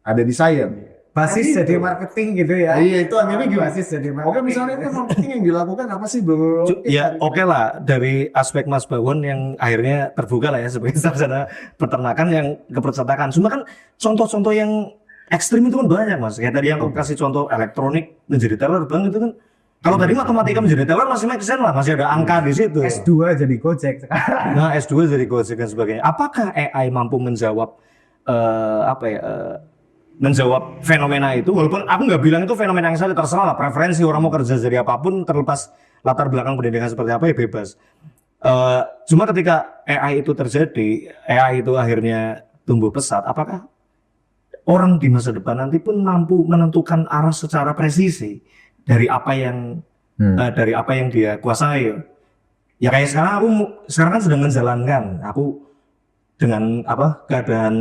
ada di sains. Basis jadi marketing gitu ya. Iya, itu akhirnya gimana? Basis jadi Oke, marketing. misalnya itu marketing yang dilakukan apa sih, Bro? Ya oke lah, dari aspek Mas Bawon yang akhirnya terbuka lah ya sebagai sarjana peternakan yang kepercetakan. Cuma kan contoh-contoh yang ekstrim itu kan banyak Mas. Kayak tadi yang aku kasih contoh elektronik menjadi teller banget itu kan. Kalau tadi matematika menjadi teller masih make sense lah, masih ada angka di situ. S2 jadi Gojek sekarang. Nah, S2 jadi Gojek dan sebagainya. Apakah AI mampu menjawab menjawab fenomena itu? Walaupun aku nggak bilang itu fenomena yang salah, terserah lah preferensi orang mau kerja jadi apapun, terlepas latar belakang pendidikan seperti apa ya bebas. Cuma ketika AI itu terjadi, AI itu akhirnya tumbuh pesat, apakah orang di masa depan nanti pun mampu menentukan arah secara presisi dari apa yang dia kuasai? Ya kayak sekarang kan sedang menjalankan, aku dengan keadaan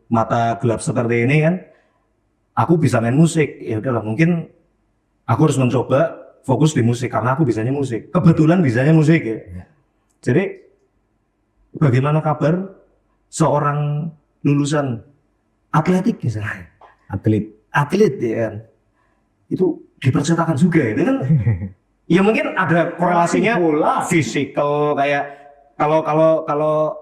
mata gelap seperti ini kan, aku bisa main musik. Ya udahlah, mungkin aku harus mencoba fokus di musik karena aku bisanya musik. Kebetulan bisanya musik ya. Jadi bagaimana kabar seorang lulusan atletik misalnya? Atlet ya kan. Itu dipercetakan juga itu kan. Ya mungkin ada korelasinya fisikal, kayak kalau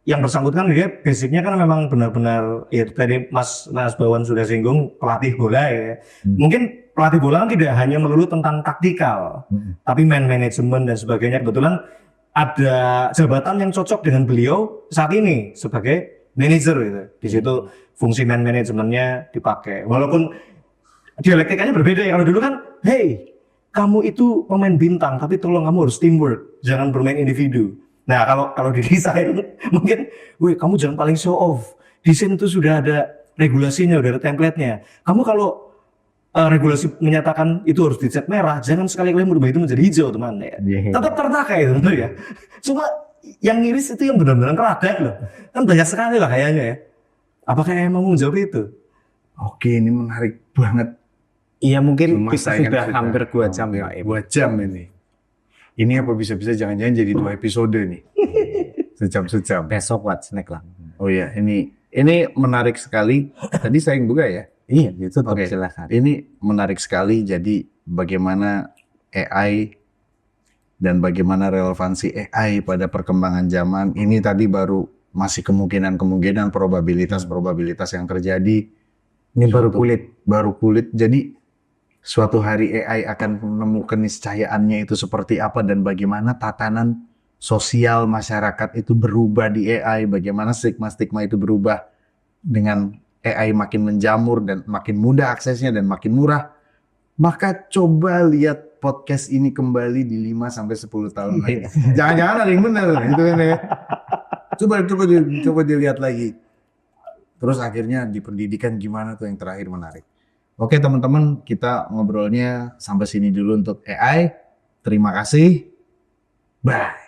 yang bersangkutan dia basicnya kan memang benar-benar ya tadi Mas Bawan sudah singgung pelatih bola ya. Mungkin pelatih bola kan tidak hanya melulu tentang taktikal, tapi man management dan sebagainya. Kebetulan ada jabatan yang cocok dengan beliau saat ini sebagai manajer gitu. Di situ fungsi man managementnya dipakai. Walaupun dialektikanya berbeda ya. Kalau dulu kan, hey, kamu itu pemain bintang, tapi tolong kamu harus teamwork, jangan bermain individu. Nah, kalau di desain mungkin, weh, kamu jangan paling show off. Desain itu sudah ada regulasinya, udah ada template-nya. Kamu kalau regulasi menyatakan itu harus dicat merah, jangan sekali-kali merubah itu menjadi hijau, teman ya. Tetap terpakai itu ya. Cuma yang miris itu yang benar-benar keradak loh. Kan banyak sekali lah kayaknya ya. Apakah emang menjawab itu? Oke, ini menarik banget. Iya mungkin Cuma bisa saya sudah kan hampir 2 jam ya. 2 jam ini. Ini apa bisa-bisa jangan-jangan jadi 2 episode nih. Sejam-sejam. Besok buat snack lah. Oh iya, ini menarik sekali. Tadi saya yang buka ya. Iya, itu Oke. silakan. Ini menarik sekali. Jadi bagaimana AI dan bagaimana relevansi AI pada perkembangan zaman. Ini tadi baru masih kemungkinan probabilitas yang terjadi. Ini baru kulit. Baru kulit. Jadi suatu hari AI akan menemukan keniscayaannya itu seperti apa dan bagaimana tatanan sosial masyarakat itu berubah di AI, bagaimana stigma-stigma itu berubah dengan AI makin menjamur dan makin mudah aksesnya dan makin murah. Maka coba lihat podcast ini kembali di 5 sampai 10 tahun lagi. Jangan-jangan ada yang benar gitu kan ya. Coba dilihat lagi. Terus akhirnya di pendidikan gimana tuh yang terakhir menarik. Oke teman-teman, kita ngobrolnya sampai sini dulu untuk AI. Terima kasih. Bye.